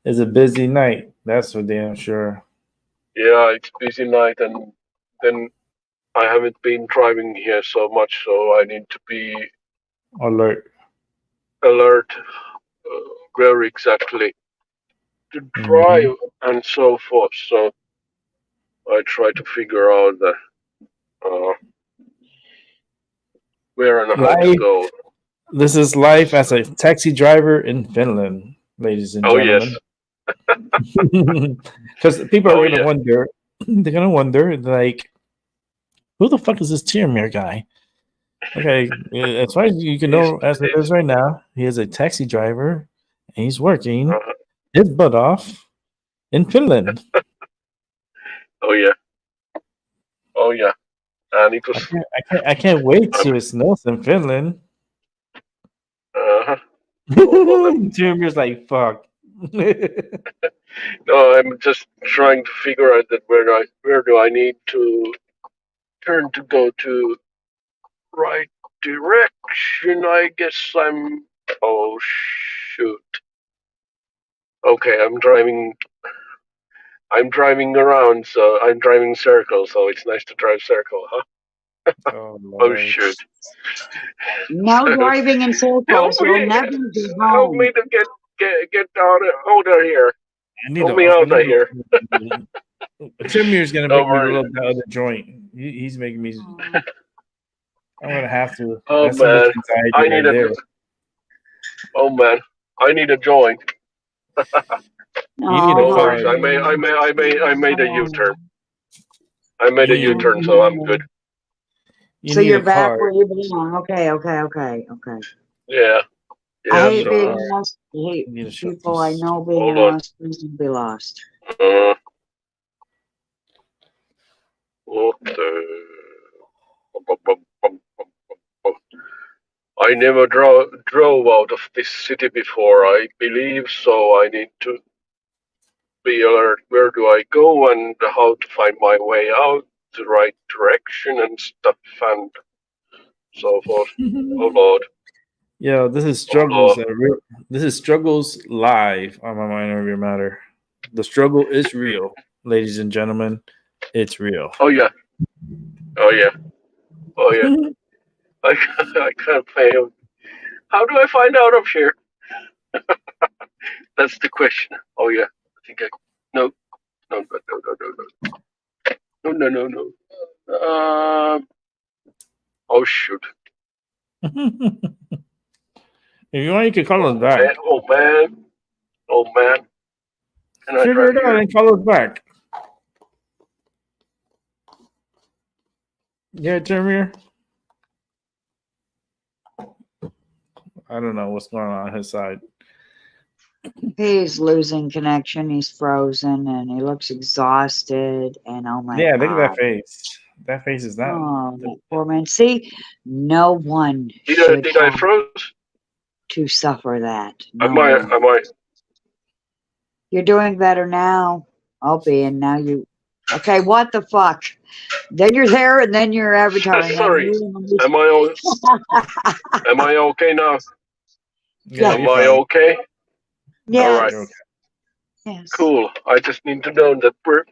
It's a busy night. That's for damn sure. Yeah, it's busy night, and then I haven't been driving here so much, so I need to be Alert. alert where exactly to drive and so forth. So I try to figure out the where and how to go. This is life as a taxi driver in Finland, ladies and Oh yes, gentlemen. Because people are Oh, gonna yeah. wonder. They're gonna wonder, like, who the fuck is this Tiramir guy? Okay, as far as you can know, as it is right now, he is a taxi driver, and he's working Uh-huh. his butt off in Finland. Oh yeah, oh yeah, and it was. I can't wait till it snows in Finland. Uh-huh. Tiramir's like, fuck. No, I'm just trying to figure out that where do I need to turn to go to right direction. I guess I'm. Oh shoot. Okay, I'm driving. I'm driving around, so I'm driving circle. So it's nice to drive circle, huh? Oh, Oh Lord. shoot. No driving in circles. Help You'll me! never be Help home. me to get out of here. I need Help me out of here. Tiramir's gonna Don't make me worry. look the other joint. He's making me. I'm gonna have to. Oh That's too much man, anxiety I right need there. Oh man, I need a joint. You need a No car. worries. I made a U-turn. I made a You need U-turn, so I'm good. You So need you're a back car. where you belong. Okay. Yeah. I Yeah. hate being So lost. I hate You need a short people I piece. know being Hold on. lost. Please don't be lost. what the- I never drove out of this city before, I believe, so I need to be alert. Where do I go and how to find my way out, the right direction and stuff and so forth. Oh Lord. Yeah, this is struggles. This is struggles live on my Minority Matter. The struggle is real, ladies and gentlemen. It's real. Oh yeah. Oh yeah. Oh yeah. I can't fail. How do I find out of here? That's the question. Oh yeah. I think no. Oh shoot. If you want, you can call us back. Oh man. Can I Figure drive it out here? and call us back. Yeah, Jeremy. I don't know what's going on his side. He's losing connection. He's frozen, and he looks exhausted. And oh my Yeah, god! look at that face. That face is not. Oh, that poor man. See, no one Did should I have froze? to suffer that. No Am I one. You're doing better now, Opie, and now you. Okay, what the fuck? Then you're there, and then you're advertising. Sorry. Am I okay now? Yeah, Am I okay? Yes. All right. Yes. Cool. I just need to know that where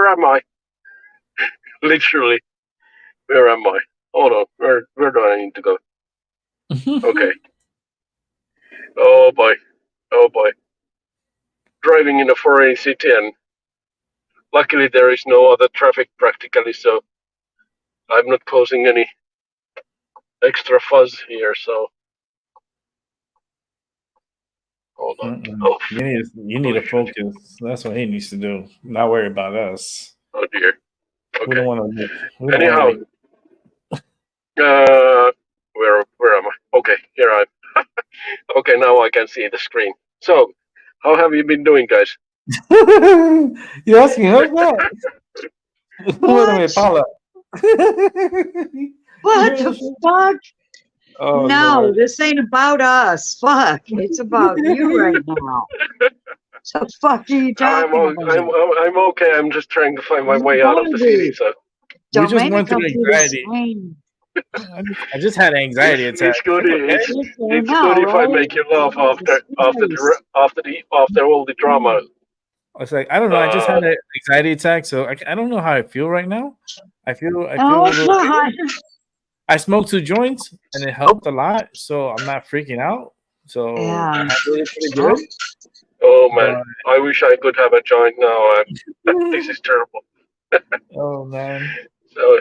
am I? Literally, where am I? Hold on. Where do I need to go? Okay. Oh boy. Driving in a foreign city, and luckily there is no other traffic practically, so I'm not causing any extra fuzz here. So hold on. Oh, you need to focus. That's what he needs to do. Not worry about us. oh dear. We don't Okay. want to. Anyhow, where am I? Okay, here I am. Okay, now I can see the screen. So, how have you been doing, guys? You asking us that? Wait a What? minute, Paula. What the fuck? Oh No, Lord. this ain't about us. Fuck. It's about you right now. So fuck are you I'm talking o- I'm about? I'm okay. I'm just trying to find my You way out of the city. better So We just Domain went through come through the anxiety. screen. I just had an anxiety attack. it's good. I'm okay. It's Now, good if I right? make you laugh after all the drama. It's like I don't know. I just had Uh, an anxiety attack, so I don't know how I feel right now. I feel a Oh little. God. I smoked 2 joints and it helped a lot, so I'm not freaking out. So Yeah. I handled it pretty good. oh man, But I wish I could have a joint now. This is terrible. oh man, So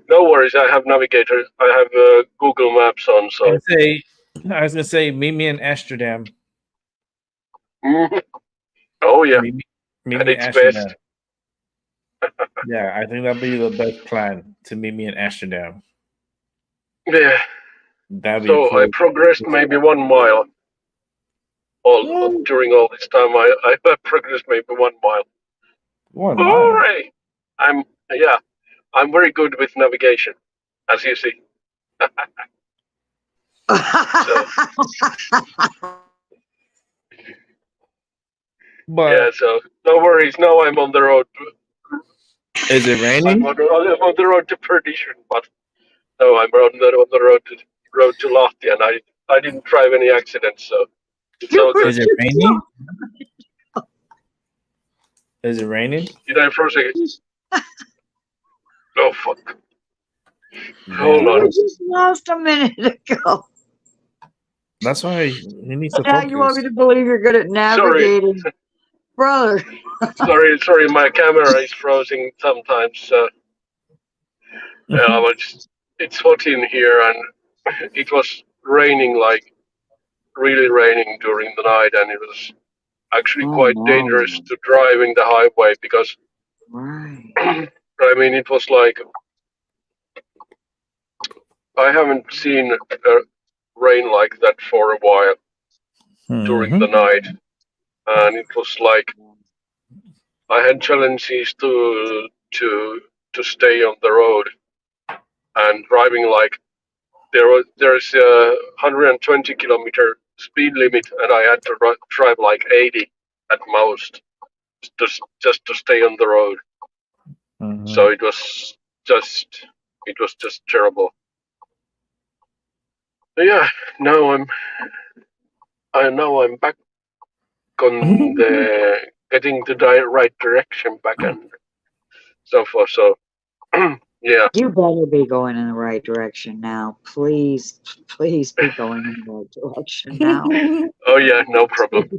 no worries. I have Navigator. I have Google Maps on. So I was gonna say, meet me in Amsterdam. Mhm. Oh yeah, Meet and me in it's Amsterdam. best. Yeah, I think that'd be the best plan to meet me in Amsterdam. Yeah. That'd be So I cool. progressed maybe 1 mile. During all this time, I progressed maybe 1 mile. 1 mile. Hooray! I'm very good with navigation, as you see. So But yeah, so no worries. Now I'm on the road. is it I'm raining? on the road to perdition, but no, I'm on the road to Lahti, and I didn't drive any accidents, so it's all good. Is it raining? Is it raining? Did I froze again? Oh fuck! Hold Damn. on. You just lost a minute ago. That's why you need to Now you want focus. me to believe you're good at navigating, brother. Sorry, my camera is frozen sometimes. So yeah, it's hot in here, and it was raining, like really raining during the night, and it was actually Oh, quite no. dangerous to driving the highway because Right. I mean it was like I haven't seen rain like that for a while during the night, and it was like I had challenges to stay on the road and driving like there's a 120-kilometer speed limit, and I had to drive like 80 at most, just to stay on the road. So it was just terrible. But yeah, now I'm back on the getting the right direction back and so forth. So yeah, You better be going in the right direction now. Please, please be going in the right direction now. oh yeah, no problem,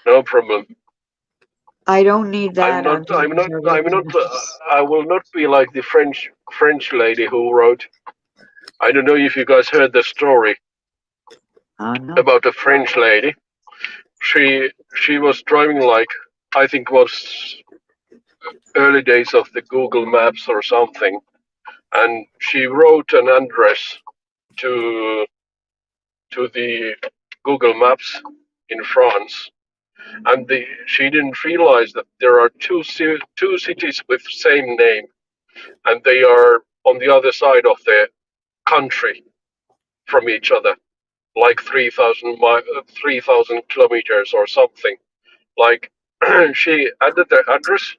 no problem. I don't need that. I will not be like the French lady who wrote. I don't know if you guys heard the story Oh, no. about a French lady. She was driving like I think was early days of the Google Maps or something, and she wrote an address to the Google Maps in France, and she didn't realize that there are two cities with same name, and they are on the other side of the country from each other, like 3,000 kilometers or something. Like she added the address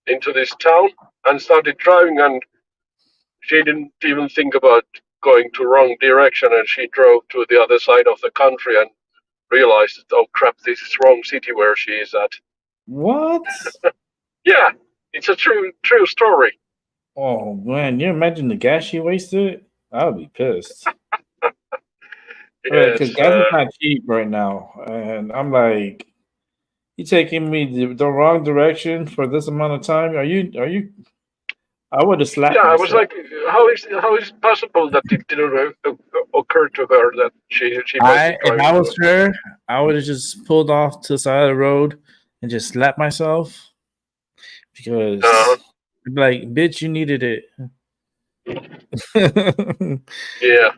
into this town and started driving, and she didn't even think about going to wrong direction, and she drove to the other side of the country and realized that, oh crap, this is wrong city where she is at. What? Yeah, it's a true story. Oh man, you imagine the gas she wasted? I would be pissed. Because Yes, gas is not cheap right now, and I'm like, you taking me the wrong direction for this amount of time? Are you? I would have slapped yeah, I myself. was like, how is it possible that it didn't occur to her that she might be If driving? I was her, I would have just pulled off to the side of the road and just slapped myself because Like, bitch, you needed it. Yeah.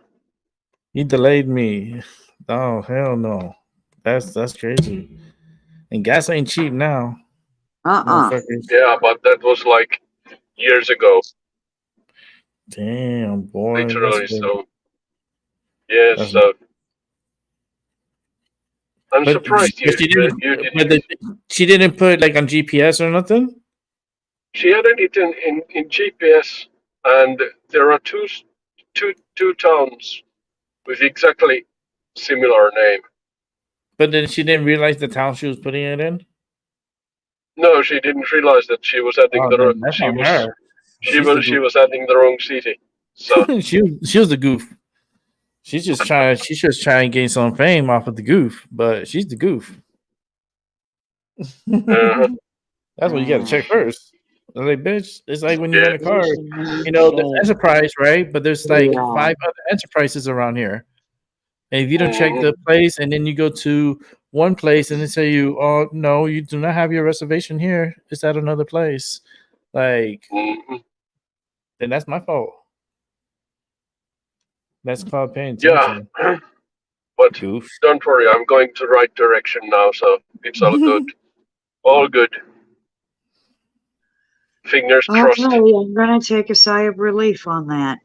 He delayed me. Oh hell no. That's crazy. And gas ain't cheap now. Motherfuckers. Yeah, but that was like years ago, Damn, boy. literally. So yeah, That's- so I'm but surprised you she didn't. you didn't. But she didn't put like on GPS or nothing. She added it in GPS, and there are two towns with exactly similar name. But then she didn't realize the town she was putting it in. No, she didn't realize that she was adding Oh, the then that's she on was her. she was adding the wrong city. So she was the goof. She's just trying to gain some fame off of the goof, but she's the goof. That's what you got to check first. I'm like, bitch, it's like when you rent a car, you know, there's Enterprise, right? But there's like 5 other enterprises around here. And if you don't check the place and then you go to one place and they say you, oh no, you do not have your reservation here. It's at another place. Like, then that's my fault. That's called paying attention. yeah, but Goof. don't worry, I'm going to right direction now, so it's all good. All good. Fingers crossed. Okay, I'm gonna take a sigh of relief on that.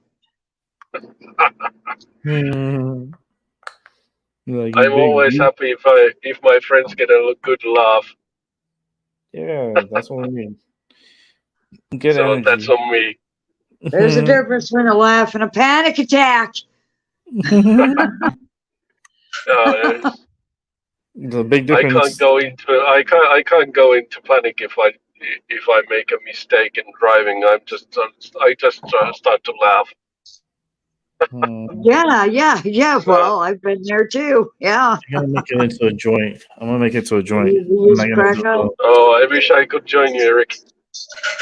Like, I'm always happy if my friends get a good laugh. Yeah, that's what I mean. Get So energy. that's on me. There's a difference between a laugh and a panic attack. The big difference. I can't go into panic if I make a mistake in driving. I just start to laugh. Yeah. Well, I've been there too. Yeah. I'm gonna make it into a joint. I'm gonna make it to a joint. You just crack up. Oh, I wish I could join you, Eric.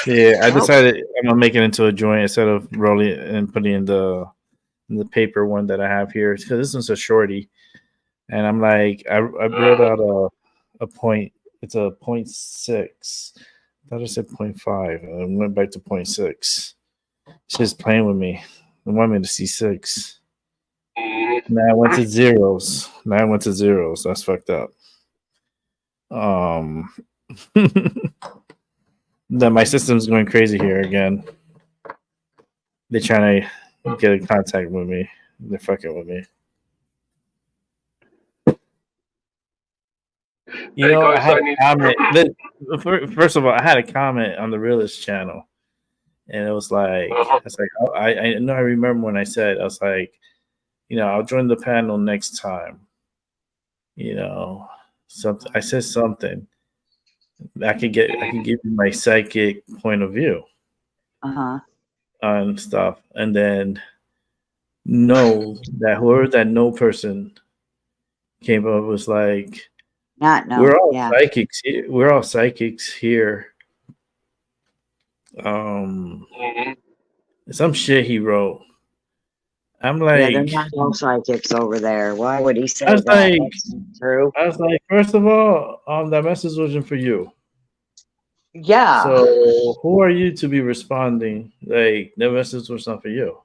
Yeah, I decided I'm gonna make it into a joint instead of rolling it and putting in the paper one that I have here because this one's a shorty, and I'm like I wrote out a point. It's a 0.6. I thought I said 0.5. I went back to 0.6. She's playing with me. They want me to see 6. Now I went to zeros. That's fucked up. Then my system's going crazy here again. They're trying to get in contact with me. They're fucking with me. You know, I had a comment. First of all, I had a comment on the Realist channel, and it was like, I know I remember when I said, I was like, you know, I'll join the panel next time. You know, something. I said something. I can give you my psychic point of view on stuff, and then know that whoever that no person came up was like, we're all psychics. We're all psychics here. Some shit he wrote. I'm like, they're not all psychics over there. Why would he say I was that? like, That's not true. I was like, first of all, that message wasn't for you. Yeah. So who are you to be responding? Like, the message was not for you.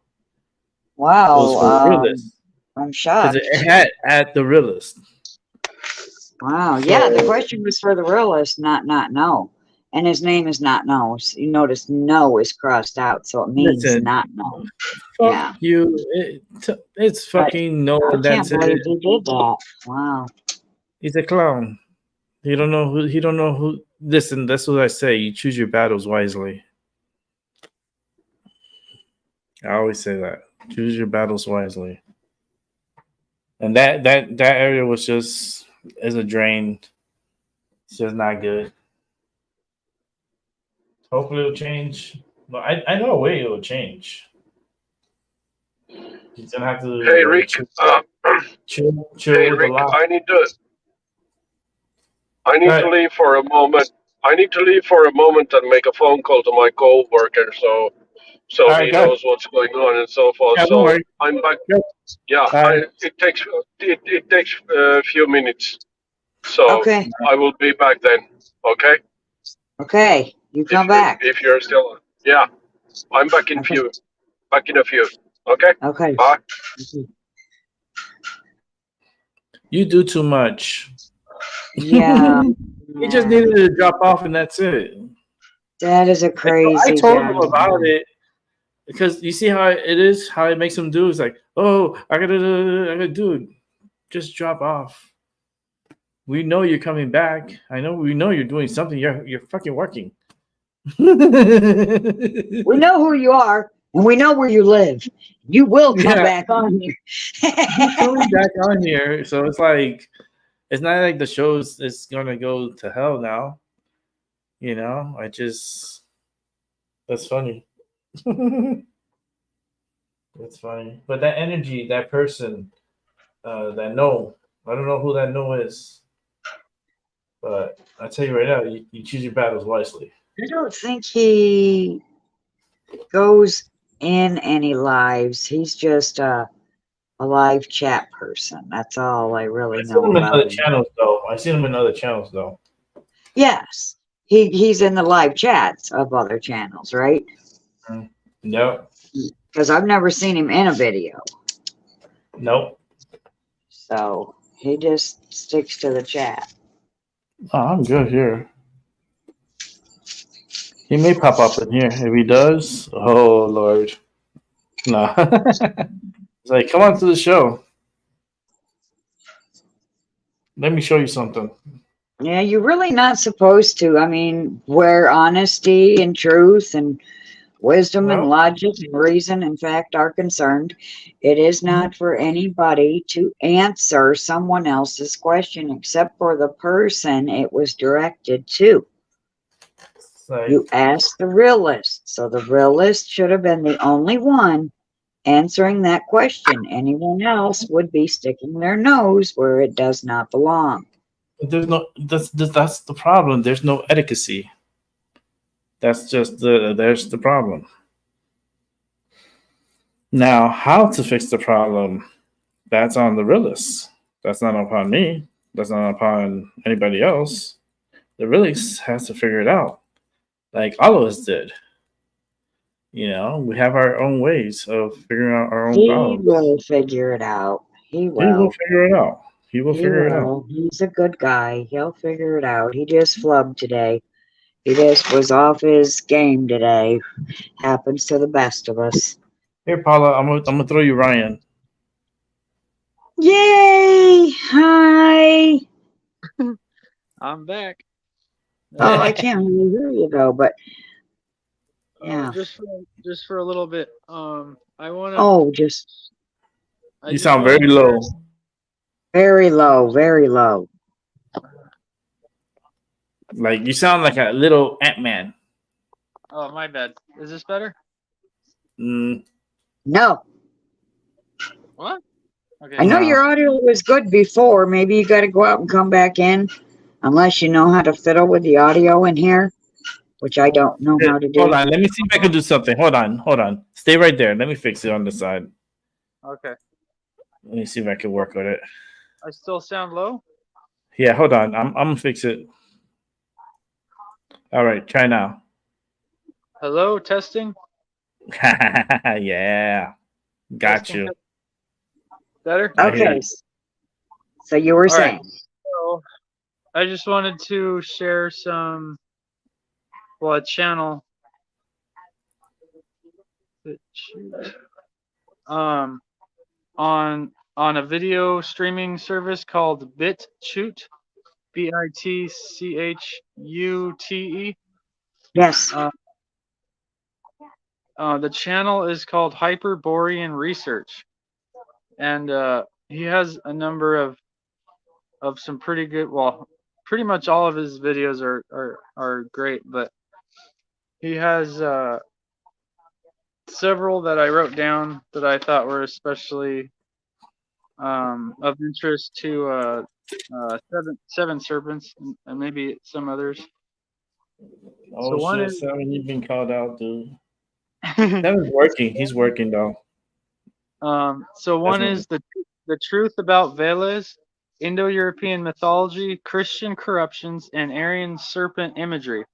Wow. It was for the Realist. I'm shocked. It had at the Realist. Wow. Yeah, the question was for the Realist, not no. And his name is not no. You notice no is crossed out, so it means not no. Fuck you. It's fucking no. I That's can't believe it. he did that. Wow. He's a clown. He don't know who. Listen, that's what I say. You choose your battles wisely. I always say that. Choose your battles wisely. And that area was just as a drain. It's just not good. Hopefully it'll change. But I know a way it'll change. He's gonna have to. Hey Rick, chill hey with Rick, the lock. I need to leave for a moment. I need to leave for a moment and make a phone call to my co-worker so he knows what's going on and so forth. Yeah, so I'm back. Yeah, it takes a few minutes. So I will be back then. Okay. Okay, you come back. If you're still on. Yeah, I'm back in Okay. few. Back in a few. Okay. Okay. Bye. You do too much. Yeah. He just needed to drop off, and that's it. That is a I crazy told guy. him about it because you see how it is, how it makes him do. It's like, oh, I gotta do it. Just drop off. We know you're coming back. We know you're doing something. You're fucking working. We know who you are, and we know where you live. You will come Yeah. back on here. You're coming back on here, so it's like it's not like the show's is gonna go to hell now. I just that's funny. That's funny. But that energy, that person, that no, I don't know who that no is. But I tell you right now, you choose your battles wisely. I don't think he goes in any lives. He's just a live chat person. That's all I really I seen know him in about other him. channels though. Yes, he's in the live chats of other channels, right? Nope. Because I've never seen him in a video. Nope. So he just sticks to the chat. Oh, I'm good here. He may pop up in here. If he does, oh Lord. No. It's like, come on to the show. Let me show you something. Yeah, you're really not supposed to. I mean, where honesty and truth and wisdom and Well, logic and reason and fact are concerned, it is not for anybody to answer someone else's question except for the person it was directed to. it's like, You asked the realist, so the realist should have been the only one answering that question. Anyone else would be sticking their nose where it does not belong. there's no that's the problem. There's no etiquette. There's the problem. Now, how to fix the problem? That's on the realist. That's not upon me. That's not upon anybody else. The realist has to figure it out, like all of us did. We have our own ways of figuring out our own He problems. will figure it out. He He will will. figure it out. He will He figure it out. will. He's a good guy. He'll figure it out. He just flubbed today. He just was off his game today. Happens to the best of us. Here, Paula, I'm gonna throw you Ryan. Yay! Hi. I'm back. Oh, I can't really hear you though, but yeah. Just for a little bit. I wanna. Oh, just You sound very low. very low, very low. Like you sound like a little Ant-Man. Oh, my bad. Is this better? Mm, No. What? Okay. I know No. your audio was good before. Maybe you got to go out and come back in, unless you know how to fiddle with the audio in here, which I don't know how to do. Hold on. Let me see if I can do something. Hold on. Stay right there. Let me fix it on the side. Okay. Let me see if I can work with it. I still sound low? Yeah, hold on. I'm gonna fix it. All right, try now. Hello, testing. Yeah, got Testing. you. Better? I hear Okay. you. So you were All right. saying. So, I just wanted to share a channel. On a video streaming service called BitChute, BITCHUTE. Yes. The channel is called Hyperborean Research, and he has a number of some pretty good. Well, pretty much all of his videos are great, but he has several that I wrote down that I thought were especially of interest to Seven Serpents and maybe some others. Oh So one shit, is- Seven, you've been called out, dude. Seven's working. He's working though. So one Definitely. is the truth about Veles, Indo-European mythology, Christian corruptions, and Aryan serpent imagery.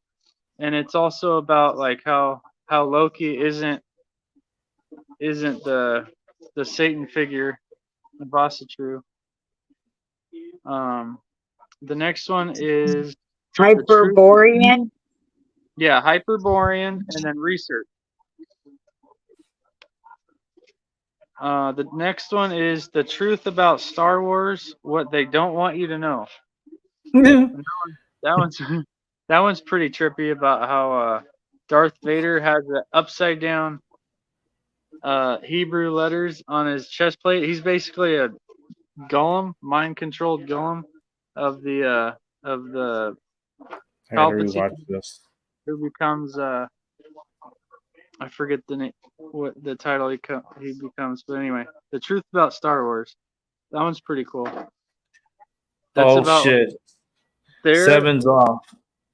And it's also about like how how Loki isn't the Satan figure, the Vasatru. The next one is Hyperborean. yeah, Hyperborean, and then research. The next one is the truth about Star Wars, what they don't want you to know. That one's that one's pretty trippy about how Darth Vader has the upside down Hebrew letters on his chest plate. He's basically a golem, mind controlled golem of the I gotta Palpatine, rewatch this. who becomes I forget the name, what the title he becomes, but anyway, the truth about Star Wars. That one's pretty cool. That's Oh about shit! their Seven's off.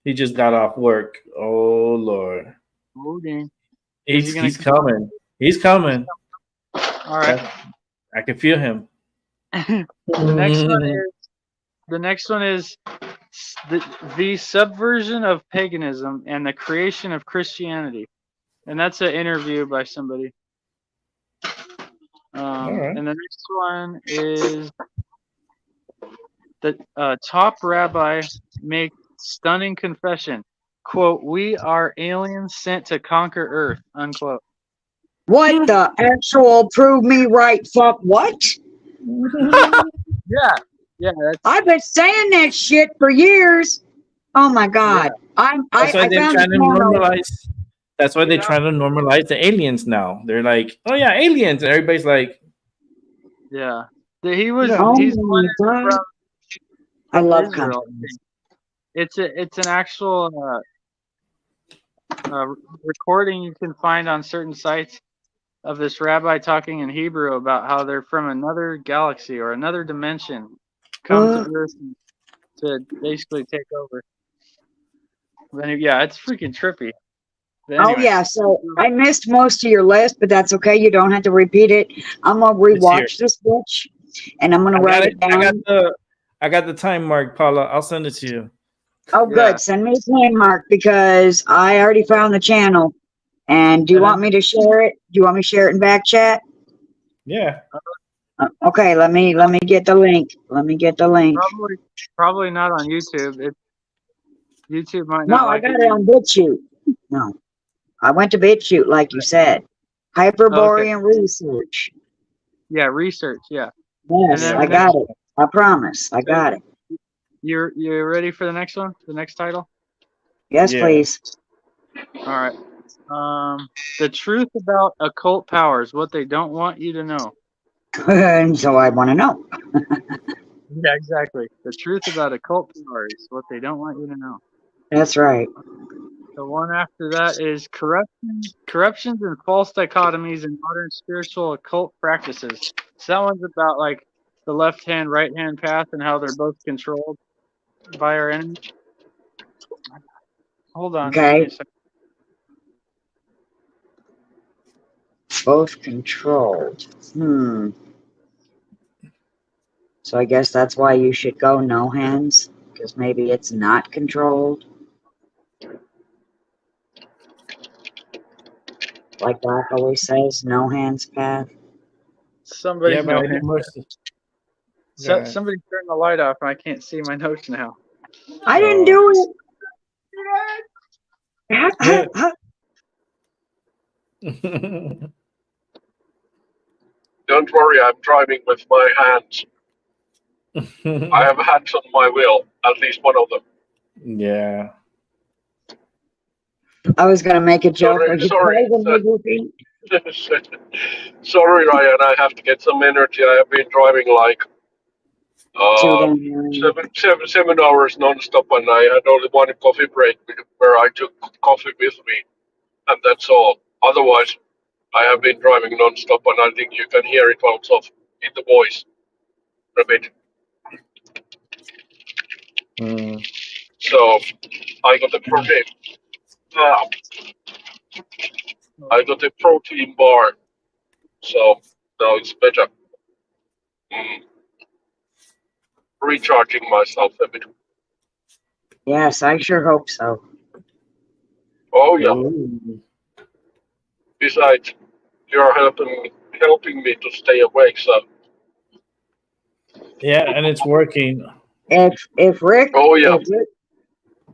He just got off work. Oh lord. game. Is he gonna He's coming. He's coming. All right. I can feel him. The next one is the subversion of paganism and the creation of Christianity, and that's an interview by somebody. right. And the next one is the top rabbi makes stunning confession. Quote, "We are aliens sent to conquer Earth." Unquote. What the actual prove me right? Fuck what? Yeah, that's I've been saying that shit for years. Oh my god! I That's why they're found trying to the channel. normalize. That's why they're trying to normalize the aliens now. They're like, oh yeah, aliens, and everybody's like, yeah. He was. Oh He's my god! from I love Israel. countries. It's an actual recording you can find on certain sites of this rabbi talking in Hebrew about how they're from another galaxy or another dimension, come to Earth to basically take over. Then, yeah, it's freaking trippy. But Oh anyway, yeah, so I missed most of your list, but that's okay. You don't have to repeat it. I'm gonna rewatch this bitch, and I'm gonna write it down. I got the time mark, Paula. I'll send it to you. Oh, Yeah. good. Send me a time mark because I already found the channel. And do you want me to share it? Do you want me to share it in back chat? Yeah. Okay, let me get the link. Let me get the link. probably not on YouTube. YouTube might No, not I like got it on BitChute. No, I went to BitChute like you said. Hyperborean research. Yeah, research. Yeah. Yes, And then I got it. I promise, I got it. You're ready for the next one? The next title? Yes, Yeah. please. All right. The truth about occult powers, what they don't want you to know. And so I want to know. Yeah, exactly. The truth about occult powers, what they don't want you to know. That's right. The one after that is corruptions and false dichotomies in modern spiritual occult practices. So that one's about like the left hand, right hand path and how they're both controlled by our enemy. Hold on. Okay. Give me a second. Both controlled. So I guess that's why you should go no hands, because maybe it's not controlled. Like Doc always says, no hands path. Somebody, Yeah, but I did most of- Yeah. somebody turned the light off and I can't see my notes now. I didn't do it. Don't worry, I'm driving with my hands. I have hands on my wheel, at least one of them. Yeah. I was gonna make a joke. Sorry, Are you sorry. driving with your feet? Sorry, Ryan, I have to get some energy. I have been driving like Too damn 7 hours non-stop, and I had only one coffee break where I took coffee with me, and that's all. Otherwise, I have been driving non-stop, and I think you can hear it also in the voice a bit. So I got a protein. I got a protein bar, so now it's better. Recharging myself a bit. Yes, I sure hope so. Oh yeah. Ooh. besides, you're helping me to stay awake. So, Yeah, and it's working. If Rick oh yeah,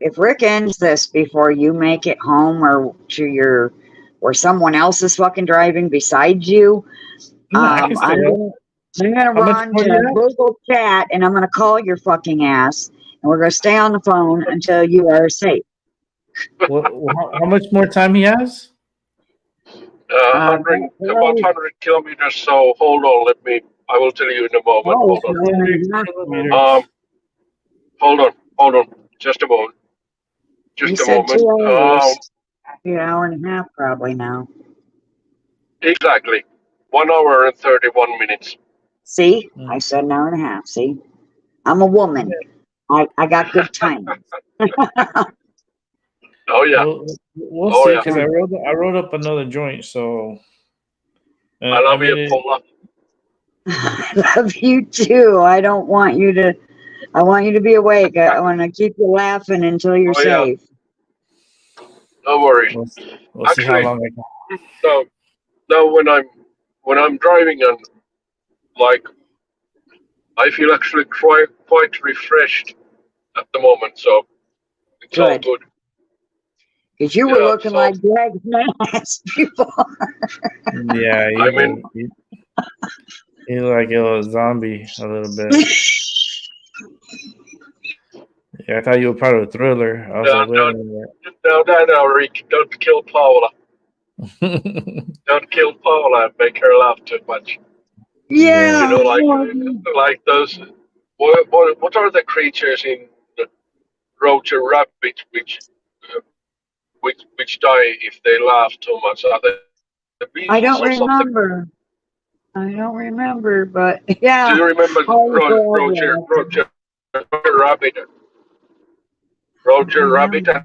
if Rick ends this before you make it home or to your or someone else is fucking driving besides you, No, I can stay up. I'm gonna How much run more do to you have? Google Chat and I'm gonna call your fucking ass and we're gonna stay on the phone until you are safe. How much more time he has? 100, about 100 kilometers. So hold on, I will tell you in a moment. Oh, Hold on. 100 kilometers. Hold on, just a moment. you Just a said moment. 2 hours. An hour and a half probably now. Exactly. 1 hour and 31 minutes. See? I said an hour and a half. See? I'm a woman. I got good time. Oh yeah. We'll Oh see, yeah. because I wrote up another joint, so I love you, mean, Paula. I love you too. I don't want you to. I want you to be awake. I want to keep you laughing until you're Oh yeah. safe. No worries. we'll see how Actually, long I can. now when I'm driving and like I feel actually quite refreshed at the moment, so it's all Good. good. Because you were Yeah, looking so like Greg Mass before. Yeah, I mean, he like a little zombie a little bit. Yeah, I thought you were part of a Thriller. I was like, wait a minute. no, Rick, don't kill Paula. Don't kill Paula and make her laugh too much. Yeah. You know, like those. What are the creatures in Roger Rabbit uh, which die if they laugh too much? Are they the I beetles don't or something? remember. I don't remember, but yeah. Do you remember Roger Rabbit? Roger Rabbit and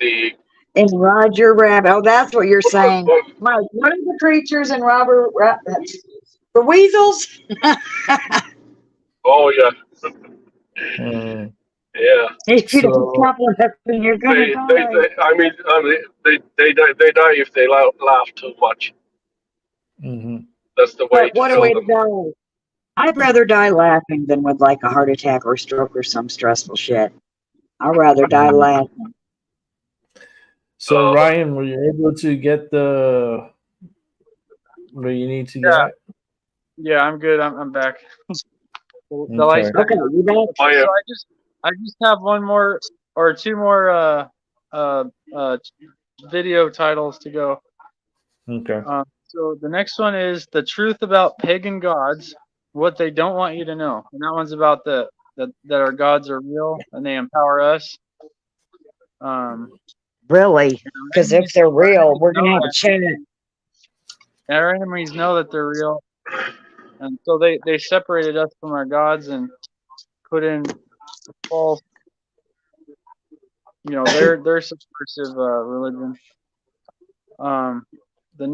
the And Roger Rabbit. Oh, that's what you're saying. Mike, what are the creatures in Robert Rabbit? The weasels? oh yeah. Mm. Yeah. If you don't So couple it, you're gonna They, die. I mean, they die if they laugh too much. mhm. That's the way But to what a kill way to them. die. I'd rather die laughing than with like a heart attack or stroke or some stressful shit. I'd rather die laughing. So Ryan, were you able to get the where you need to Yeah. get? Yeah, I'm good. I'm back. The Okay. light's back. Okay, you back? Oh, So yeah. I just have one more or two more video titles to go. Okay. So the next one is The Truth About Pagan Gods, What They Don't Want You to Know. And that one's about that our gods are real and they empower us. Really? Because if they're real, we're gonna have a chat. Our enemies know that they're real. And so they separated us from our gods and put in false, their subversive religion. The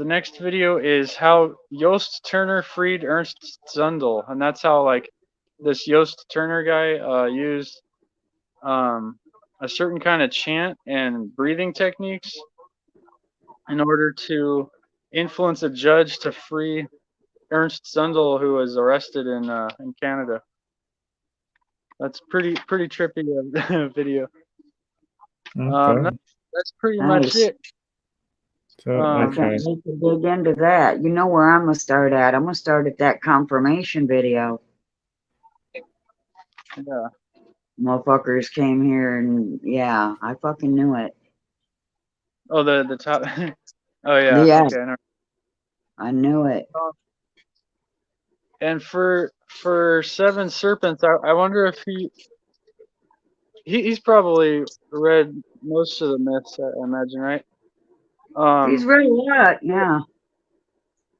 next video is how Joost Turner freed Ernst Zundel, and that's how like this Joost Turner guy used a certain kind of chant and breathing techniques in order to influence a judge to free Ernst Zundel, who was arrested in Canada. That's pretty trippy video. Okay. That's pretty Nice. much it. So I okay. can't wait to dig into that. You know where I'm gonna start at? I'm gonna start at that confirmation video. Yeah. Motherfuckers came here and yeah, I fucking knew it. Oh, the top. Oh yeah. Yeah. Okay. No. I knew it. And for Seven Serpents, I wonder if he's probably read most of the myths, I imagine, right? He's read a lot, yeah.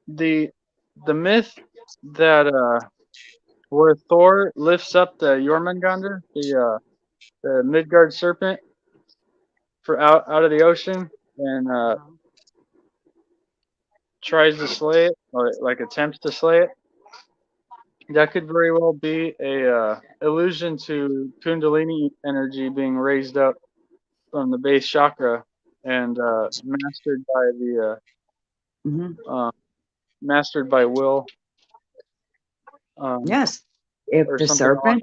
The myth that where Thor lifts up the Jormungandr, the Midgard serpent, for out of the ocean and tries to slay it, or like attempts to slay it. That could very well be a allusion to Kundalini energy being raised up from the base chakra and mastered by Hmm. Mastered by will. Yes. If Or the something along serpent,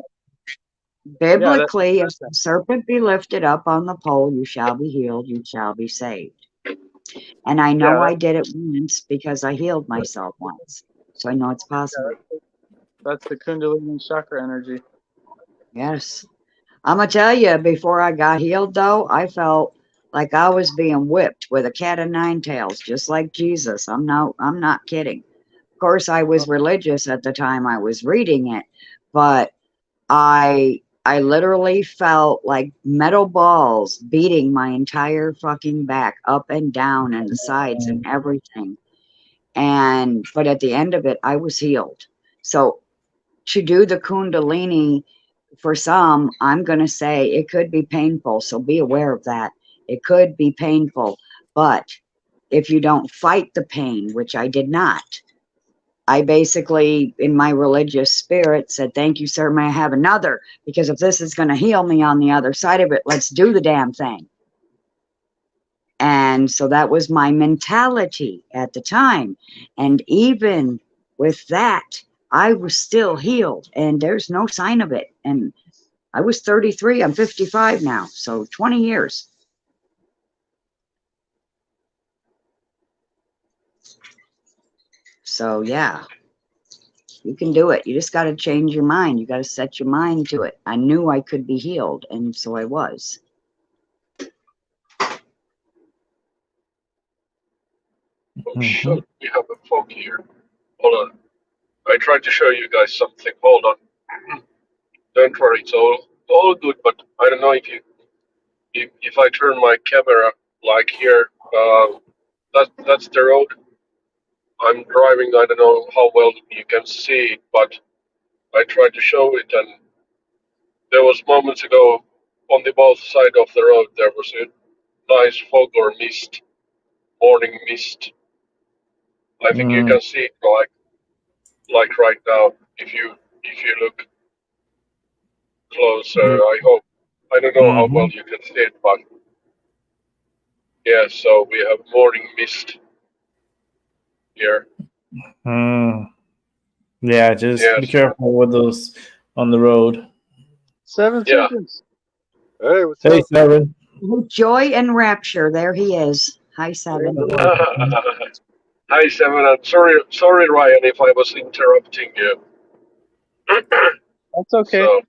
biblically, if that. the serpent be lifted up on the pole, you shall be healed, you shall be saved. And I know Yeah, I did it once because I healed myself once. So I know it's possible. that's the Kundalini chakra energy. Yes. I'm going to tell you, before I got healed, though, I felt like I was being whipped with a cat of nine tails, just like Jesus. I'm not kidding. Of course, I was religious at the time I was reading it, but I literally felt like metal balls beating my entire fucking back up and down and the sides and everything. But at the end of it, I was healed. So to do the Kundalini, for some, I'm going to say it could be painful. So be aware of that. It could be painful, but if you don't fight the pain, which I did not, I basically, in my religious spirit, said, thank you, sir, may I have another? Because if this is going to heal me on the other side of it, let's do the damn thing. And so that was my mentality at the time. And even with that, I was still healed, and there's no sign of it. And I was 33, I'm 55 now, so 20 years. So yeah. You can do it. You just got to change your mind. You got to set your mind to it. I knew I could be healed, and so I was. Oh shit, we have a fog here. Hold on. I tried to show you guys something. Hold on. Don't worry, it's all good, but I don't know if I turn my camera like here, that's the road. I'm driving, I don't know how well you can see it, but I tried to show it, and there was moments ago on the both side of the road there was a nice fog or mist, morning mist. I think you can see it like right now if you look closer. I hope. I don't know how well you can see it, but yeah. So we have morning mist here. Yeah, just be Yes. careful with those on the road. Seven Yeah. Serpents. Hey, what's Hey, up? Seven. With joy and rapture, there he is. Hi, Seven. Hi, Seven. I'm sorry, Ryan, if I was interrupting you. That's okay. So,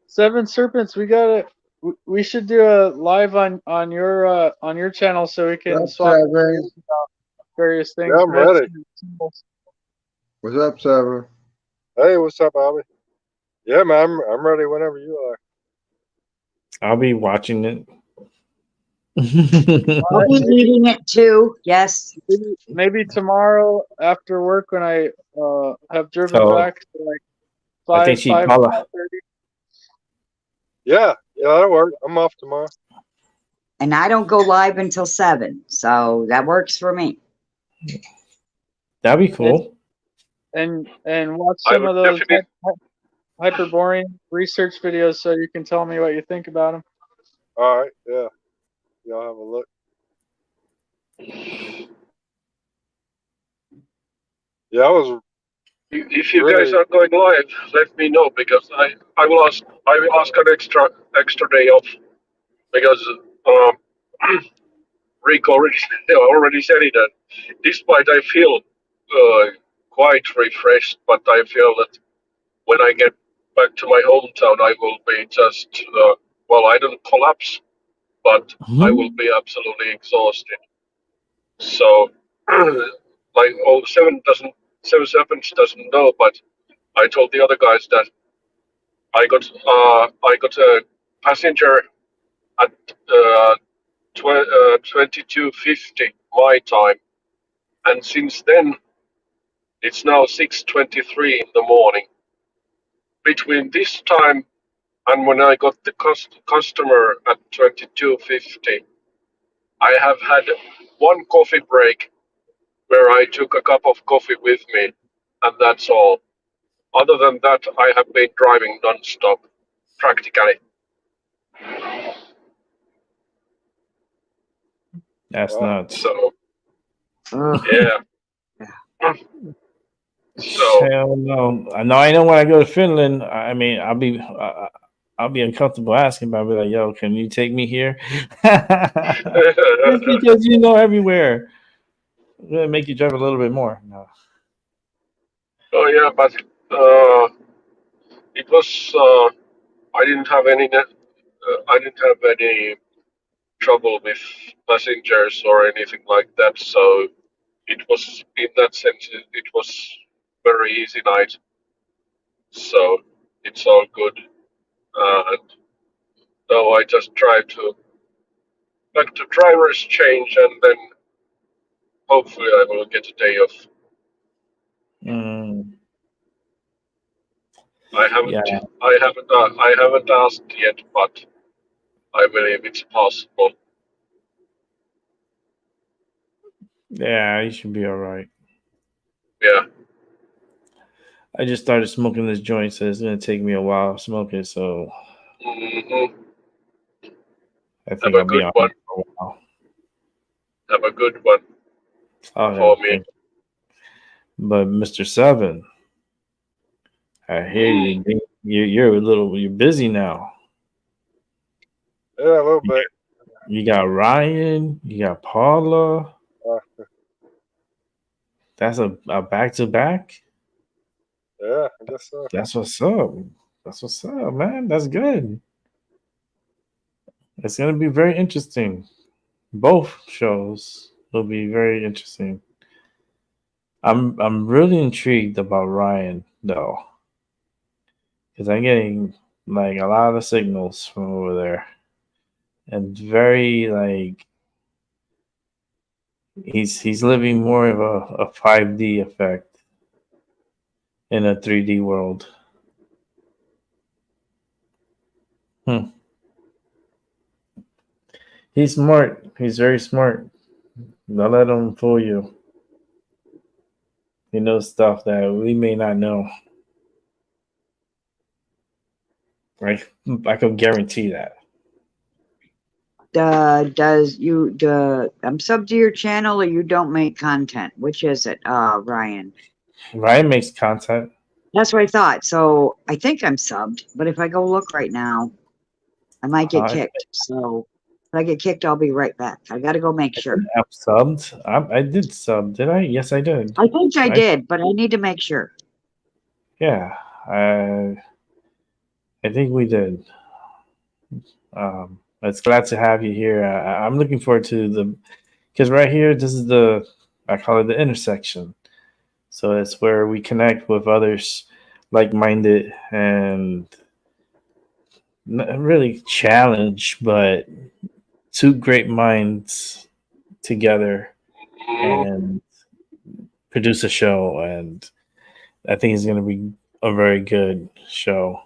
Seven Serpents. We should do a live on your channel so we can What's swap up, Seven? ideas about various things. Yeah, I'm ready. What's up, Seven? Hey, what's up, Bobby? Yeah, man, I'm ready whenever you are. I'll be watching it. I'll be eating it too. Yes. Maybe tomorrow after work when I have driven So, back to like I think 5:30. Yeah, that'll work. I'm off tomorrow. And I don't go live until 7, so that works for me. That'd be cool. And watch I some would of those definitely. Hyperborean research videos so you can tell me what you think about them. All right, yeah. Y'all have a look. Yeah, I was. If you guys are going live, let me know because I will ask an extra day off because Rick already said it that despite I feel quite refreshed, but I feel that when I get back to my hometown, I will be just well, I don't collapse, but I will be absolutely exhausted. So, like, Seven Serpents doesn't know, but I told the other guys that I got a passenger at 22:50 my time, and since then it's now 6:23 in the morning. Between this time and when I got the customer at 22:50, I have had one coffee break where I took a cup of coffee with me, and that's all. Other than that, I have been driving non-stop, practically. That's nuts. So, Ugh. Yeah. So Hell no. I know when I go to Finland, I mean, I'll be uncomfortable asking, but I'll be like, yo, can you take me here? Just because you know everywhere. I'm gonna make you drive a little bit more. No. oh yeah, but it was I didn't have any trouble with passengers or anything like that. So it was in that sense it was very easy night. So it's all good. And now I just try to back to driver's change, and then hopefully I will get a day off. Mm, I yeah, haven't I haven't asked yet, but I believe it's possible. yeah, you should be all right. Yeah. I just started smoking this joint, so it's gonna take me a while to smoke it. So Hmm. I Have think a I'll be good on one. it for a while. Have a good one Oh for yeah, me. thank you. But Mr. Seven, I hear Mm. you're busy now. Yeah, a little bit. You got Ryan, you got Paula. Uh, That's a back to back. yeah, I guess so. That's what's up. That's what's up, man. That's good. It's gonna be very interesting. Both shows will be very interesting. I'm really intrigued about Ryan though, because I'm getting like a lot of signals from over there, and very like he's living more of a 5D effect in a 3D world. Hmm. He's smart. He's very smart. Don't let him fool you. He knows stuff that we may not know. Right? I could guarantee that. I'm sub to your channel or you don't make content? Which is it, Ryan? Ryan makes content. That's what I thought. So I think I'm subbed, but if I go look right now, I might get I kicked. So if I get kicked, I'll be right back. I gotta go make sure. I'm subbed. I did sub. Did I? Yes, I did. I think I did, but I need to make sure. Yeah. I think we did. It's glad to have you here. I'm looking forward to because right here, this is I call it the intersection. So it's where we connect with others like-minded and not really challenge, but two great minds together Mm. and produce a show. And I think it's going to be a very good show.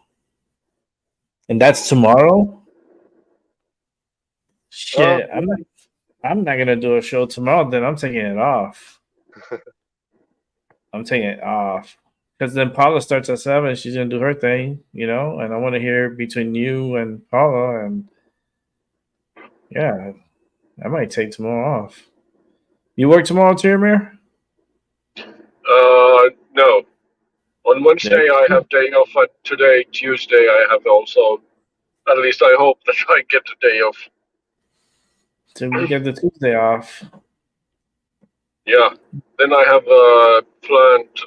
And that's tomorrow. Shit, I'm not gonna do a show tomorrow. Then I'm taking it off. I'm taking it off because then Paula starts at 7. She's gonna do her thing, and I want to hear between you and Paula. And yeah, I might take tomorrow off. You work tomorrow, Tiramir? No. On Wednesday I have day off. And today, Tuesday, I have also. At least I hope that I get a day off. So we get the Tuesday off. Yeah. Then I have a planned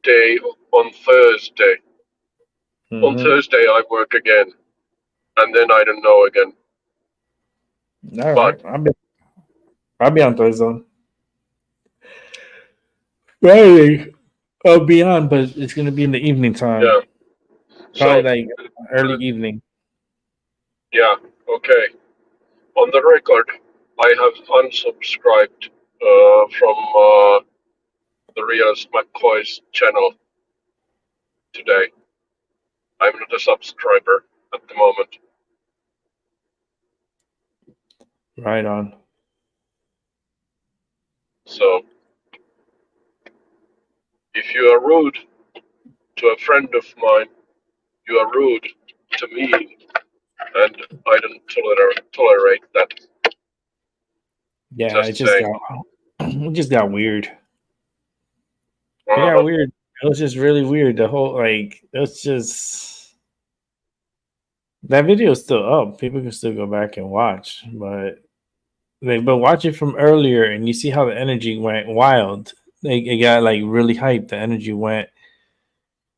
day on Thursday. On Thursday I work again, and then I don't know again. All right, I'll be on Thursday. Friday, I'll be on, but it's gonna be in the evening time. Yeah. Probably So, like early evening. yeah. Okay. On the record, I have unsubscribed from the Rios McCoy's channel today. I'm not a subscriber at the moment. Right on. So, if you are rude to a friend of mine, you are rude to me, and I don't tolerate that. Yeah, Just saying. it just got weird. It Uh, got weird. It was just really weird. The whole it's just that video is still up. People can still go back and watch, but watch it from earlier, and you see how the energy went wild. It got like really hyped. The energy went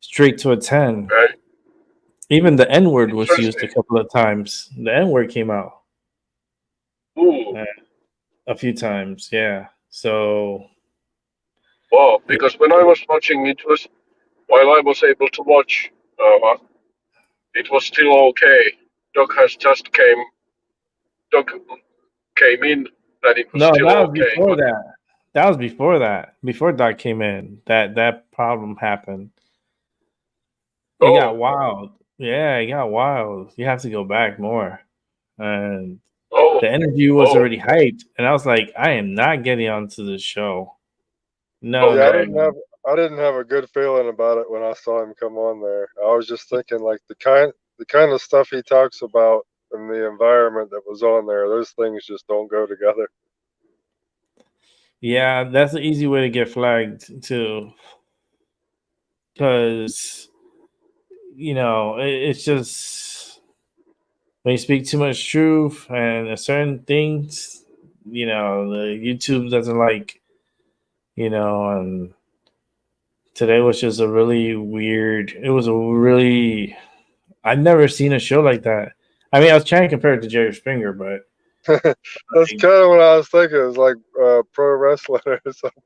straight to a 10. right. Even the N word was used a Interesting. couple of times. The N word came out Ooh. a few times. Yeah. So Wow. Because when I was watching, it was while I was able to watch. It was still okay. Doc came in, and it was no, still that was okay. before But that. That was before that. Before Doc came in, that problem happened. It got oh, wild. Yeah, it got wild. You have to go back more. And oh, the interview was oh, already hyped, and I was like, I am not getting onto the show. No, Yeah, okay. no. I didn't have a good feeling about it when I saw him come on there. I was just thinking like the kind of stuff he talks about and the environment that was on there, those things just don't go together. Yeah, that's an easy way to get flagged too, because it's just when you speak too much truth and certain things, the YouTube doesn't like, and today was just a really weird. It was a really I've never seen a show like that. I mean, I was trying to compare it to Jerry Springer, but That's kind of what I was thinking. It was like pro wrestling or something.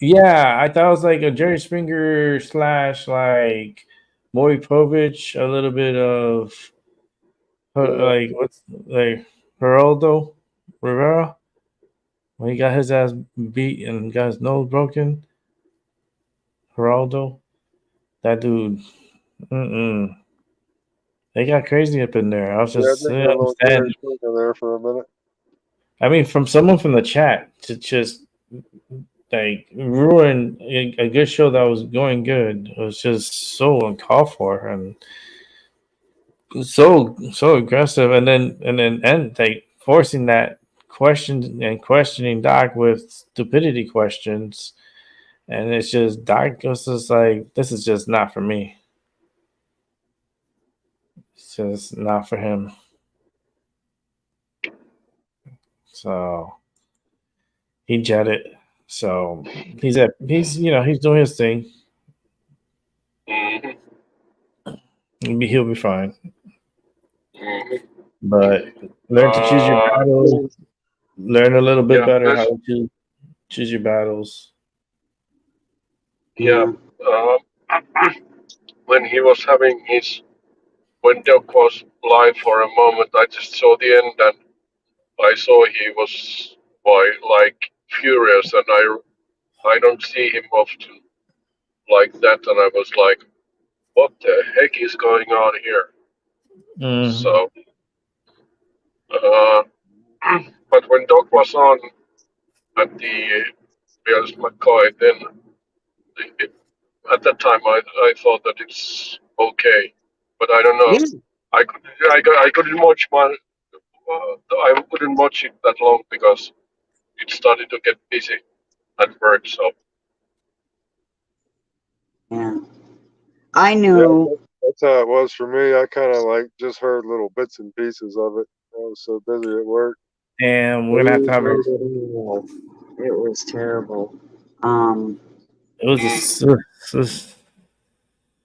yeah, I thought it was like a Jerry Springer / like Maury Povich, a little bit of like what's like Geraldo Rivera when he got his ass beat and got his nose broken. Geraldo, that dude, they got crazy up in there. I was Yeah, I just think I a didn't little Jerry understand. Springer there for a minute. I mean, from someone from the chat to just like ruin a good show that was going good. It was just so uncalled for and so aggressive, and then like forcing that question and questioning Doc with stupidity questions, and it's just Doc was just like, this is just not for me. It's just not for him. So he jetted. So he's doing his thing. mhm, He'll be fine. mhm. But learn to choose your battles. Learn a little bit Yeah, better how that's to choose your battles. yeah. Uh, when he was having when Doc was live for a moment, I just saw the end and I saw he was like furious, and I don't see him often like that, and I was like, what the heck is going on here? Mm-hmm. So, uh, but when Doc was on at the Reals McCoy, then it, at that time I thought that it's okay, but I don't know. Yeah. I couldn't watch I couldn't watch it that long because it started to get busy at work. So Yeah. I Yeah, knew. that's how it was for me. I kind of like just heard little bits and pieces of it. I was so busy at work. And we're gonna have to have a. It was terrible. It was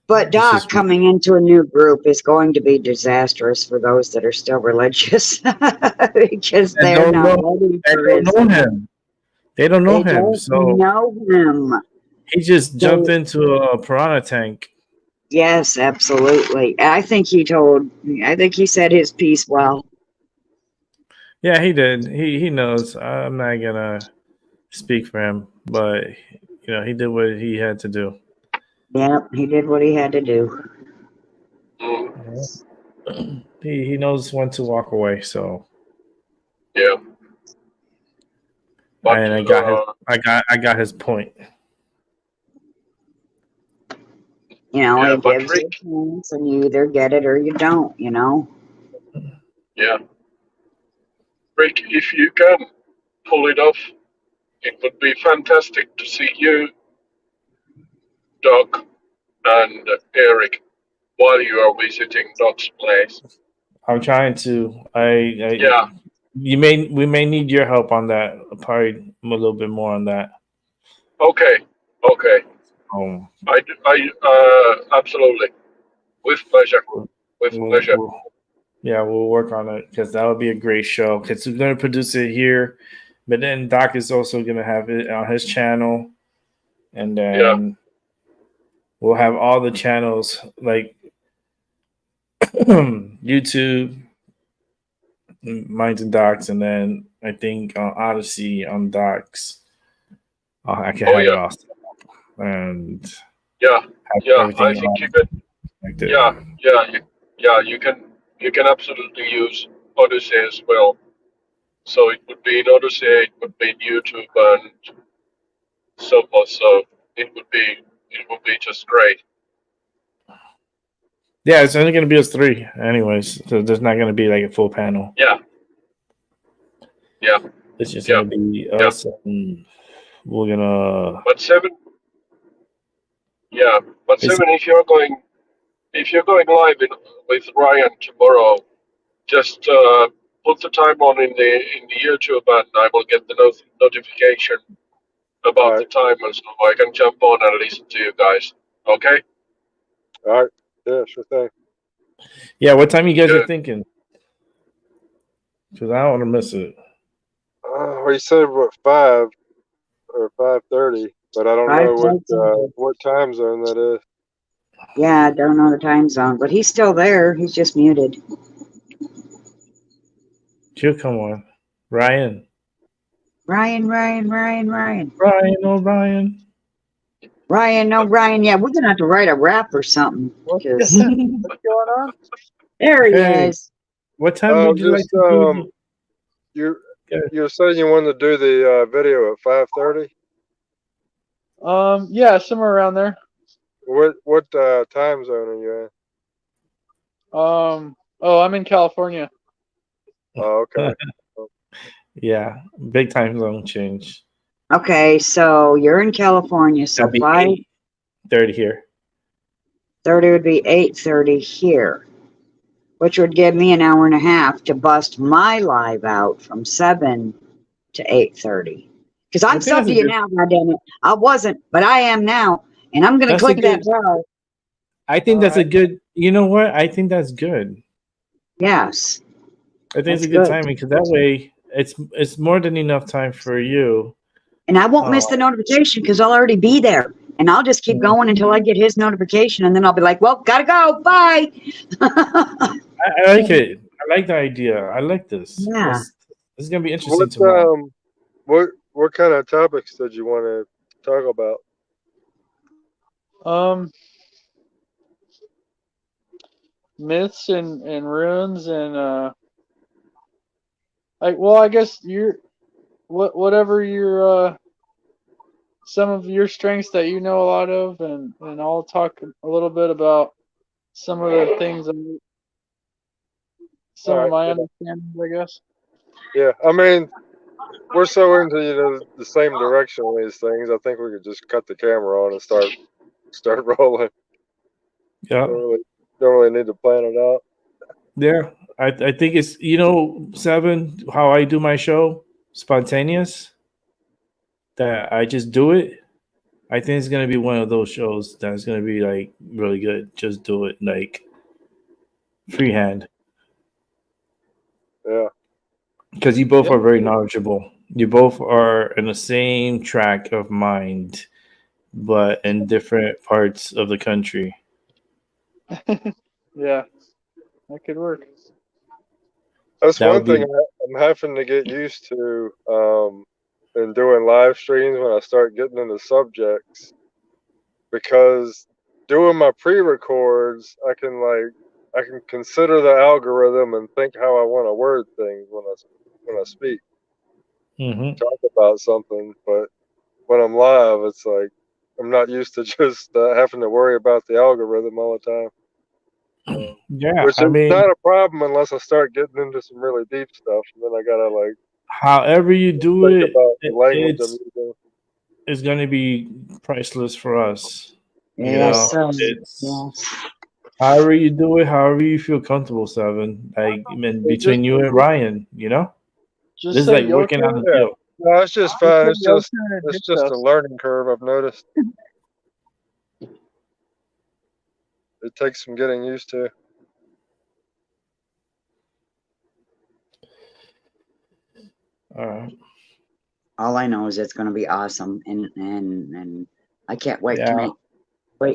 But this Doc is coming into a new group is going to be disastrous for those that are still religious because and they're don't not know ready and for don't know Islam. him. They don't know They him, don't so know him. he just jumped They, into a piranha tank. yes, absolutely. I think he said his piece well. Yeah, he did. He knows. I'm not gonna speak for him, but he did what he had to do. Yeah, he did what he had to do. He knows when to walk away. So, yeah, but and I got his point. yeah, It but gives you a Rick, chance and you either get it or you don't, yeah, Rick, if you can pull it off, it would be fantastic to see you, Doc, and Eric while you are visiting Doc's place. I'm trying to. Yeah, We may need your help on that. Probably a little bit more on that. okay. Absolutely. With pleasure. With pleasure. We'll work on it because that would be a great show. Because we're going to produce it here, but then Doc is also going to have it on his channel, and then we'll have all the channels like YouTube, Minds and Docs, and then I think on Odyssey on Docs, I can have it all set up. And I think you could. You can absolutely use Odyssey as well. So it would be in Odyssey, it would be in YouTube, and so forth. So it would be just great. Yeah, it's only going to be us three, anyways. So there's not going to be like a full panel. Yeah. It's just going to be us, and we're gonna. But seven. Yeah, but seven. If you're going live with Ryan tomorrow, just put the time on in the YouTube, and I will get the notification about the time, and so I can jump on and listen to you guys. Okay. All right. Yeah, sure thing. Yeah, what time you guys are thinking? Because I don't want to miss it. We said what 5 or 5:30, but I don't know what time zone that is. Yeah, I don't know the time zone, but he's still there. He's just muted. She'll come on. Ryan. Ryan. Ryan O'Brien. Ryan O'Brien. Yeah, we're gonna have to write a rap or something. What's going on? There he is. What time would you like to do? You're saying you wanted to do the video at 5:30? Yeah, somewhere around there. What time zone are you in? I'm in California. Oh, okay. Yeah, big time zone change. Okay, so you're in California, so 5:30 here. 30 would be 8:30 here, which would give me an hour and a half to bust my live out from 7 to 8:30. Because I'm sub to you now, goddammit. I wasn't, but I am now, and I'm gonna click that bell. I think that's a good. You know what? I think that's good. Yes. I think it's a good timing because that way it's more than enough time for you. And I won't miss the notification because I'll already be there. And I'll just keep going until I get his notification. And then I'll be like, well, gotta go. Bye. I like it. I like the idea. I like this. Yeah. This is going to be interesting tomorrow. What kind of topics did you want to talk about? Myths and runes and I guess whatever your some of your strengths that you know a lot of, and I'll talk a little bit about some of the things, some of my understandings, I guess. Yeah, I mean, we're so into the same direction on these things. I think we could just cut the camera on and start rolling. Yeah, don't really need to plan it out. Yeah, I think it's 7 how I do my show, spontaneous. That I just do it. I think it's gonna be one of those shows that's gonna be like really good. Just do it like freehand. Yeah. Because you both are very knowledgeable. You both are in the same track of mind, but in different parts of the country. Yeah, that could work. That's one thing I'm having to get used to. And doing live streams when I start getting into subjects, because doing my pre-records, I can consider the algorithm and think how I want to word things when I speak, talk about something. But when I'm live, it's like I'm not used to just having to worry about the algorithm all the time. Yeah, which is not a problem unless I start getting into some really deep stuff, and then I gotta however you do Think it, about the language I'm using. it's going to be priceless for us. You Yes, know, sir. it's Yes. however you do it, however you feel comfortable, Seven. Like, I mean, Hey, between you and Ryan, you know, just this is say like working out Yoka. a Yeah. deal. No, it's just Just fun. say It's Yoka just and it it's hits just a us. learning curve. I've noticed. It takes some getting used to. All right. All I know is it's going to be awesome, and I can't wait Yeah.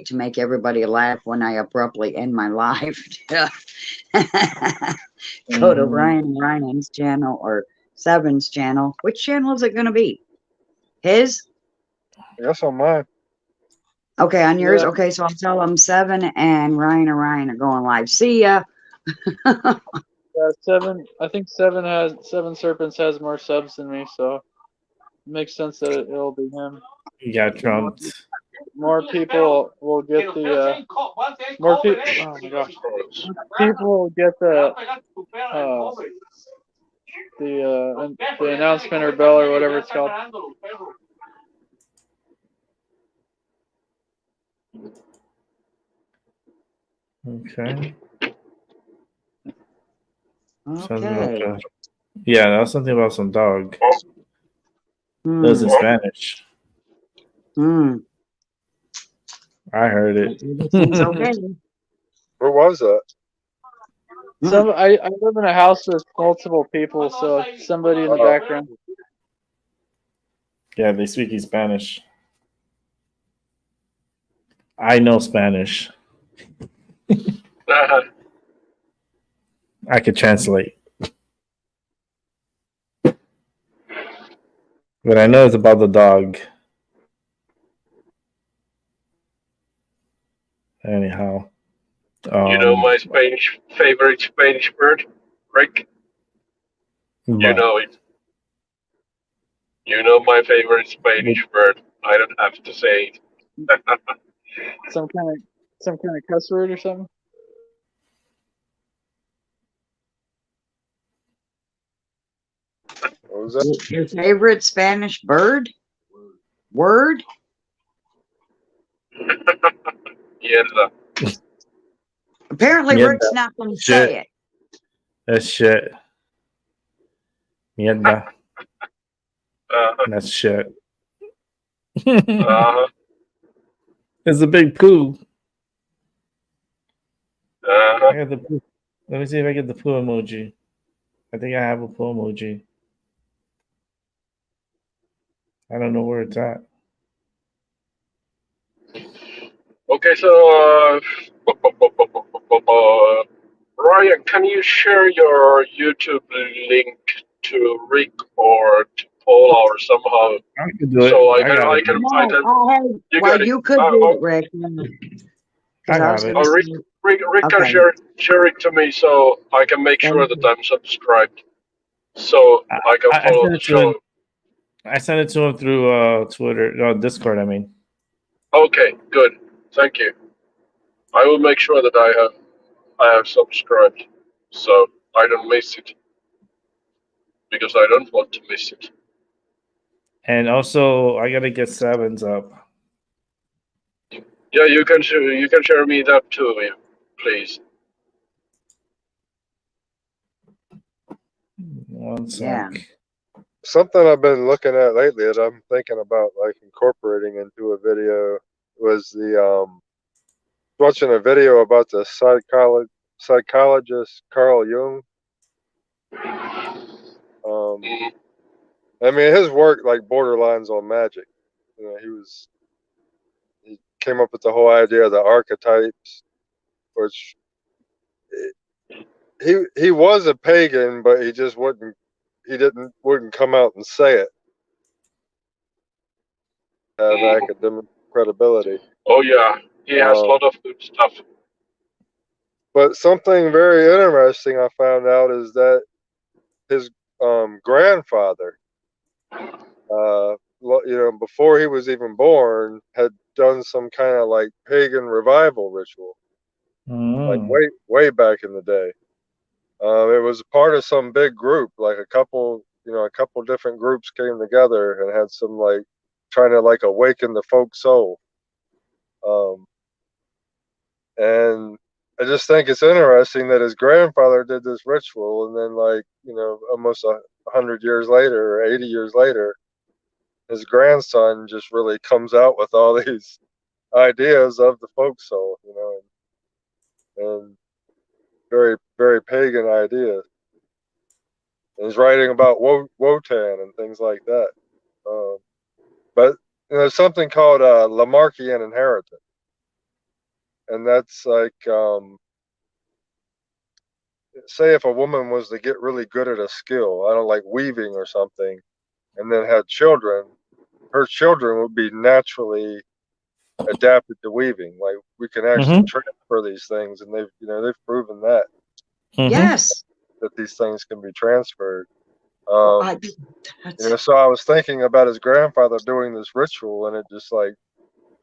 to make everybody laugh when I abruptly end my live. Go to Ryan's channel or Seven's channel. Which channel is it going to be? His? I guess on mine. Okay, on yours. Yeah. Okay, so I'll tell them Seven and Ryan are going live. See ya. Yeah, Seven. I think Seven Serpents has more subs than me, so it makes sense that it'll be him. You got trumped. More people will get the more people. Oh my gosh, people will get the announcement or bell or whatever it's called. Okay. Okay. Yeah, that was something about some dog. Hmm. That was in Spanish. Hmm. I heard it. Everything's okay. Where was that? I live in a house with multiple people, so somebody in the background. Yeah, they speak in Spanish. I know Spanish. I could translate. But I know it's about the dog. Anyhow. You know my favorite Spanish bird, Rick? You But know it. You know my favorite Spanish bird. I don't have to say it. Some kind of cuss word or something. What was that? Your favorite Spanish bird? Word? Mierda. Apparently, Mierda. Rick's not going to Shit. say it. That's shit. Mierda. Uh-huh. That's shit. Uh-huh. It's a big poo. Uh-huh. I got the poo. Let me see if I get the poo emoji. I think I have a poo emoji. I don't know where it's at. Okay, so Ryan, can you share your YouTube link to Rick or to Paula or somehow? I can do it. So I got it. No, You well, got it. you could do it, Rick. I got it. Oh, Rick can Okay. share it to me so I can make sure Thank that I'm subscribed, so I can I follow sent the it to him. show. I sent it to him through Twitter, Discord. I mean, Okay, good. Thank you. I will make sure that I have subscribed, so I don't miss it, because I don't want to miss it. and also I gotta get Sevens up. Yeah, you can share me that too, please. One sec. Yeah. Something I've been looking at lately that I'm thinking about like incorporating into a video was the watching a video about the psychologist Carl Jung. I mean, his work like borderlines on magic. You know, he came up with the whole idea of the archetypes, which he was a pagan, but he just wouldn't come out and say it. Have academic credibility. Oh yeah, he has a lot of good stuff. But something very interesting I found out is that his grandfather, before he was even born, had done some kind of like pagan revival ritual, like way back in the day. It was part of some big group, like a couple a couple different groups came together and had some like trying to like awaken the folk soul. And I just think it's interesting that his grandfather did this ritual, and then like almost 100 years later or 80 years later, his grandson just really comes out with all these ideas of the folk soul, and very, very pagan ideas. And he's writing about Wotan and things like that. But there's something called Lamarckian inheritance, and that's like, say if a woman was to get really good at a skill, I don't like weaving or something, and then had children, her children would be naturally adapted to weaving. Like we can actually transfer these things, and they've proven that. Yes. That these things can be transferred. So I was thinking about his grandfather doing this ritual, and it just like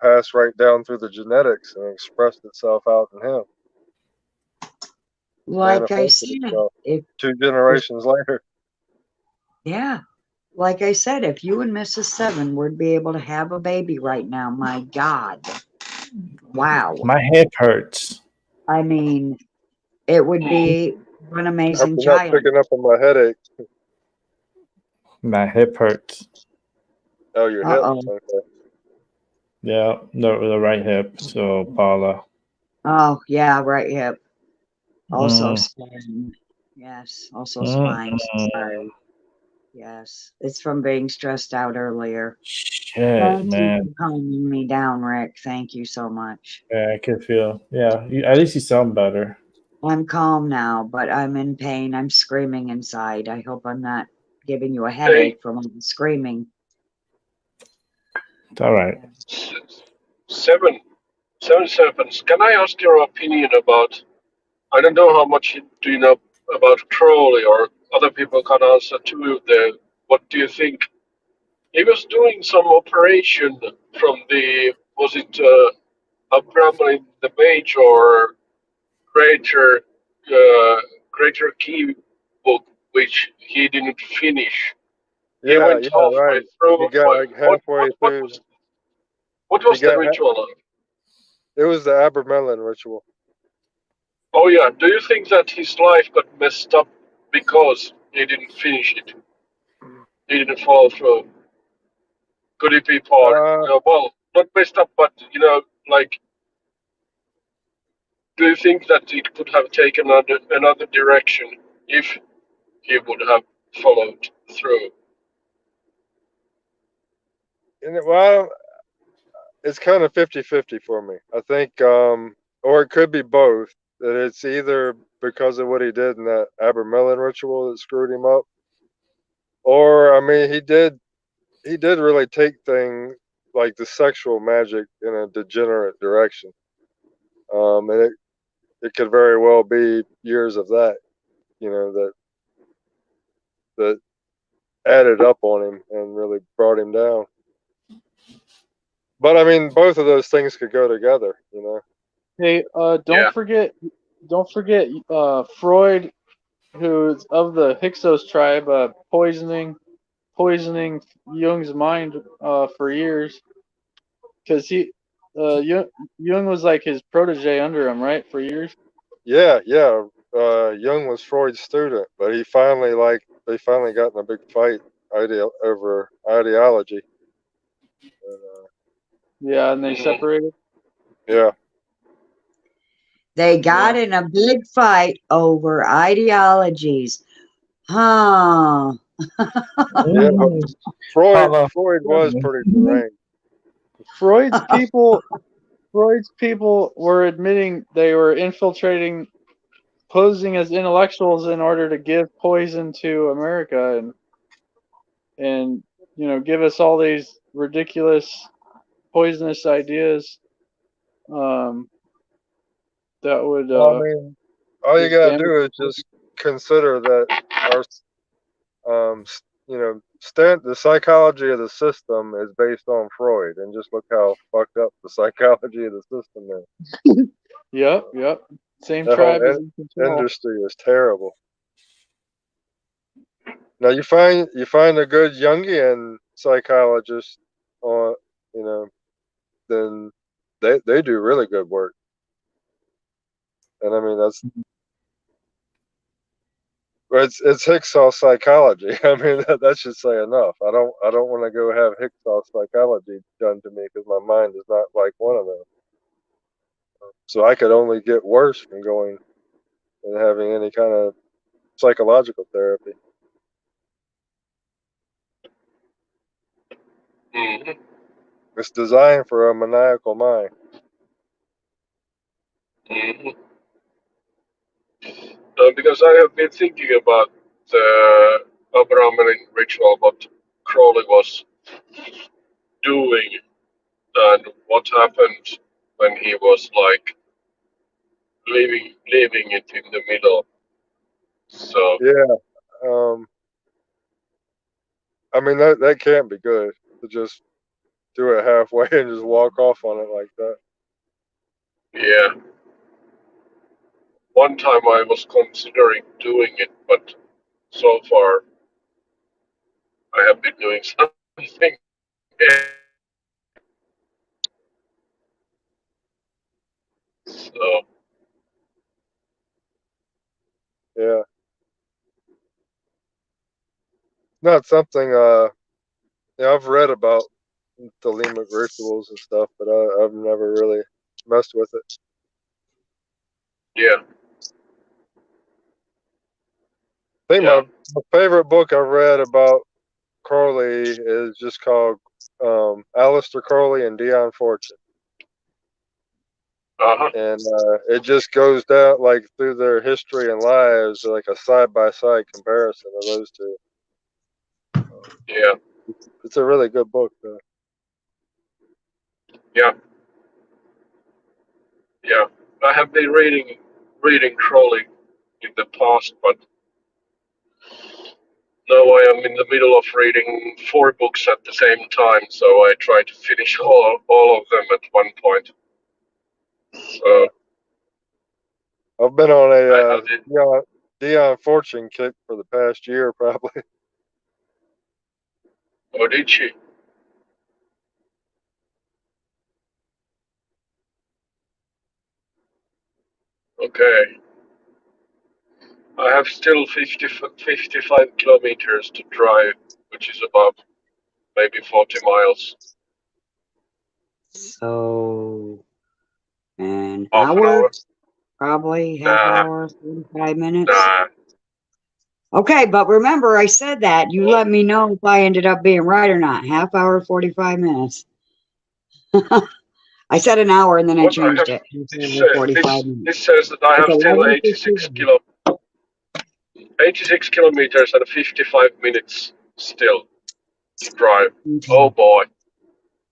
passed right down through the genetics and expressed itself out in him. Like I said, if 2 generations later. Yeah. Like I said, if you and Mrs. Seven would be able to have a baby right now, my God. Wow. My hip hurts. I mean, it would be an amazing I'm child. not picking up on my headache. My hip hurts. Oh, your hip. Okay. Yeah, the right hip. So Paula. Oh, yeah, right hip. Also spine. Yes, also spine. Sorry. Yes, it's from being stressed out earlier. Shit, Thank man. you for calming me down, Rick. Thank you so much. Yeah, I can feel. Yeah, at least you sound better. I'm calm now, but I'm in pain. I'm screaming inside. I hope I'm not giving you a headache from all the screaming. It's all right. 7 seconds. Can I ask your opinion about? I don't know how much do you know about Crowley, or other people can answer too. What do you think? He was doing some operation from the, was it Abraham the Mage or Greater Key book, which he didn't finish. He went halfway right. through. He got like halfway through. What was the ritual? It was the Abramelin ritual. Oh yeah. Do you think that his life got messed up because he didn't finish it? He didn't follow through. Could it be part? Well, not messed up, but like, do you think that it could have taken another direction if he would have followed through? Well, it's kind of 50-50 for me. I think, or it could be both. That it's either because of what he did in that Abramelin ritual that screwed him up, or I mean, he did really take things like the sexual magic in a degenerate direction. And it could very well be years of that, that added up on him and really brought him down. But I mean, both of those things could go together, Hey, don't forget Freud, who's of the Hyksos tribe, poisoning Jung's mind for years, because Jung was like his protege under him, right, for years. Yeah. Jung was Freud's student, but they finally got in a big fight over ideology. Yeah, and they separated. Yeah. They got in a big fight over ideologies. Huh. Yeah, Freud was pretty deranged. Freud's people were admitting they were infiltrating, posing as intellectuals in order to give poison to America and give us all these ridiculous poisonous ideas that would I mean, all you gotta do is just consider that our the psychology of the system is based on Freud, and just look how fucked up the psychology of the system is. Yep. Same tribe. Industry is terrible. Now you find a good Jungian psychologist on, you know, then they do really good work. And I mean it's Hicksall psychology. I mean that should say enough. I don't want to go have Hicksall psychology done to me because my mind is not like one of them. So I could only get worse from going and having any kind of psychological therapy. Hmm. It's designed for a maniacal mind. Hmm. Because I have been thinking about the Abrahamian ritual, what Crowley was doing, and what happened when he was like leaving it in the middle. So Yeah. I mean that can't be good to just do it halfway and just walk off on it like that. yeah, one time I was considering doing it, but so far I have been doing something else. So Yeah. Not something yeah, I've read about Thelemic rituals and stuff, but I've never really messed with it. yeah, I think yeah. my favorite book I've read about Crowley is just called Aleister Crowley and Dion Fortune. Uh-huh. And it just goes down like through their history and lives, like a side by side comparison of those two. Yeah, It's a really good book, though. yeah, yeah. I have been reading Crowley in the past, but now I am in the middle of reading 4 books at the same time, so I try to finish all of them at one point. Yeah. So I've been on I a have it. Dion Fortune kick for the past year, probably. Oh, did she? Okay. I have still 55 kilometers to drive, which is about maybe 40 miles. So an Half an hour, hour? probably half Nah, hour, 45 minutes. nah. Okay, but remember I said that. You Well, let me know if I ended up being right or not. Half hour, 45 minutes. I said an hour and then I what I changed have it. Half hour, 45 minutes. this says that I It's have still 11:51. 86 kilometers and 55 minutes still to drive. Oh Okay. boy.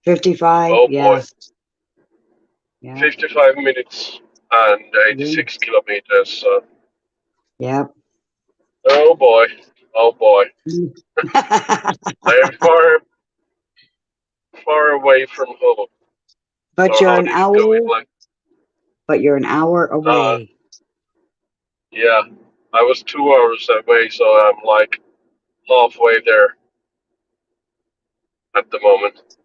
55, Oh boy. yes. Yeah. 55 minutes and Yeah. 86 kilometers. So, Yep. oh boy. Oh boy. I am far away from home. But Or you're how an did it go? hour, It like, but you're an hour uh, away. yeah, I was 2 hours away, so I'm like halfway there at the moment.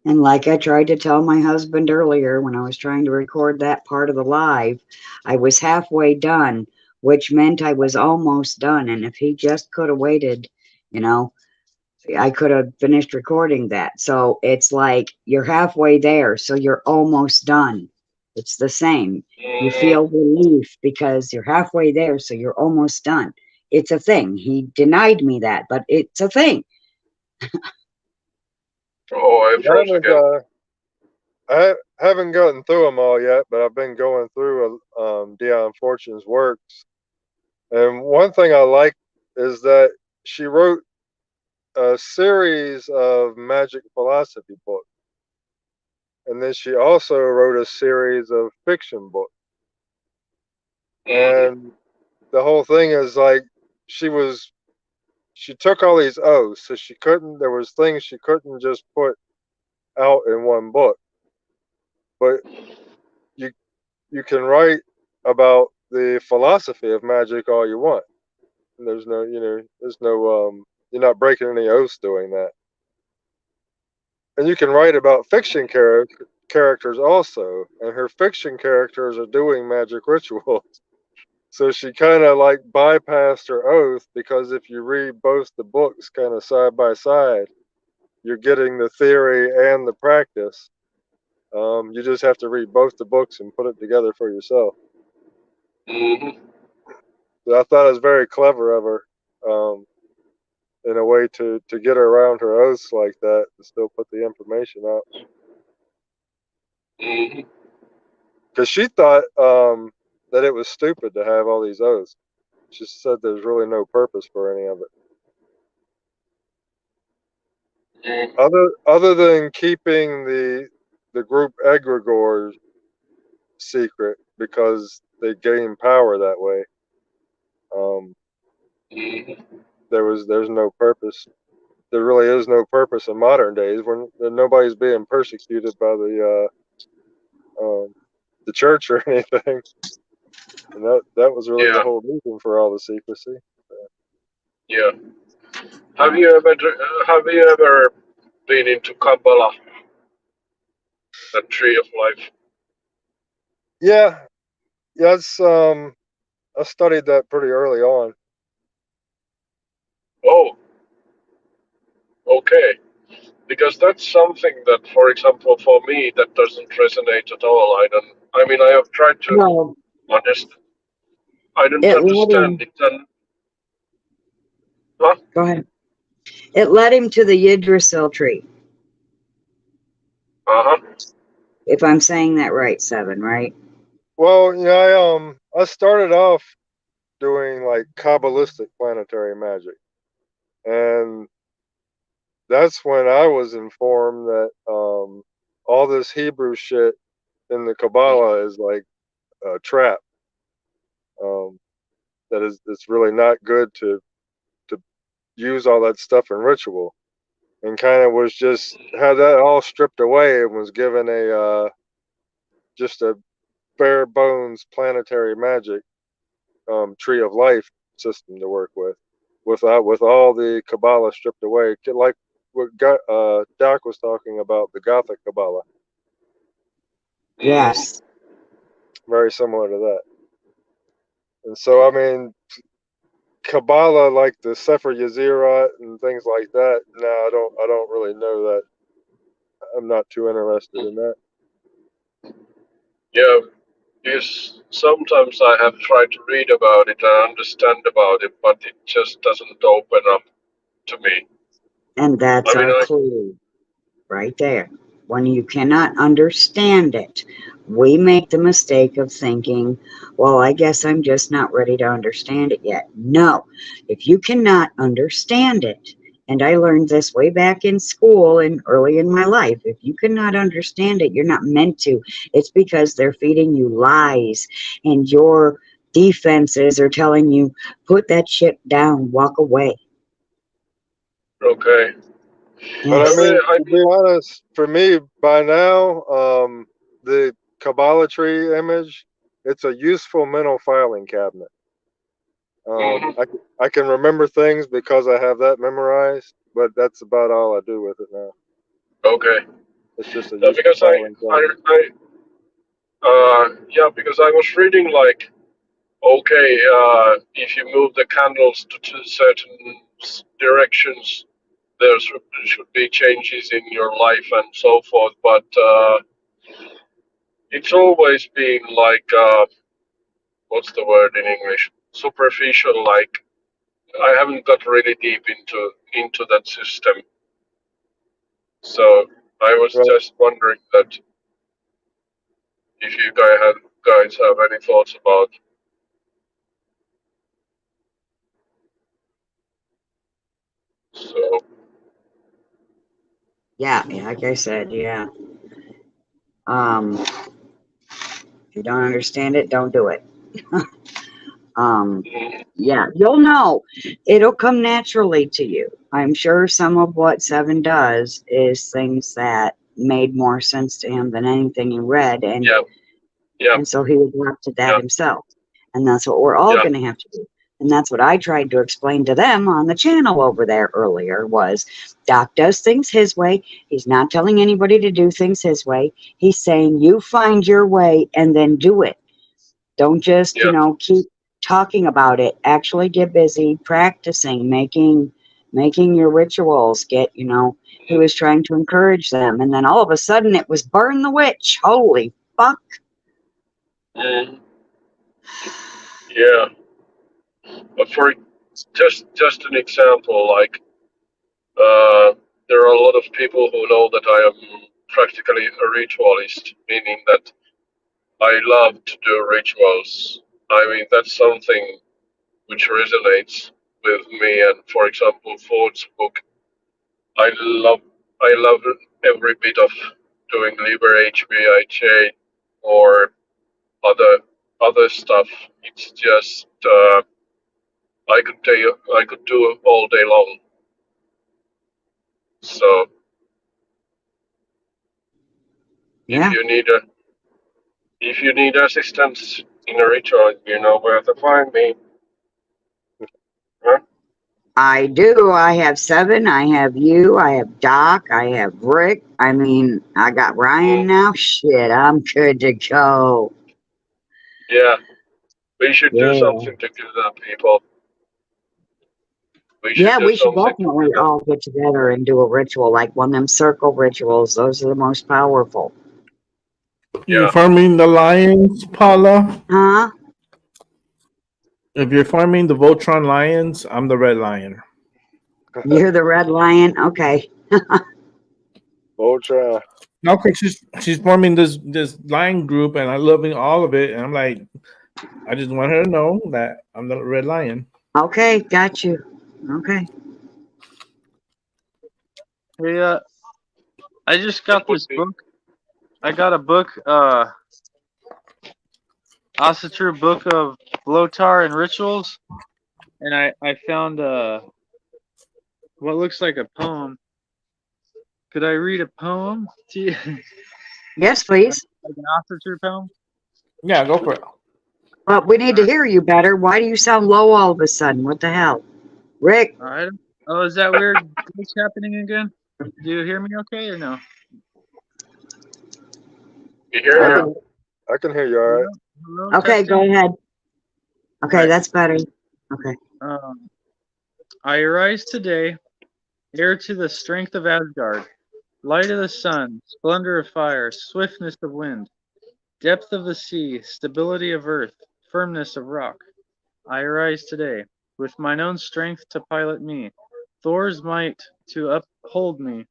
And like I tried to tell my husband earlier when I was trying to record that part of the live, I was halfway done, which meant I was almost done. And if he just could have waited, you know, I could have finished recording that. So it's like you're halfway there, so you're almost done. It's the same. You Hmm. feel relief because you're halfway there, so you're almost done. It's a thing. He denied me that, but it's a thing. Oh, I I froze again. haven't gotten through them all yet, but I've been going through Dion Fortune's works. And one thing I like is that she wrote a series of magic philosophy books. And then she also wrote a series of fiction books. Hmm. And the whole thing is like she took all these oaths, so there was things she couldn't just put out in one book. But you can write about the philosophy of magic all you want. There's no, you're not breaking any oaths doing that. And you can write about fiction characters also, and her fiction characters are doing magic rituals. So she kind of like bypassed her oath, because if you read both the books kind of side by side, you're getting the theory and the practice. You just have to read both the books and put it together for yourself. Mm-hmm. So I thought it was very clever of her, in a way to get around her oaths like that and still put the information out. Mm-hmm. Because she thought that it was stupid to have all these oaths. She said there's really no purpose for any of it. Other than keeping the group egregores secret, because they gain power that way. There's no purpose. There really is no purpose in modern days when nobody's being persecuted by the church or anything. And that was really the whole reason for all the secrecy. Yeah. Have you ever been into Kabbalah, the Tree of Life? Yeah. Yes. I studied that pretty early on. Oh. Okay. Because that's something that, for example, for me, that doesn't resonate at all. I have tried to understand. I don't understand it. And Go ahead. It led him to the Yggdrasil tree. If I'm saying that right, Seven, right? Well, I started off doing like Kabbalistic planetary magic, and that's when I was informed that all this Hebrew shit in the Kabbalah is like a trap. That it's really not good to use all that stuff in ritual, and kind of was just had that all stripped away and was given a just a bare bones planetary magic tree of life system to work with all the Kabbalah stripped away, like what Doc was talking about, the Gothic Kabbalah. Yes. Very similar to that. And so, Kabbalah, like the Sefer Yezirat and things like that, no, I don't really know that. I'm not too interested in that. yeah, because sometimes I have tried to read about it and understand about it, but it just doesn't open up to me. And that's our clue right there. When you cannot understand it, we make the mistake of thinking, well, I guess I'm just not ready to understand it yet. No, if you cannot understand it, and I learned this way back in school and early in my life, if you cannot understand it, you're not meant to. It's because they're feeding you lies, and your defenses are telling you, put that shit down, walk away. Okay. But to be honest, for me, by now, the Kabbalah tree image, it's a useful mental filing cabinet. I can remember things because I have that memorized, but that's about all I do with it now. Okay. It's just a because because I was reading like, okay, if you move the candles to certain directions, there should be changes in your life and so forth, but it's always been like, what's the word in English? Superficial, like I haven't got really deep into that system. So I was just wondering that if you guys have any thoughts about. So. Yeah, like I said, yeah. If you don't understand it, don't do it. Yeah, you'll know. It'll come naturally to you. I'm sure some of what Seven does is things that made more sense to him than anything he read, and and so he adapted that himself. And that's what we're all going to have to do. And that's what I tried to explain to them on the channel over there earlier was Doc does things his way. He's not telling anybody to do things his way. He's saying you find your way and then do it. Don't just, Yeah. keep talking about it. Actually get busy practicing, making your rituals. He was trying to encourage them. And then all of a sudden it was burn the witch. Holy fuck. Mm. Yeah. But for just an example, like there are a lot of people who know that I am practically a ritualist, meaning that I love to do rituals. I mean, that's something which resonates with me. And for example, Ford's book, I love every bit of doing Liber HBIJ or other stuff. It's just I could do it all day long. So Yeah. if you need assistance in a ritual, you know where to find me. Huh? I do. I have 7. I have you. I have Doc. I have Rick. I mean, I got Ryan now. Shit, I'm good to go. Yeah, we should do Yeah. something together, people. We should Yeah, do we should something definitely together. all get together and do a ritual, like one of them circle rituals. Those are the most powerful. You're Yeah. farming the lions, Paula. Huh? If you're farming the Voltron lions, I'm the red lion. You're the red lion? Okay. Voltron. No, because she's forming this lion group, and I'm loving all of it. And I'm like, I just want her to know that I'm the red lion. Okay, got you. Okay. Hey, I just got this book. I got a book, Asatru Book of Blotar and Rituals, and I found what looks like a poem. Could I read a poem to you? Yes, please. Like an Asatru poem? Yeah, go for it. But we need to hear you better. Why do you sound low all of a sudden? What the hell? Rick? All right. Oh, is that weird? What's happening again? Do you hear me okay or no? You hear me? I can hear you all right. Hello, Okay, go testing? ahead. Okay, Right. that's better. Okay. I arise today, heir to the strength of Asgard, light of the sun, splendor of fire, swiftness of wind, depth of the sea, stability of earth, firmness of rock. I arise today, with mine own strength to pilot me, Thor's might to uphold me,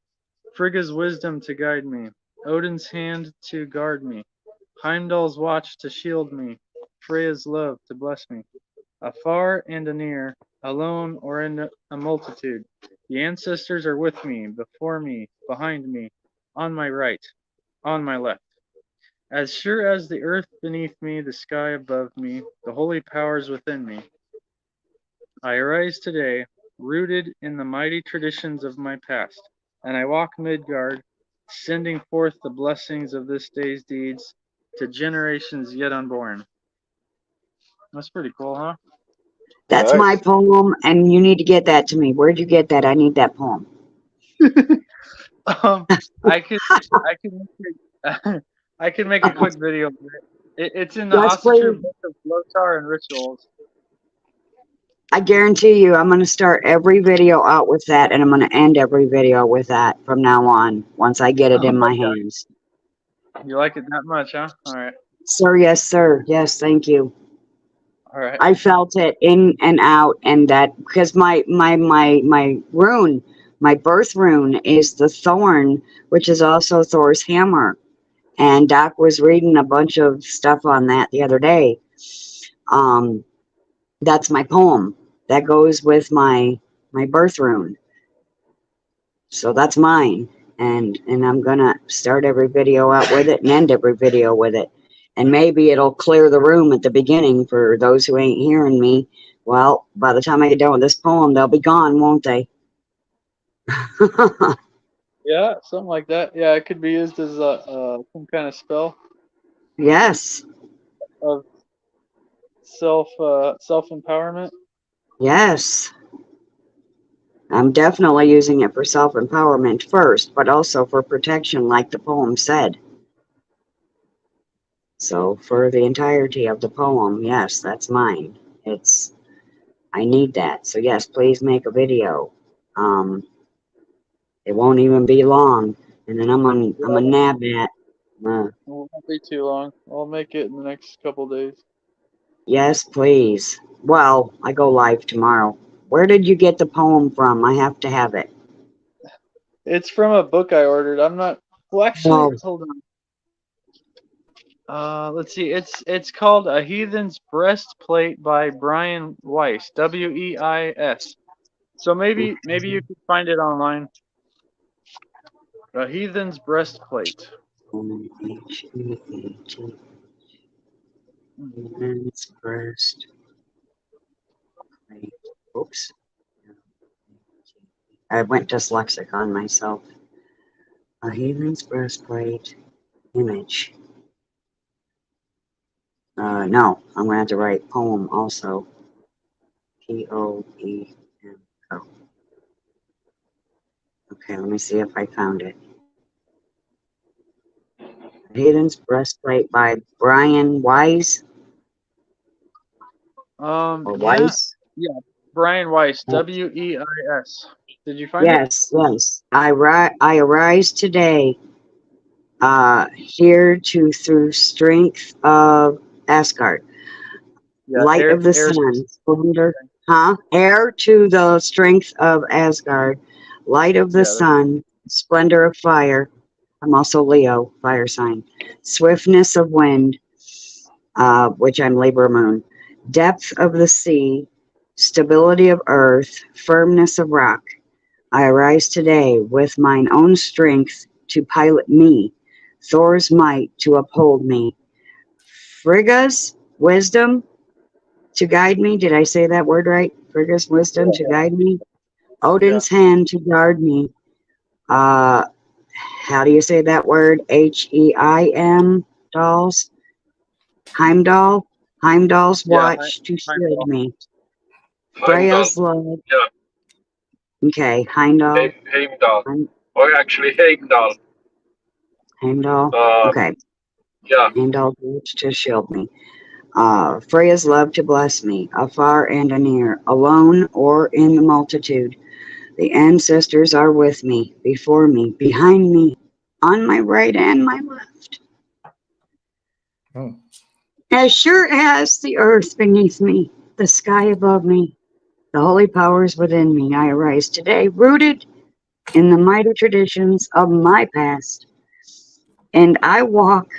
Frigga's wisdom to guide me, Odin's hand to guard me, Heimdall's watch to shield me, Freya's love to bless me. Afar and anear, alone or in a multitude, the ancestors are with me, before me, behind me, on my right, on my left. As sure as the earth beneath me, the sky above me, the holy powers within me. I arise today, rooted in the mighty traditions of my past, and I walk Midgard, sending forth the blessings of this day's deeds to generations yet unborn. That's pretty cool, huh? That's Nice. my poem, and you need to get that to me. Where'd you get that? I need that poem. I could I could make a quick video of it. It's in the Yes, Asatru please. Book of Blotar and Rituals. I guarantee you, I'm going to start every video out with that, and I'm going to end every video with that from now on, once I get it in my hands. You like it that much, huh? All right. Sir, yes, sir. Yes, thank you. All right. I felt it in and out, and that because my rune, my birth rune is the thorn, which is also Thor's hammer. And Doc was reading a bunch of stuff on that the other day. That's my poem. That goes with my birth rune. So that's mine. And I'm gonna start every video out with it and end every video with it. And maybe it'll clear the room at the beginning for those who ain't hearing me. Well, by the time I get done with this poem, they'll be gone, won't they? Yeah, something like that. Yeah, it could be used as some kind of spell Yes. of self empowerment. Yes. I'm definitely using it for self-empowerment first, but also for protection, like the poem said. So for the entirety of the poem, yes, that's mine. I need that. So yes, please make a video. It won't even be long, and then I'm a nab that. It won't be too long. I'll make it in the next couple days. Yes, please. Well, I go live tomorrow. Where did you get the poem from? I have to have it. It's from a book I ordered. I'm not. Well, actually, Oh. hold on. Let's see. It's called A Heathen's Breastplate by Brian Weiss. Weiss. So maybe you could find it online. A Heathen's Breastplate. Heathen's breast. Oops. I went dyslexic on myself. A heathen's breastplate image. No, I'm going to have to write poem also. Poem. Okay, let me see if I found it. Heathen's Breastplate by Brian Weiss. Or Weiss? Yeah, Brian Weiss. Weiss. Did you find it? Yes. I arise today, here to through strength of Asgard, light of the sun, splendor, heir to the strength of Asgard, light of the sun, splendor of fire. I'm also Leo, fire sign. Swiftness of wind, which I'm Libra moon. Depth of the sea, stability of earth, firmness of rock. I arise today with mine own strength to pilot me, Thor's might to uphold me, Frigga's wisdom to guide me. Did I say that word right? Frigga's wisdom to guide me, Odin's hand to guard me. How do you say that word? Heim dolls. Heimdall's watch to shield me. Freya's love. Yeah. Okay, Heimdall. Heimdall. Or actually Heimdall. Heimdall. Okay. Yeah. Heimdall's watch to shield me. Freya's love to bless me, afar and anear, alone or in the multitude. The ancestors are with me, before me, behind me, on my right and my left. Oh. As sure as the earth beneath me, the sky above me, the holy powers within me, I arise today, rooted in the mighty traditions of my past. And I walk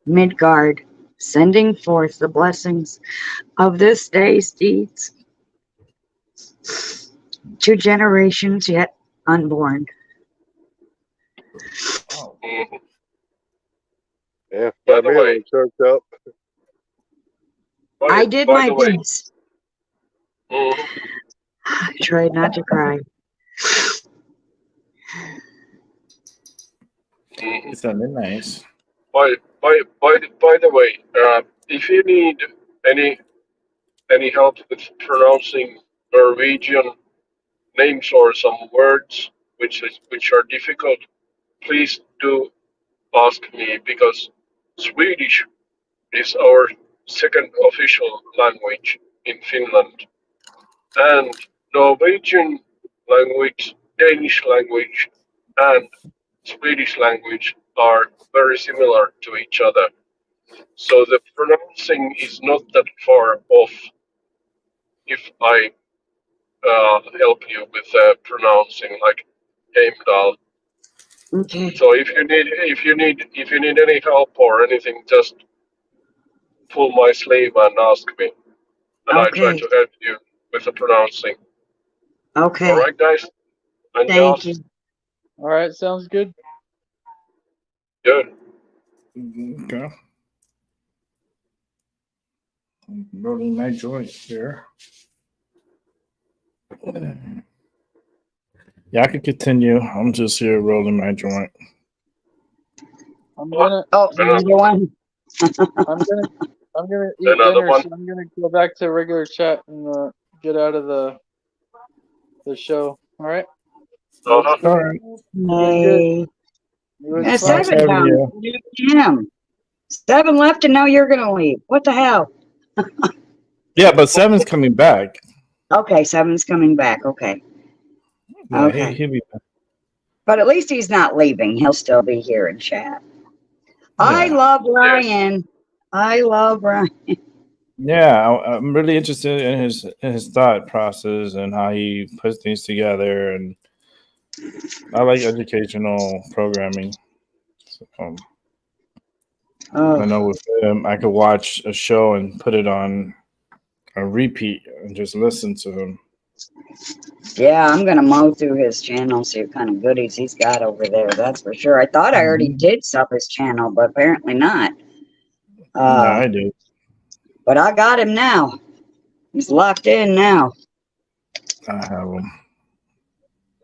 Midgard, sending forth the blessings of this day's deeds to generations yet unborn. Yeah, by the way, choked up. I did my best. I tried not to cry. It sounded nice. By the way, if you need any help with pronouncing Norwegian names or some words which are difficult, please do ask me, because Swedish is our second official language in Finland, and Norwegian language, Danish language, and Swedish language are very similar to each other. So the pronouncing is not that far off if I help you with pronouncing like Heimdall. Okay. So if you need any help or anything, just pull my sleeve and ask me, and I try to help you with the pronouncing. Okay. All right, guys. And thank you. All right, sounds good. Good. Okay. Rolling my joint here. Yeah, I could continue. I'm just here rolling my joint. I'm gonna. Oh, another one. I'm gonna eat dinner, so I'm gonna go back to regular chat and get out of the show. All right. Uh-huh. All right. Hey. It was Yeah, fun. Nice 7 having down. you. Damn. 7 left, and now you're gonna leave. What the hell? Yeah, but 7's coming back. Okay, 7's coming back. Okay. Yeah, Okay. he'll be back. But at least he's not leaving. He'll still be here in chat. I Yeah. love Ryan. I love Ryan. Yeah, I'm really interested in his thought process and how he puts things together, and I like educational programming. So, I Oh, know with him, I could watch a show and put it on a repeat and just listen to him. yeah, I'm gonna mow through his channel, see what kind of goodies he's got over there. That's for sure. I thought I already did sub his channel, but apparently not. Yeah, I do. But I got him now. He's locked in now. I have him.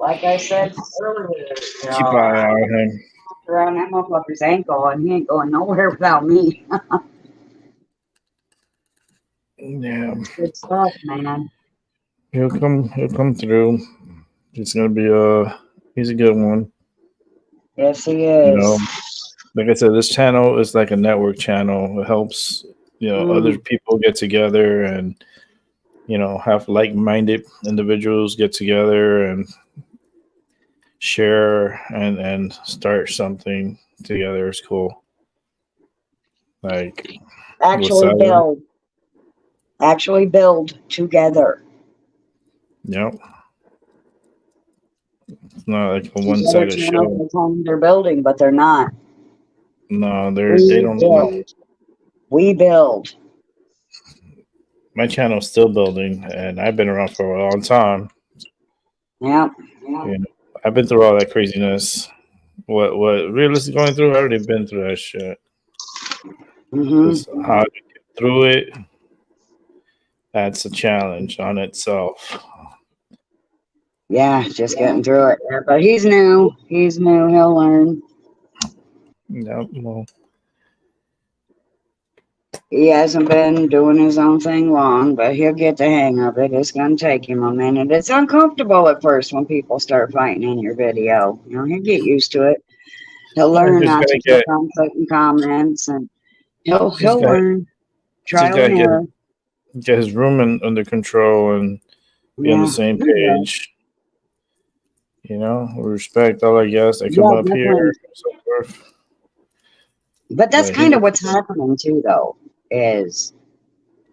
Like I said earlier, Keep an eye out on him. around that motherfucker's ankle, and he ain't going nowhere without me. Yeah, Good stuff, man. he'll come through. He's gonna be he's a good one. Yes, he You know, is. like I said, this channel is like a network channel. It helps, other people get together and, have like-minded individuals get together and share and start something together. It's cool. Like Actually Wasabi. build. Actually build together. Yep. It's not like a These other one-sided channels show. are telling they're building, but they're not. No, they We don't know. build. We build. My channel's still building, and I've been around for a long time. Yeah. I've been through all that craziness. What Realist is going through, I've already been through that shit. Mm-hmm. Just how to get through it, that's a challenge on itself. Yeah, just getting through it. Yeah, but he's new. He's new. He'll learn. Yep. Well, He hasn't been doing his own thing long, but he'll get the hang of it. It's going to take him a minute. It's uncomfortable at first when people start fighting in your video. He'll get used to it. He'll learn just not gotta to keep on putting comments, and he'll gotta- learn. Trial gotta and error. get his room under control and be on the same page. Respect all our guests that come up here and so forth. But that's But kind of what's happening too, though, is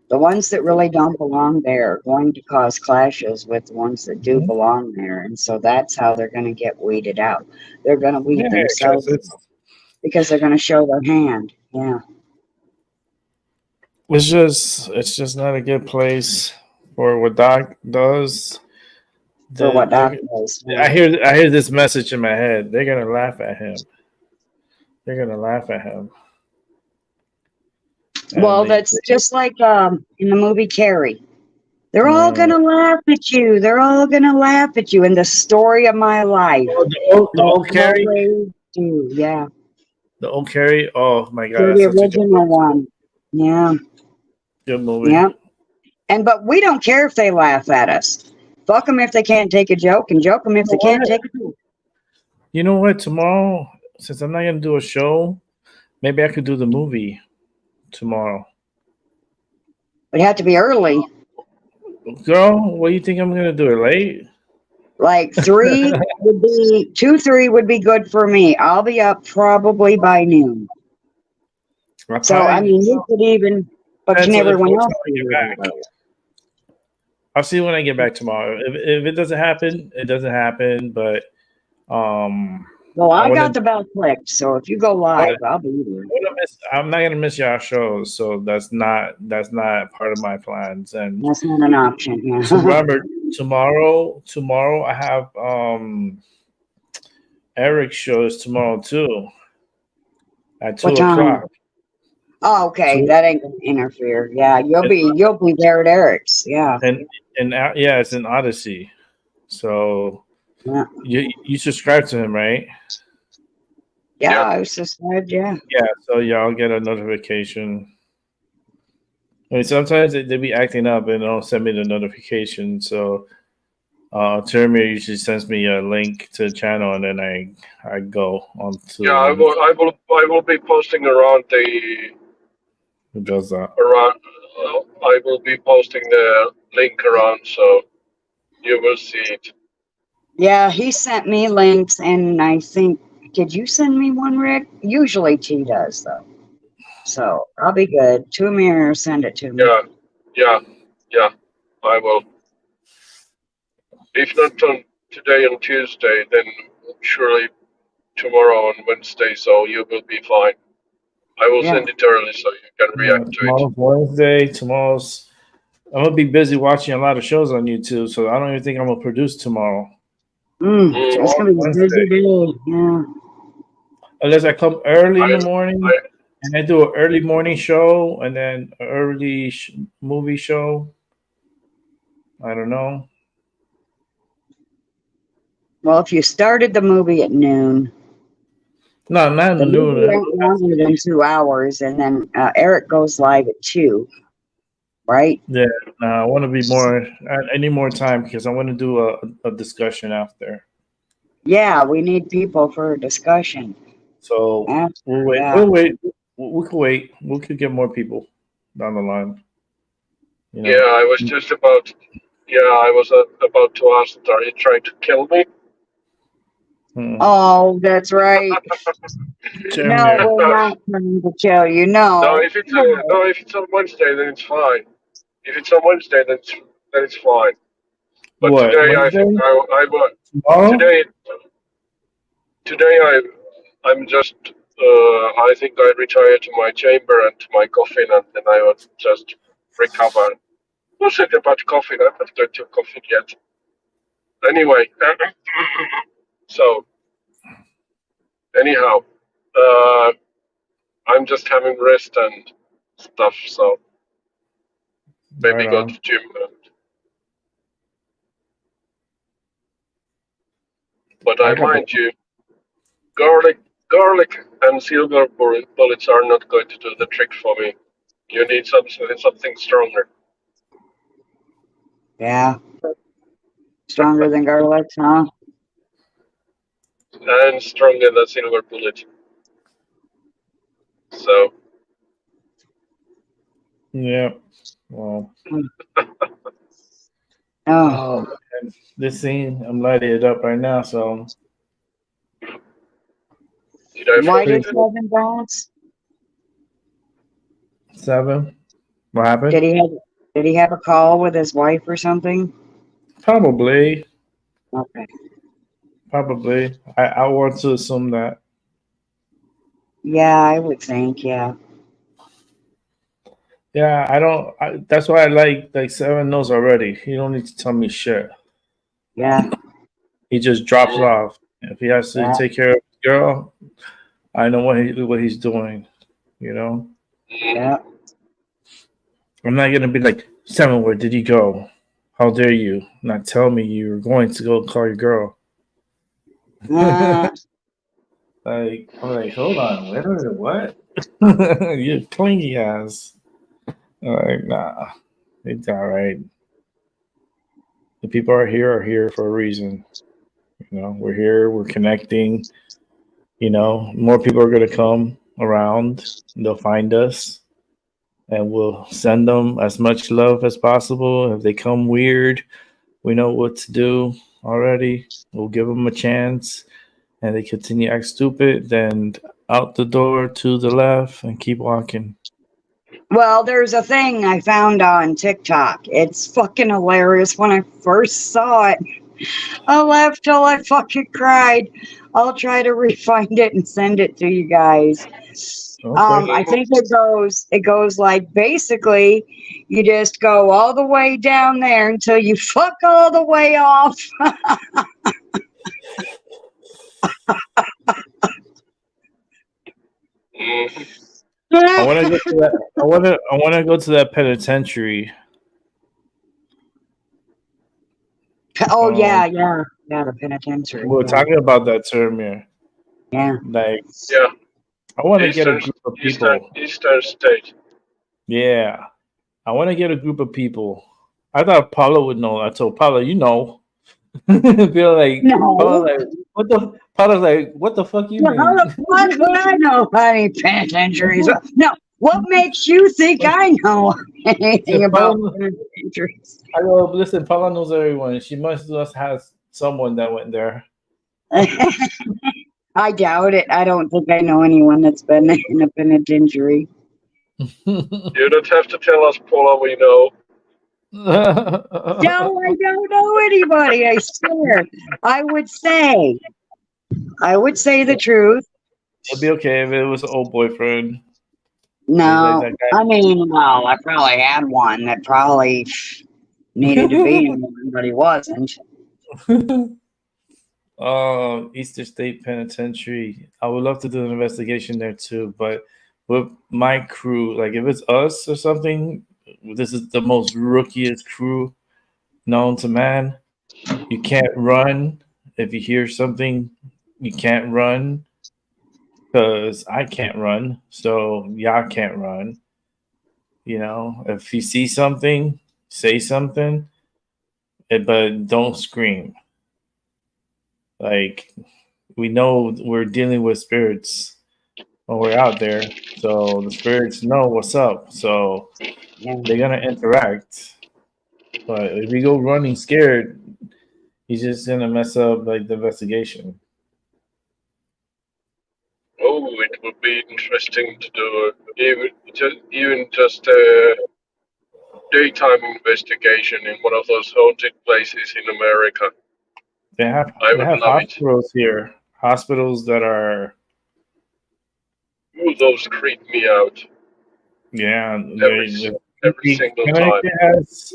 the ones that really don't belong there are going to cause clashes with the ones that do belong there. And so that's how they're going to get weeded out. They're going to weed themselves out because they're going to show their hand. Yeah. It's just not a good place for what Doc does. For what Doc does. I hear this message in my head. They're gonna laugh at him. They're gonna laugh at him. Well, that's just like in the movie Carrie. They're all gonna laugh at you. They're all gonna laugh at you. In the story of my life. The old Carrie. Yeah. The old Carrie. Oh my God. The original one. Yeah. Good movie. Yeah. But we don't care if they laugh at us. Fuck them if they can't take a joke, and joke them if they can't take a joke. You know what? Tomorrow, since I'm not gonna do a show, maybe I could do the movie tomorrow. It'd have to be early. Girl, what do you think I'm gonna do? It late? Like 3 would be 3 would be good for me. I'll be up probably by noon. So I mean, you could even, but can everyone else be back? I'll see when I get back tomorrow. If it doesn't happen, it doesn't happen. But well, I got the bell clicked, so if you go live, I'll be there. I'm not gonna miss y'all shows, so that's not part of my plans. And that's not an option. Yeah. So remember, tomorrow I have Eric's shows tomorrow too at 2 o'clock. Oh, okay, that ain't gonna interfere. Yeah, you'll be there at Eric's. Yeah. And yeah, it's an Odyssey. So yeah. You subscribe to him, right? Yeah, I subscribed. Yeah. Yeah, so y'all get a notification. I mean, sometimes they be acting up and don't send me the notification. So Termier usually sends me a link to the channel, and then I go on to Yeah, I will be posting around the who does that. around. I will be posting the link around, so you will see it. Yeah, he sent me links, and I think, did you send me one, Rick? Usually T does, though. So I'll be good. Tumir, send it to me. Yeah. I will. If not on today on Tuesday, then surely tomorrow on Wednesday. So you will be fine. I will Yeah. send it early so you can react to it. Tomorrow's Wednesday. I'm gonna be busy watching a lot of shows on YouTube, so I don't even think I'm gonna produce tomorrow. It's gonna be a busy day. Yeah. Unless I come early in the morning and I do an early morning show and then an early movie show. I don't know. Well, if you started the movie at noon, No, not the movie noon. ain't longer than 2 hours, and then Eric goes live at 2, right? Yeah, no, I want to be more. I need more time because I want to do a discussion after. Yeah, we need people for a discussion. So we'll wait. Yeah. We'll wait. We could wait. We could get more people down the line. You know? Yeah, I was just about. Yeah, I was about to ask, are you trying to kill me? Oh, that's right. No, we're not trying to kill you. No. No, if it's on Wednesday, then it's fine. If it's on Wednesday, then it's fine. But What, today, I Wednesday? think I will. Tomorrow? Today, I'm just. I think I retire to my chamber and to my coffin, and then I will just recover. Who said about coffin? I'm not going to coffin yet. Anyway, so anyhow, I'm just having rest and stuff. So maybe Right go on. to gym. But I mind you, garlic and silver bullets are not going to do the trick for me. You need something stronger. Yeah. Stronger than garlic, huh? And stronger than silver bullet. So. Yeah. Well. Oh. Man. This scene, I'm lighting it up right now. So. Why did 7 bounce? 7. What happened? Did he have a call with his wife or something? Probably. Okay. Probably. I want to assume that. Yeah, I would think. Yeah. Yeah, I don't. That's why I like 7 knows already. He don't need to tell me shit. Yeah. He just drops off. If he has to take care of the girl, I know what he's doing. You know. Yeah. I'm not gonna be like, 7, where did you go? How dare you not tell me you were going to go call your girl? Like, I'm like, hold on, what? You clingy ass. Like, nah, it's all right. The people are here for a reason. You know, we're here, we're connecting. You know, more people are gonna come around. They'll find us. And we'll send them as much love as possible. If they come weird, we know what to do already. We'll give them a chance. And they continue to act stupid, then out the door to the left and keep walking. Well, there's a thing I found on TikTok. It's fucking hilarious. When I first saw it, I laughed till I fucking cried. I'll try to refind it and send it to you guys. Okay. I think it goes like, basically you just go all the way down there until you fuck all the way off. I want to go to that. I want to go to that penitentiary. Oh yeah, the penitentiary. We were talking about that term here. Yeah. Like, yeah. I want to get a group of people. Eastern State. Yeah. I want to get a group of people. I thought Paula would know. I told Paula, you know. Feel like Paula, No. like what the Paula's like, what the fuck you Well, mean? what would I know about any penitentiaries? No. What makes you think I know anything Said about Paula, penitentiaries? I go, listen, Paula knows everyone. She must have someone that went there. I doubt it. I don't think I know anyone that's been in a penitentiary. You don't have to tell us, Paula. We know. No, I don't know anybody. I swear. I would say the truth. It'd be okay if it was an old boyfriend. No, Like that guy. I mean, well, I probably had one that probably needed to be in one, but he wasn't. Easter State Penitentiary. I would love to do an investigation there too, but with my crew, like if it's us or something, this is the most rookiest crew known to man. You can't run. If you hear something, you can't run because I can't run. So y'all can't run. You know, if you see something, say something, but don't scream. Like we know we're dealing with spirits when we're out there, so the spirits know what's up, so they're gonna interact. But if we go running scared, he's just gonna mess up like the investigation. Oh, it would be interesting to do even just a daytime investigation in one of those haunted places in America. They I would have love it. hospitals here, hospitals that are Ooh, those creep me out every every single time. Connecticut has,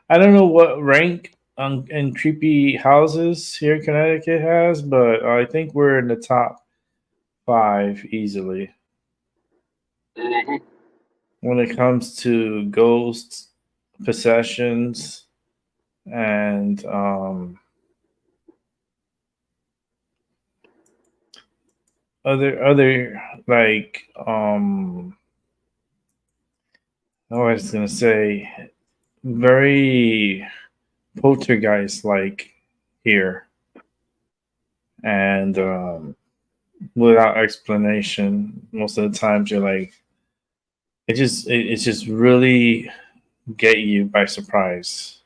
I don't know what rank in creepy houses here Connecticut has, but I think we're in the top 5 easily. Hmm. When it comes to ghosts, possessions, and other like I was gonna say very poltergeist like here, and without explanation, most of the times you're like, it's just really get you by surprise.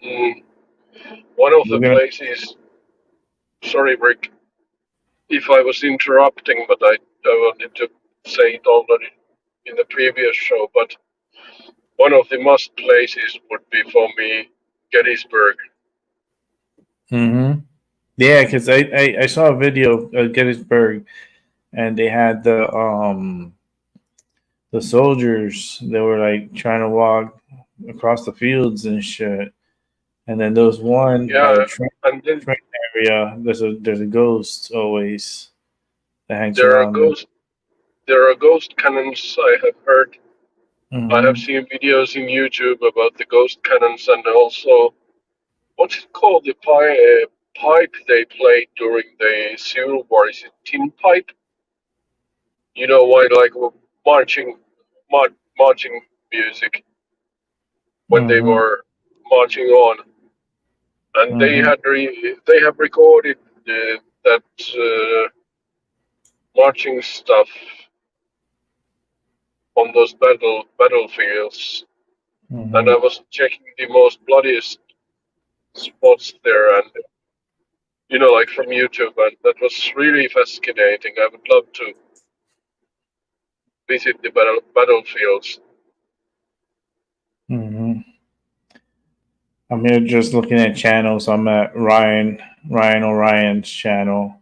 Mm. One of the We're gonna places. Sorry, Rick, if I was interrupting, but I wanted to say it already in the previous show. But one of the must places would be for me Gettysburg. Mm-hmm. Yeah, because I saw a video of Gettysburg, and they had the soldiers that were like trying to walk across the fields and shit, and then there was one by Yeah, the and then train area. There's a ghost always that hangs there are around there. ghost cannons. I have heard. I have Mm-hmm. seen videos in YouTube about the ghost cannons, and also what's it called? The pipe they played during the Civil War. Is it tin pipe? You know why, like marching, marching music when they Mm-hmm. were marching on, and Mm-hmm. they have recorded that marching stuff on those battlefields. And Mm-hmm. I was checking the most bloodiest spots there, and like from YouTube, and that was really fascinating. I would love to visit the battlefields. Mm-hmm. I'm here just looking at channels. I'm at Ryan Orion's channel,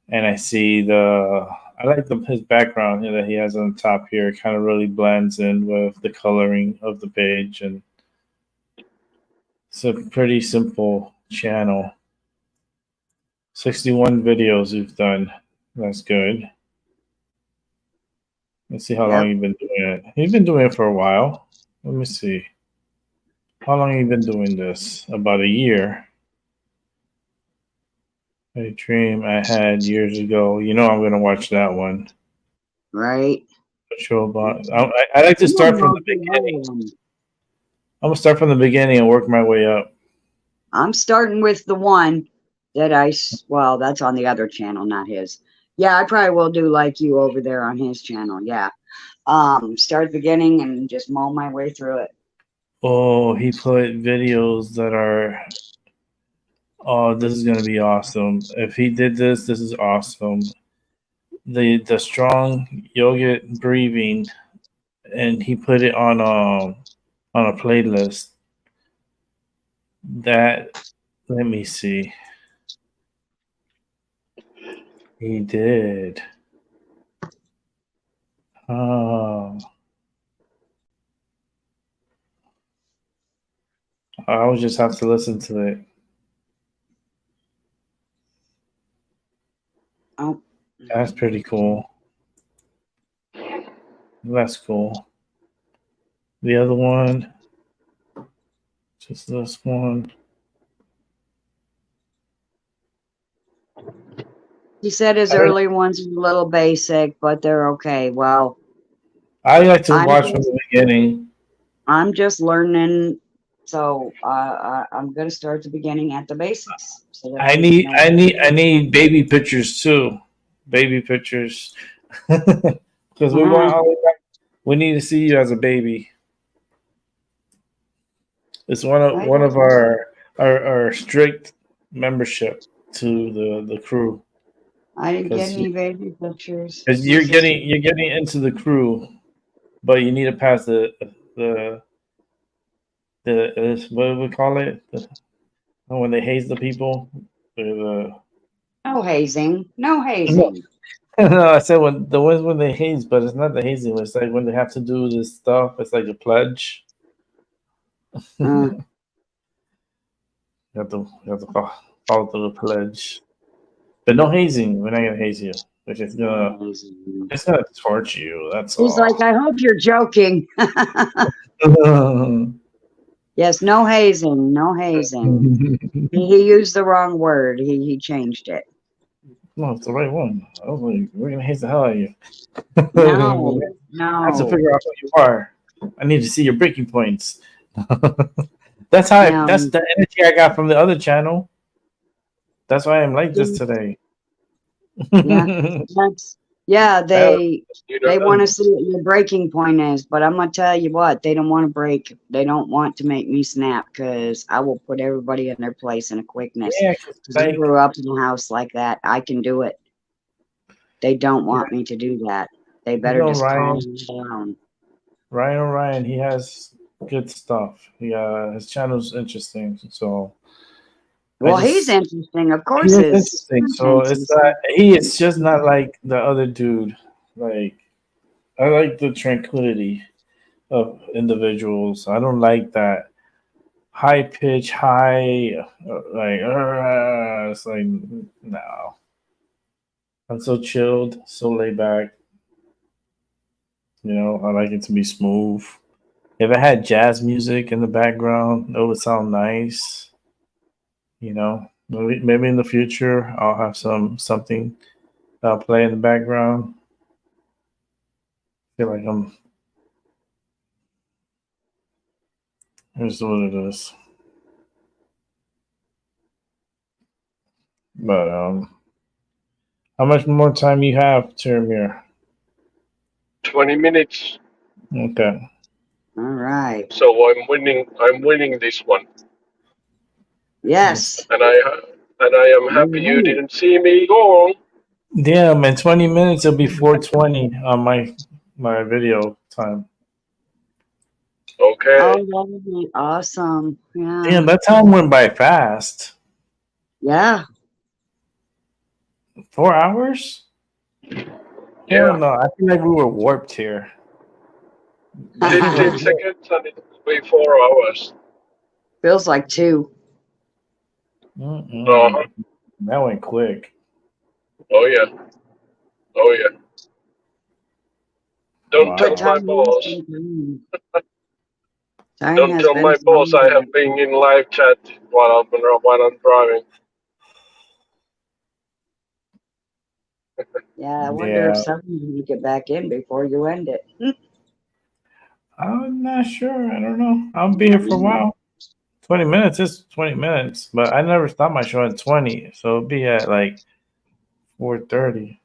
and I see I like his background that he has on the top here. It kind of really blends in with the coloring of the page, and it's a pretty simple channel. 61 videos you've done. That's good. Let's see how long you've been doing it. You've been doing it for a while. Let me see. How long have you been doing this? About a year. A dream I had years ago. You know I'm gonna watch that one. Right. sure about. I like to start from the beginning. I'm gonna start from the beginning and work my way up. I'm starting with the one that well, that's on the other channel, not his. Yeah, I probably will do like you over there on his channel. Yeah. Start at the beginning and just mull my way through it. Oh, he put videos that are. Oh, this is gonna be awesome. If he did this, this is awesome. The strong yoga breathing, and he put it on a playlist. That, let me see. He did. Oh. I would just have to listen to it. Oh. That's pretty cool. That's cool. The other one, just this one. He said his early ones are a little basic, but they're okay. Well, I like to watch from the beginning. I'm just learning, so I'm gonna start at the beginning at the basics. So that I need baby pictures too, baby pictures, because we're going all the way back. We need to see you as a baby. It's one of our strict membership to the crew. I didn't get any baby pictures. Because you're getting into the crew, but you need to pass the what do we call it? When they haze the people. No hazing. No hazing. No, I said when they haze, but it's not the hazing. It's like when they have to do this stuff. It's like a pledge. You have to follow through the pledge. But no hazing. We're not gonna haze you. Which is it's gonna torch you. That's He's all. like, I hope you're joking. Yes, no hazing. No hazing. He used the wrong word. He changed it. No, it's the right one. I was like, we're gonna haze the hell out of you. No, I have to figure out who you are. I need to see your breaking points. That's how. That's the energy I got from the other channel. That's why I'm like this today. Yeah, they want to see what your breaking point is, but I'm gonna tell you what, they don't want to break. They don't want to make me snap because I will put everybody in their place in a quickness. Yeah, I grew up in a house like that. I can do it. They don't want me to do that. They better just calm down. Ryan, he has good stuff. His channel's interesting. So. Well, he's interesting, of course. He's interesting. So he is just not like the other dude. Like, I like the tranquility of individuals. I don't like that high pitch, it's like no. I'm so chilled, so laid back. You know, I like it to be smooth. If I had jazz music in the background, it would sound nice. You know, maybe in the future I'll have something I'll play in the background. I feel like here's what it is. But how much more time you have, Termir? 20 minutes. Okay. All right. So I'm winning this one. Yes. And I am happy you didn't see me go. Damn, in 20 minutes it'll be 4:20 on my video time. Okay. Oh, that would be awesome. Yeah. Damn, that time went by fast. Yeah. 4 hours? Yeah. No, I feel like we were warped here. 15 seconds and it will be 4 hours. Feels like 2. That went quick. Oh yeah. Don't tell my boss. Don't tell my boss I have been in live chat while I'm driving. Yeah, I wonder if someone can get back in before you end it. I'm not sure. I don't know. I'll be here for a while. 20 minutes is 20 minutes, but I never stop my show at 20, so it'll be at like 4:30,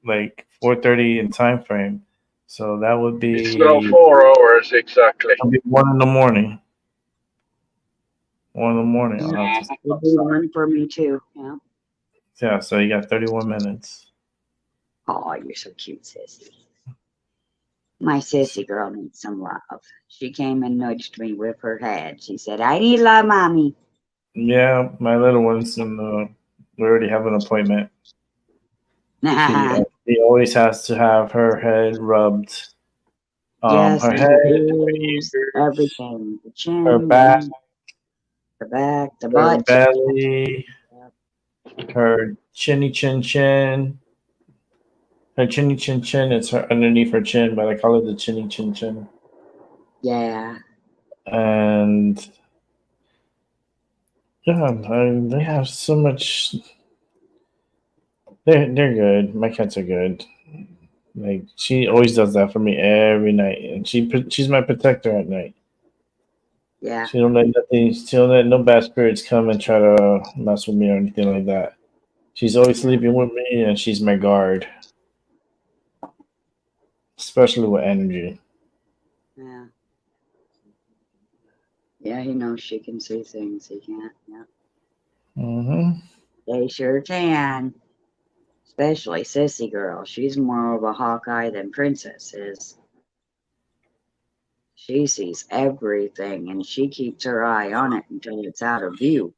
like 4:30 in time frame. So that would It's now be 4 hours exactly. it'll be 1 in the morning. 1 in the morning. I'll have to step It'll be outside. one for me too. Yeah. Yeah, so you got 31 minutes. Oh, you're so cute, sissy. My sissy girl needs some love. She came and nudged me with her head. She said, "I need love, mommy." Yeah, my little one's in the. We already have an appointment. She always has to have her head rubbed. Yes, Her and head, the her ears, ears, everything. The chin, her back, the her butt. belly, her chinny chin chin. Her chinny chin chin is her underneath her chin, but I call it the chinny chin chin. Yeah. And yeah, they have so much. They're good. My cats are good. Like she always does that for me every night, and she's my protector at night. Yeah. She don't let nothing. She don't let no bad spirits come and try to mess with me or anything like that. She's always sleeping with me, and she's my guard, especially with energy. Yeah. Yeah, he knows she can see things he can't. Yeah. Mm-hmm. They sure can. Especially Sissy Girl. She's more of a Hawkeye than Princess is. She sees everything and she keeps her eye on it until it's out of view.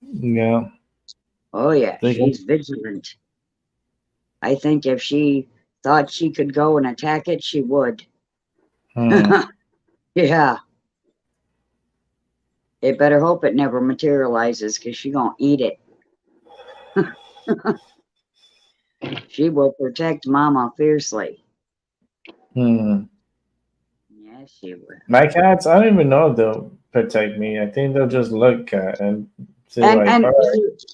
Yeah. Oh, yeah, They she's vigilant. I think if she thought she could go and attack it, she would. Yeah. It better hope it never materializes because she gonna eat it. She will protect Mama fiercely. Hmm. Yes, she will. My cats, I don't even know if they'll protect me. I think they'll just look at and say And, like, and all right.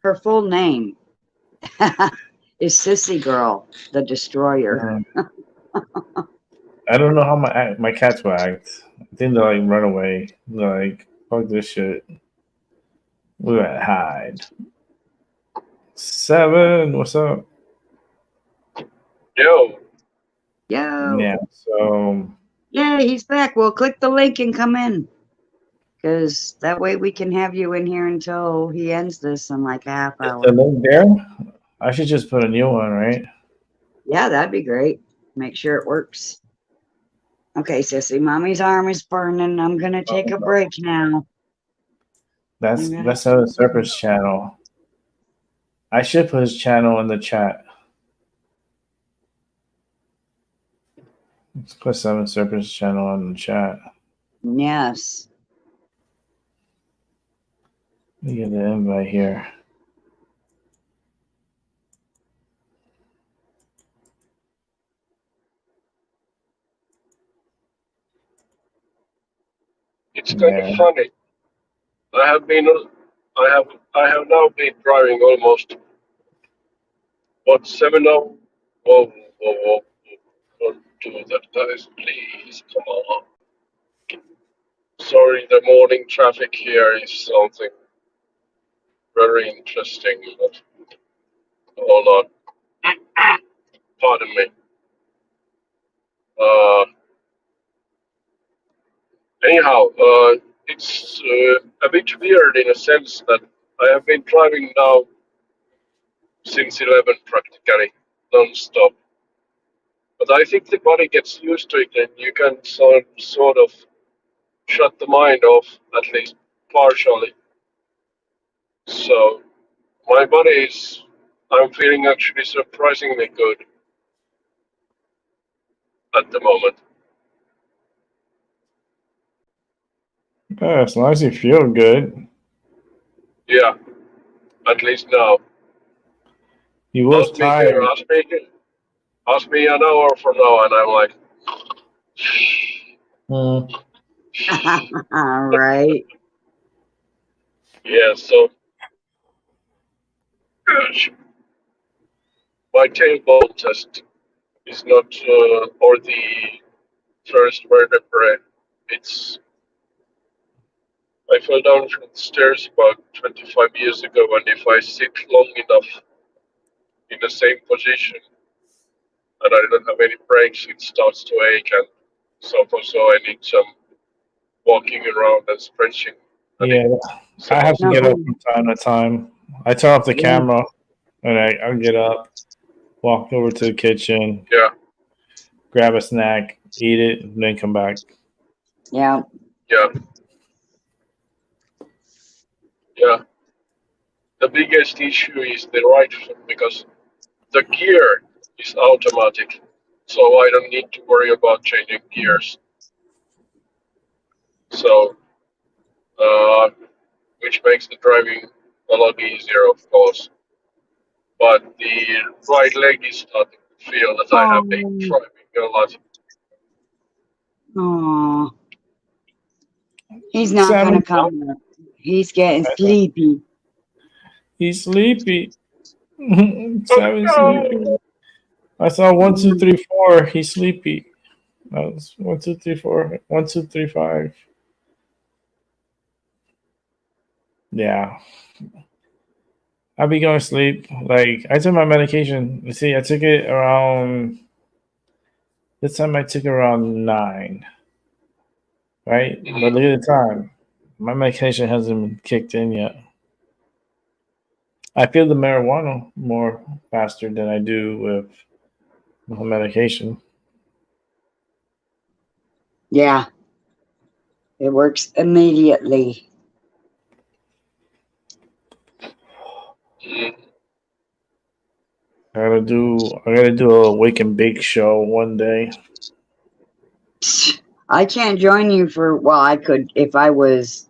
her full name is Sissy Girl, the Destroyer. I don't know how my cats will act. I think they'll like run away. They're like, fuck this shit. We gotta hide. 7, what's up? Yo. Yo. Yeah, so Yeah, he's back. Well, click the link and come in. Because that way we can have you in here until he ends this in like a half is hour. the link there? I should just put a new one, right? Yeah, that'd be great. Make sure it works. Okay, Sissy, Mommy's arm is burning. I'm going to take a break now. That's Seven Serpents channel. I should put his channel in the chat. Let's put Seven Serpents channel on the chat. Yes. Let me get the invite here. It's kind of funny. I have now been driving almost 7 hours. Whoa. Don't do that, guys, please. Come on. Sorry, the morning traffic here is something very interesting. But hold on. Pardon me. Anyhow, it's a bit weird in a sense that I have been driving now since 11 practically, non-stop. But I think the body gets used to it and you can sort of shut the mind off, at least partially. So my body is, I'm feeling actually surprisingly good at the moment. Yeah, as long as you feel good. Yeah, at least now. You was tired. Ask me an hour from now and I'm like, Right. yeah, so gosh. my tailbone test is not, or the first vertebrae. It's I fell down from the stairs about 25 years ago, and if I sit long enough in the same position and I don't have any breaks, it starts to ache, and so I need some walking around and stretching. And Yeah, so I have to No. get up from time to time. I turn off the Yeah. camera and I'll get up, walk over to the kitchen, yeah, grab a snack, eat it, and then come back. Yeah. yeah, yeah. The biggest issue is the right foot because the gear is automatic, so I don't need to worry about changing gears. So, which makes the driving a lot easier, of course. But the right leg is starting to feel that I have been driving a lot. Oh, he's not Salmon, gonna come up. He's getting sleepy. he's sleepy. Oh, Salmon's sleepy. I saw 1, 2, 3, 4. He's sleepy. That was 1, 2, 3, 4. 1, 2, 3, 5. Yeah. I'll be going to sleep. Like, I took my medication. You see, I took it around, this time I took it around 9. Right? But look at the time. My medication hasn't kicked in yet. I feel the marijuana more faster than I do with my medication. Yeah. It works immediately. I gotta do a wake and bake show one day. I can't join you for, well, I could if I was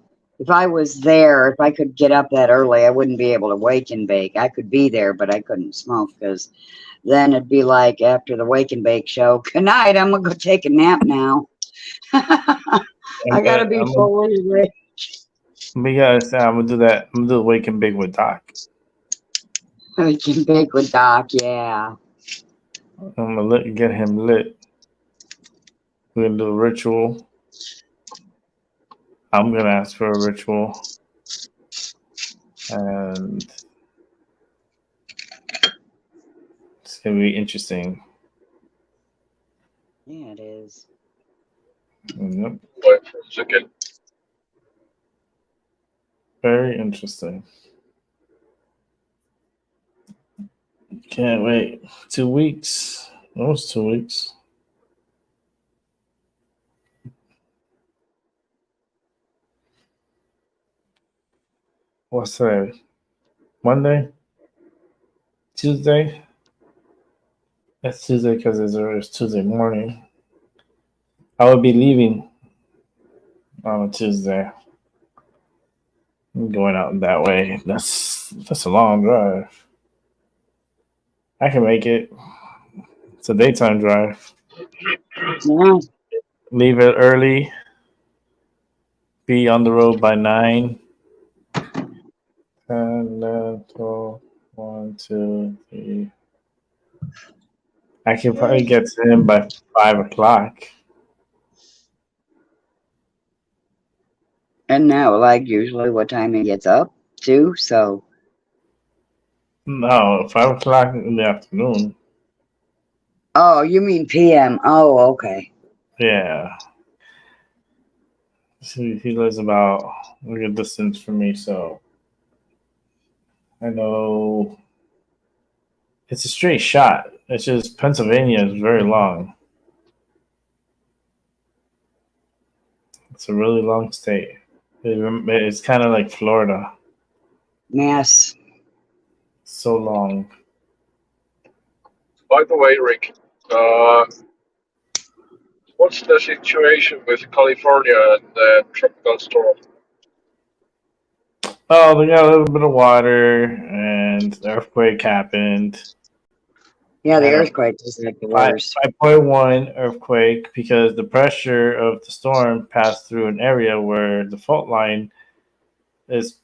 there, if I could get up that early, I wouldn't be able to wake and bake. I could be there, but I couldn't smoke because then it'd be like after the wake and bake show, good night, I'm gonna go take a nap now. I gotta be fully awake. Because I'm gonna do that. I'm gonna do the wake and bake with Doc. Wake and bake with Doc, yeah. I'm gonna get him lit. We're gonna do a ritual. I'm gonna ask for a ritual, and it's gonna be interesting. Yeah, it is. Yep. wait for a second. Very interesting. Can't wait. 2 weeks. Almost 2 weeks. What's today? Monday? Tuesday? That's Tuesday because it's Tuesday morning. I will be leaving on a Tuesday. I'm going out that way. That's a long drive. I can make it. It's a daytime drive. Yeah. Leave it early. Be on the road by 9. 10, 11, 12, 1, 2, 3. I can probably get to him by 5 o'clock. And now, like usually, what time he gets up too. So No, 5 o'clock in the afternoon. oh, you mean PM? Oh, okay. Yeah. He lives about a good distance from me, so I know it's a straight shot. It's just Pennsylvania is very long. It's a really long state. It's kind of like Florida. Yes. So long. By the way, Rick, what's the situation with California and the tropical storm? Oh, they got a little bit of water, and the earthquake happened. Yeah, the earthquake is like the worst. 5.1 earthquake because the pressure of the storm passed through an area where the fault line is,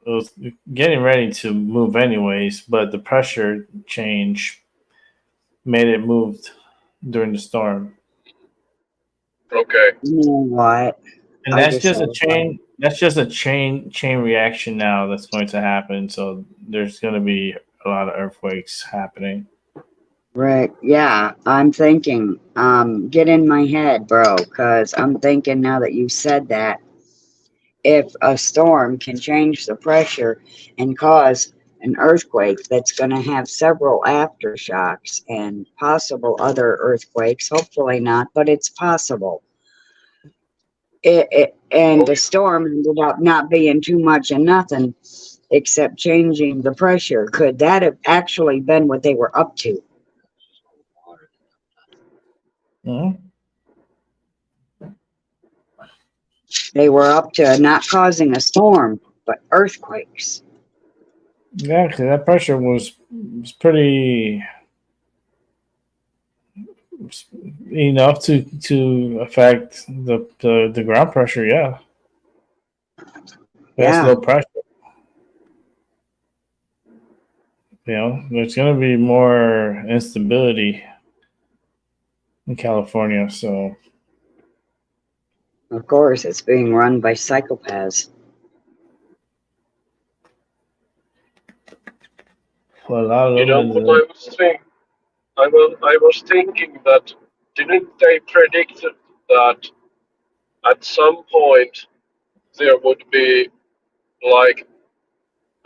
was getting ready to move anyways, but the pressure change made it moved during the storm. Okay. You know what? And I that's just just a saw chain. That's just a chain reaction now that's going to happen. So there's going to be a lot of earthquakes happening. Right. Yeah, I'm thinking, get in my head, bro, because I'm thinking now that you said that, if a storm can change the pressure and cause an earthquake that's going to have several aftershocks and possible other earthquakes, hopefully not, but it's possible. And the storm ended up not being too much of nothing except changing the pressure. Could that have actually been what they were up to? Mhm. They were up to not causing a storm, but earthquakes. Yeah, because that pressure was pretty enough to affect the ground pressure. Yeah, that's Yeah, low pressure. There's going to be more instability in California. So of course, it's being run by psychopaths. for a lot You of know them what I was thinking? I was thinking that didn't they predict that at some point there would be like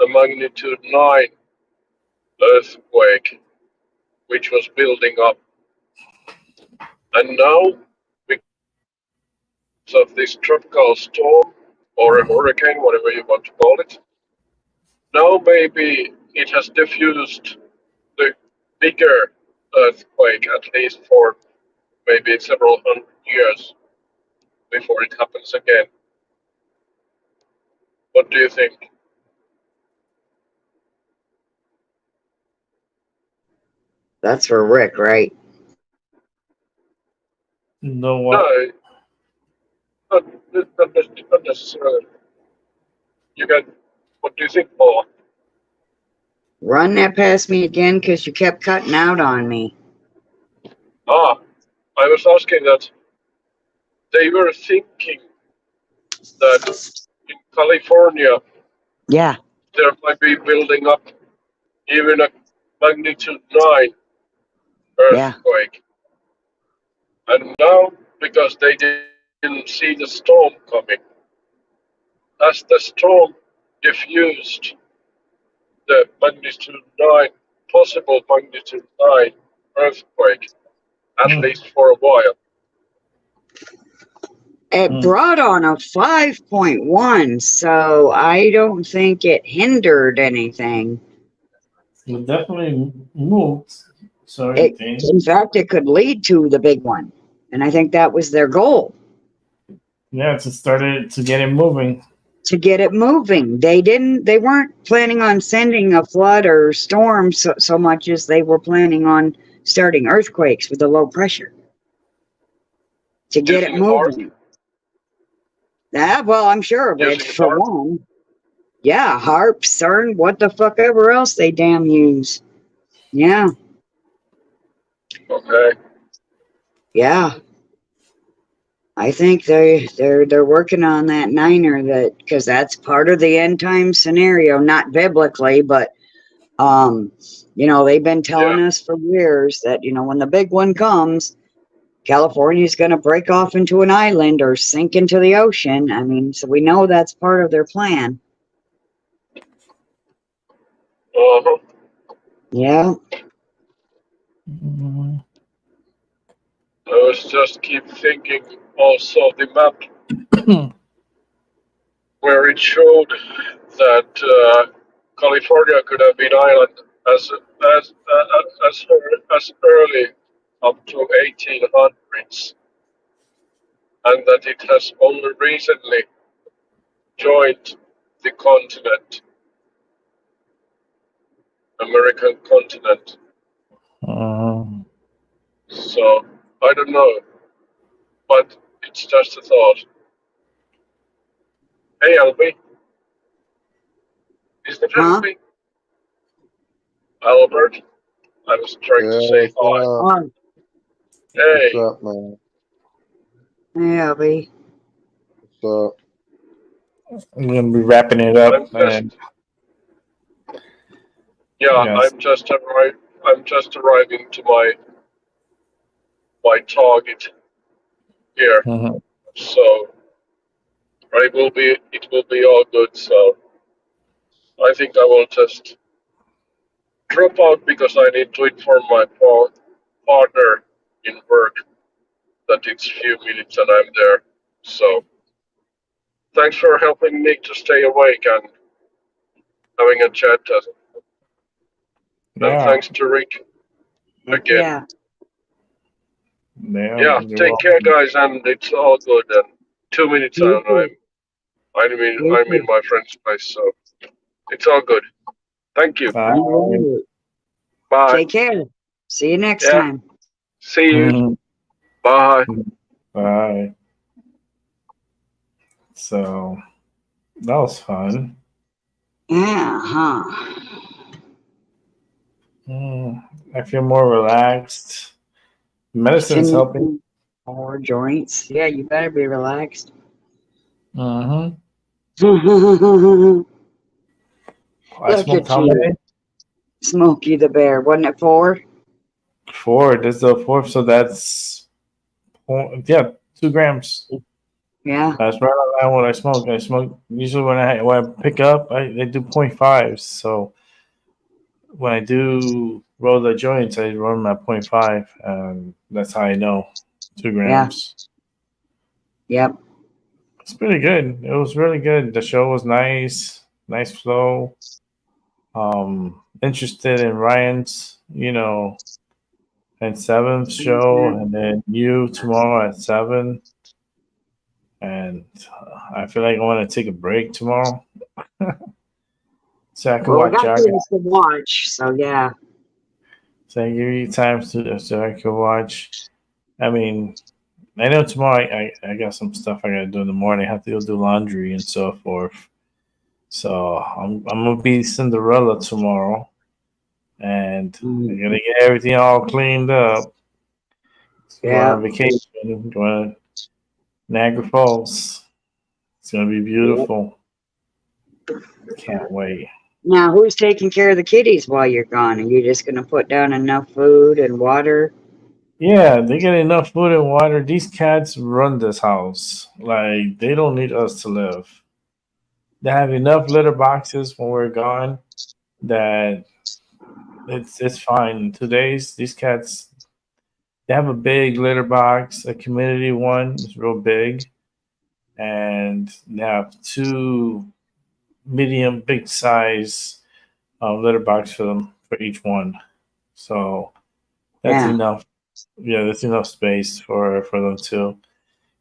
a magnitude 9 earthquake which was building up, and now because of this tropical storm or a hurricane, whatever you want to call it, now maybe it has diffused the bigger earthquake, at least for maybe several hundred years before it happens again. What do you think? That's for Rick, right? know No, what not necessarily. You got, what do you think, Paul? Run that past me again, because you kept cutting out on me. I was asking that they were thinking that in California Yeah, there might be building up even a magnitude 9 yeah. earthquake. And now, because they didn't see the storm coming, as the storm diffused the magnitude 9, possible magnitude 9 earthquake, at least for a while. It brought on a 5.1, so I don't think it hindered anything. it definitely moved certain things. In fact, it could lead to the big one. And I think that was their goal. Yeah, to start it, to get it moving. To get it moving. They weren't planning on sending a flood or storm so much as they were planning on starting earthquakes with the low pressure. To get it moving. Yeah, well, I'm sure of it, for one. Yeah, HAARP, CERN, what the fuck ever else they damn use. Yeah. Okay. Yeah. I think they're working on that niner, that because that's part of the end time scenario, not biblically, but they've been telling us for years that when the big one comes, California's going to break off into an island or sink into the ocean. I mean, so we know that's part of their plan. Uh-huh. Yeah. I was just keep thinking also the map where it showed that California could have been island as early up to 1800s, and that it has only recently joined the continent, American continent. So I don't know, but it's just a thought. Hey, Albie. Is that Huh? helping? Albert? I was trying to Yeah, say what's hi. up? Oh, What's Hey, up, man? yeah, B. What's up? I'm gonna be wrapping it I'm up, just and yes. I'm just arriving to my target here. Mhm. So it will be all good. So I think I will just drop out because I need to inform my partner in work that it's few minutes and I'm there. So thanks for helping me to stay awake and having a chat. And Yeah, thanks to Rick Heck again. yeah. yeah. Yeah, You're take care, welcome. guys, and it's all good. And 2 minutes You and too. You I'm in too. my friend's place, so it's all good. Thank you. Bye. All right. Bye. Take care. See you next Yeah. time. See you. Mhm. Bye. Bye. So that was fun. Yeah, huh? I feel more relaxed. Medicine's helping. More joints. Yeah, you better be relaxed. Mm-hmm. Look I smoked at how you, many? Smokey the Bear. Wasn't it 4? 4. This is the 4th, so that's 2 grams. Yeah. That's right around what I smoke. I smoke usually when I pick up, I do 0.5. So when I do roll the joints, I roll them at 0.5, and that's how I know 2 Yeah. grams. Yep. It's pretty good. It was really good. The show was nice flow. Interested in Ryan's, and 7th show, and then you tomorrow at 7. And I feel like I want to take a break tomorrow, so I can Well, we watch got our things guys. to watch, so yeah. So I give you time so I can watch. I mean, I know tomorrow I got some stuff I gotta do in the morning. I have to go do laundry and so forth. So I'm gonna be Cinderella tomorrow, and I'm gonna get everything all cleaned up. Go Yeah. on vacation. Going to Niagara Falls. It's gonna be beautiful. Can't wait. Now, who's taking care of the kitties while you're gone? Are you just gonna put down enough food and water? Yeah, they get enough food and water. These cats run this house. Like they don't need us to live. They have enough litter boxes when we're gone that it's fine. Today's these cats, they have a big litter box, a community one, it's real big, and they have 2 medium big size litter box for them for each one. So that's Yeah. enough. Yeah, that's enough space for them too.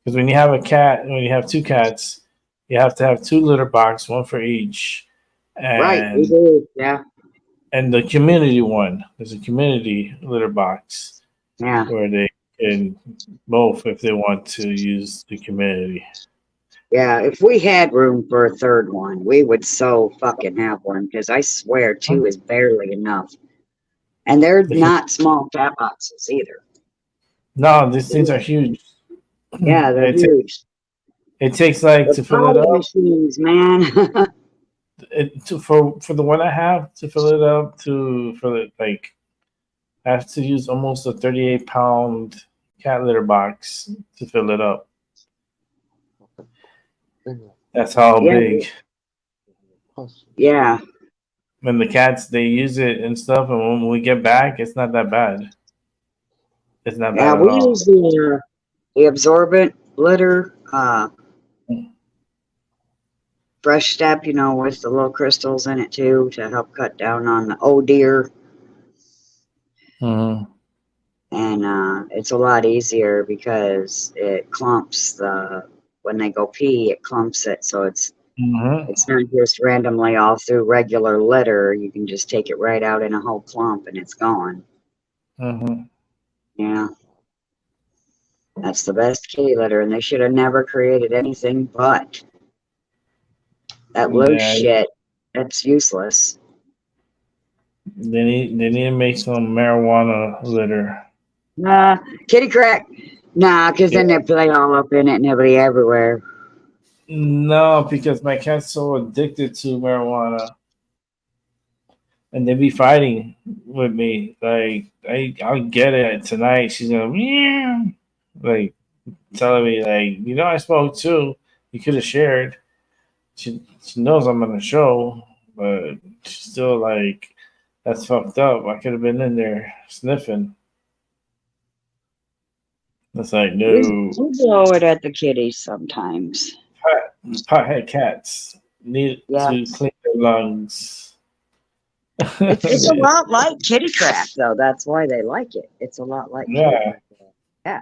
Because when you have when you have 2 cats, you have to have 2 litter box, one for each, Right, we and do. Yeah. the community one. There's a community litter box Yeah. where they can both if they want to use the community. Yeah. If we had room for a 3rd one, we would so fucking have one, because I swear 2 is barely enough. And they're not small cat boxes either. No, these things are huge. Yeah, they're huge. It takes like The to fill it power up. machines, man. For the one I have to fill it up I have to use almost a 38-pound cat litter box to fill it up. That's how Yeah. big. Yeah. When the cats they use it and stuff, and when we get back, it's not that bad. It's not Yeah, bad at we all. use the absorbent litter, Fresh Step, with the little crystals in it too, to help cut down on the oh dear. Mm-hmm. And it's a lot easier because it clumps when they go pee, it clumps it, so it's not just randomly all through regular litter. You can just take it right out in a whole clump and it's gone. Mm-hmm. Yeah. That's the best kitty litter, and they should have never created anything but that loose shit. It's useless. They need to make some marijuana litter. Nah, kitty crack. Nah, because then they play all up in it and everybody everywhere. No, because my cat's so addicted to marijuana, and they be fighting with me. Like I'll get it tonight. She's gonna meow, like telling me like, I smoke too. You could have shared. She knows I'm on the show, but she's still like, that's fucked up. I could have been in there sniffing. It's like, no. We blow it at the kitties sometimes. Pothead cats need to Yes. clean their lungs. It's a lot like kitty crack, though. That's why they like it. It's a lot like kitty Yeah. crack. Yeah.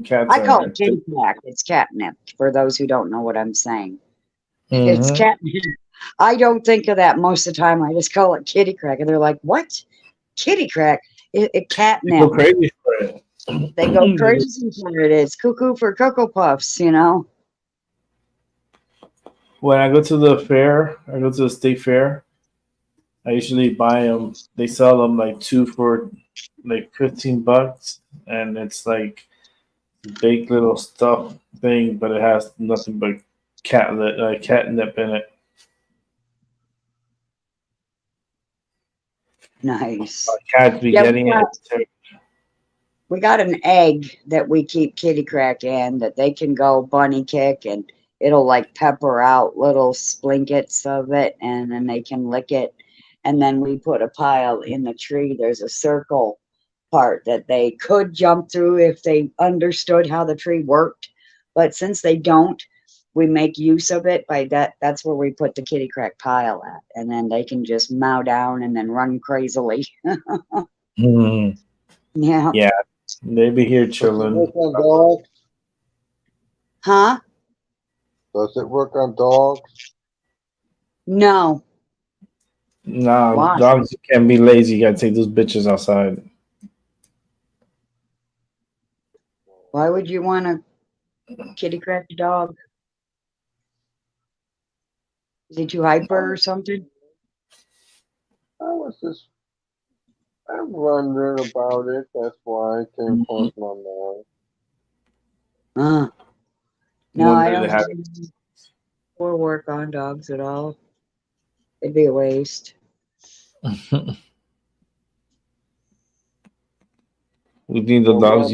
Cats I call are it kitty crack. It's catnip, for those who don't know what I'm saying. Mhm. It's catnip. I don't think of that most of the time. I just call it kitty crack. And they're like, what? Kitty crack? It They catnip. go crazy for it. They go crazy for it. It's cuckoo for Cocoa Puffs, you know? When I go to the fair, I go to the state fair. I usually buy them. They sell them like two for like $15, and it's like a big little stuff thing, but it has nothing but catnip in it. Nice. Cats be Yeah, getting it too. we got an egg that we keep kitty crack in that they can go bunny kick and it'll like pepper out little splinkets of it and then they can lick it. And then we put a pile in the tree. There's a circle part that they could jump through if they understood how the tree worked. But since they don't, we make use of it by that. That's where we put the kitty crack pile at. And then they can just mow down and then run crazily. Mhm. Yeah. Yeah, they be here Does it chilling. work on dogs? Huh? Does it work on dogs? No. Nah, Why? dogs can't be lazy. You gotta take those bitches outside. Why would you want to kitty crack the dog? Is he too hyper or something? I'm wondering about it. That's why it came across my mind. No, I Wonder they don't have do or work on dogs at all. It'd be a waste. We need the Well, dogs.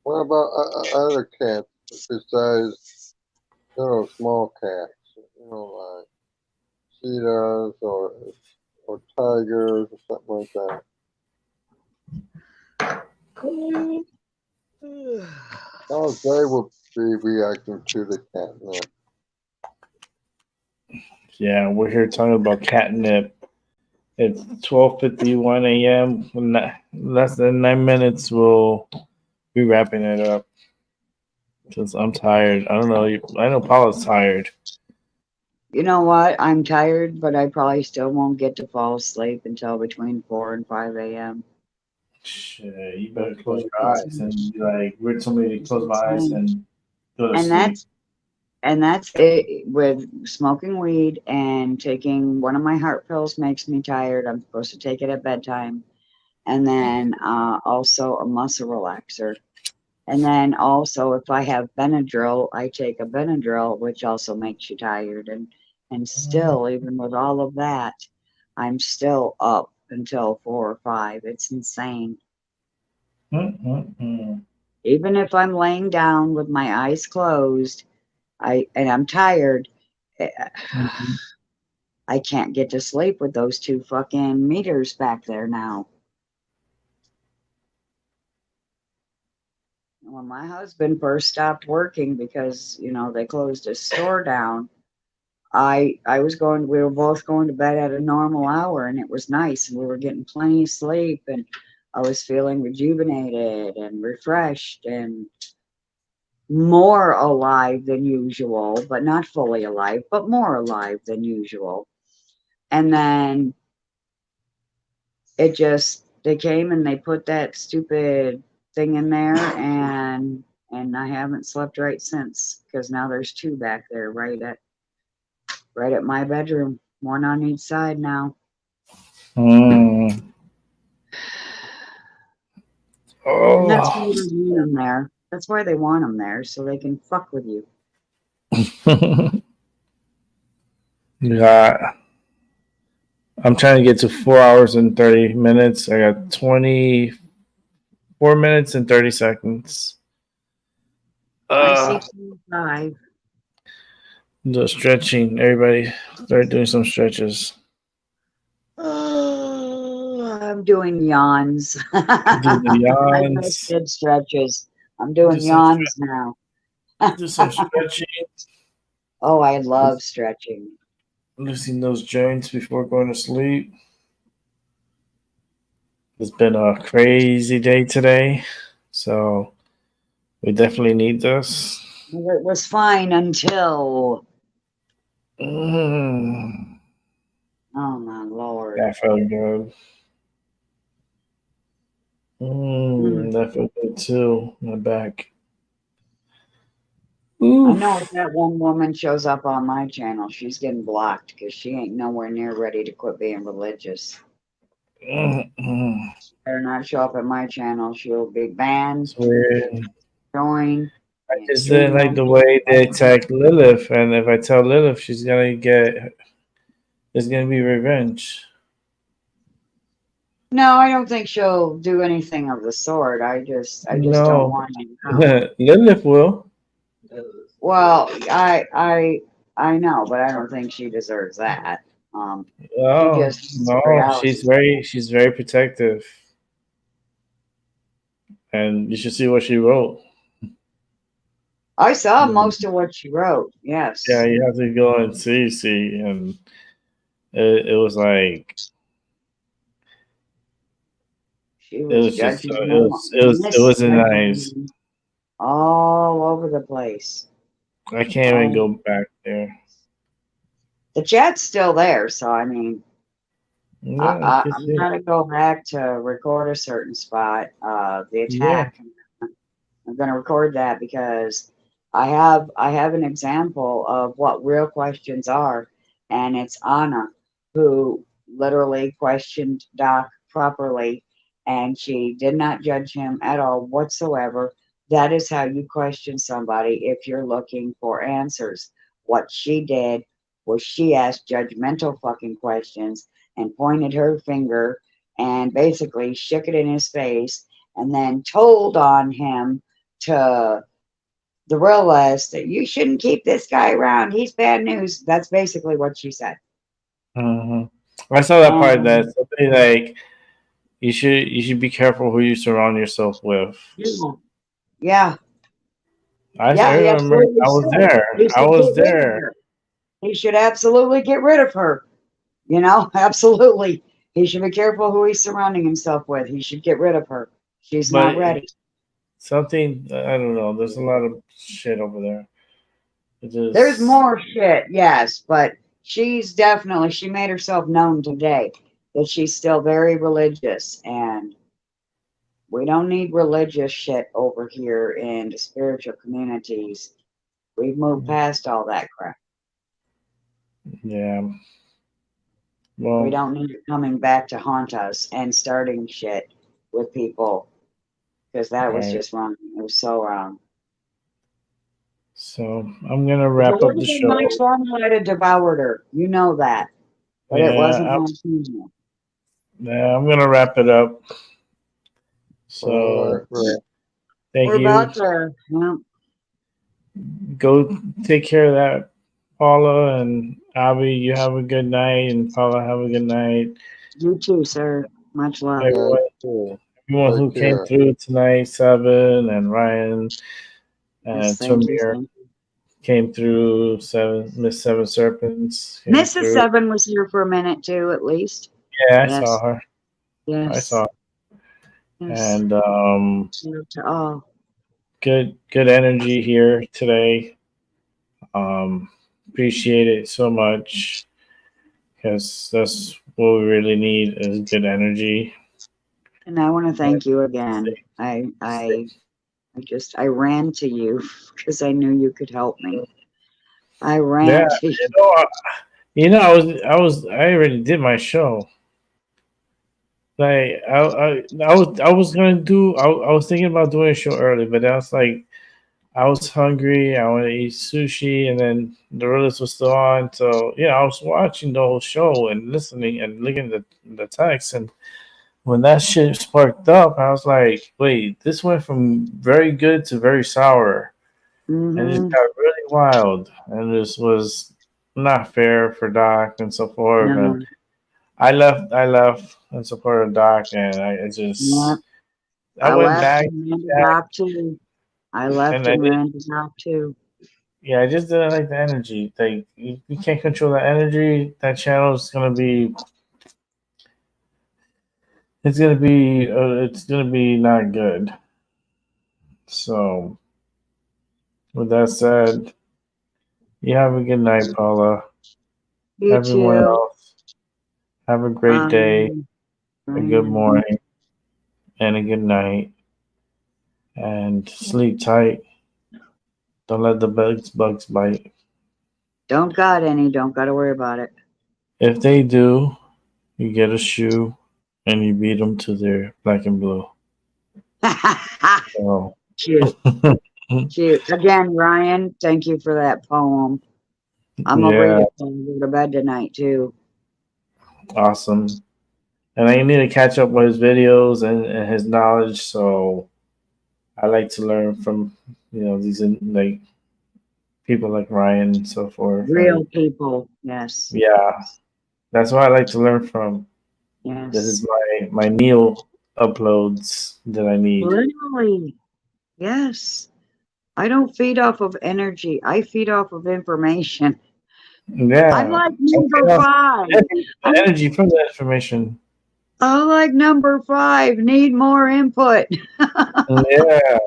what about other cats besides, small cats? Like cheetahs or tigers or something like that. How they would be reacting to the catnip? Yeah, we're here talking about catnip. It's 12:51 a.m. Less than 9 minutes, we'll be wrapping it up. Because I'm tired. I don't know. I know Paula's tired. You know what? I'm tired, but I probably still won't get to fall asleep until between 4 and 5 a.m. Shit, you better close your eyes and be like, we're somebody to close my eyes and go to sleep. And that's it with smoking weed and taking one of my heart pills makes me tired. I'm supposed to take it at bedtime. And then also a muscle relaxer. And then also if I have Benadryl, I take a Benadryl, which also makes you tired. And still, even with all of that, I'm still up until 4 or 5. It's insane. Even if I'm laying down with my eyes closed, and I'm tired, I can't get to sleep with those two fucking meters back there now. When my husband first stopped working because, they closed his store down, we were both going to bed at a normal hour and it was nice and we were getting plenty of sleep and I was feeling rejuvenated and refreshed and more alive than usual, but not fully alive, but more alive than usual. And then they came and they put that stupid thing in there and I haven't slept right since because now there's two back there right at right at my bedroom, one on each side now. Mm. And that's why Oh. they want them there. That's why they want them there, so they can fuck with you. Yeah. I'm trying to get to 4 hours and 30 minutes. I got 24 minutes and 30 seconds. I see 5. The stretching. Everybody start doing some stretches. I'm doing yawns. Do the I yawns. just did stretches. I'm doing Do some yawns now. Do some stretching. Oh, I love stretching. Loosening those joints before going to sleep. It's been a crazy day today, so we definitely need this. It was fine until, Mm, oh my Lord. that felt good. That felt good too. My back. I Oof. know if that one woman shows up on my channel, she's getting blocked because she ain't nowhere near ready to quit being religious. Better not show up at my channel. She'll be banned, It's weird. join. I just didn't like the way they attacked Lilith, and if I tell Lilith, she's gonna get. There's gonna be revenge. No, I don't think she'll do anything of the sort. I just don't No, want to. Lilith will. Well, I know, but I don't think she deserves that. Oh just no, she's very protective, and you should see what she wrote. I saw most of what she wrote. Yes. Yeah, you have to go and see, and it was like She was just judging it wasn't nice. all over the place. I can't even go back there. The chat's still there, so I mean, Yeah, I'm gonna go back to record a certain spot. The attack. Yeah. I'm gonna record that because I have an example of what real questions are, and it's Anna who literally questioned Doc properly, and she did not judge him at all whatsoever. That is how you question somebody if you're looking for answers. What she did was she asked judgmental fucking questions and pointed her finger and basically shook it in his face and then told on him to the realist that you shouldn't keep this guy around. He's bad news. That's basically what she said. I saw that part that something like you should be careful who you surround yourself with. Yeah. I remember I was there. I was there. He should absolutely get rid of her. You know, absolutely. He should be careful who he's surrounding himself with. He should get rid of her. She's not ready. Something, I don't know. There's a lot of shit over there. There's more shit, yes, but she's definitely, she made herself known today that she's still very religious, and we don't need religious shit over here in the spiritual communities. We've moved past all that crap. Yeah. Well, we don't need it coming back to haunt us and starting shit with people, because that was just wrong. It was so wrong. So I'm gonna wrap up the show. My formula had devoured her. You know that. But it wasn't my opinion. Yeah, I'm gonna wrap it up. So thank you. About to, go take care of that, Paula and Abby. You have a good night, and Paula, have a good night. You too, sir. Much love. Everyone who came through tonight, Seven and Ryan and Tamir came through. Miss Seven Serpents. Mrs. Seven was here for a minute too, at least. Yeah, I saw her. Yes. I saw her. Yes. And good energy here today. Appreciate it so much, because that's what we really need is good energy. And I want to thank you again. I ran to you because I knew you could help me. I ran to you. You know, I already did my show. Like I was gonna do. I was thinking about doing a show early, but I was like, I was hungry. I want to eat sushi, and then the Realist was still on. So yeah, I was watching the whole show and listening and looking at the text. And when that shit sparked up, I was like, wait, this went from very good to very sour, and it Mm-hmm. got really wild. And this was not fair for Doc and so forth. No. And I left in support of Doc, and I Yeah. just I I went left back, and ran to Doc too. I left and I and did. ran to Doc too. Yeah, I just didn't like the energy. Like you can't control the energy. That channel is gonna be. It's gonna be not good. So with that said, you have a good night, Paula. You Everyone too. else, have a great day, a good Ryan. morning, and a good night, and sleep tight. Don't let the bugs bite. Don't got any. Don't got to worry about it. If they do, you get a shoe and you beat them to their black and blue. So. Cute. Cute. Again, Ryan, thank you for that poem. I'm gonna Yeah, read it when I go to bed tonight too. awesome. And I need to catch up with his videos and his knowledge. So I like to learn from these like people like Ryan and so forth. Real And people. Yes. yeah, that's what I like to learn from. This Yes. is my Neil uploads that I need. Literally. Yes. I don't feed off of energy. I feed off of information. Yeah, I'm like I number feel 5. the energy from the information. I'm like number 5. Need more input. Yeah,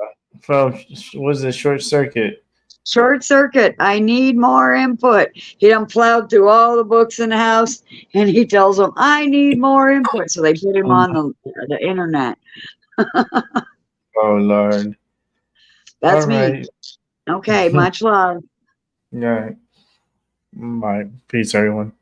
from was it Short Circuit? Short Circuit. I need more input. He done plowed through all the books in the house, and he tells them, I need more input. So they put him on the internet. Oh Lord. That's All me. right. Okay, much love. Yeah. Bye. Peace, everyone.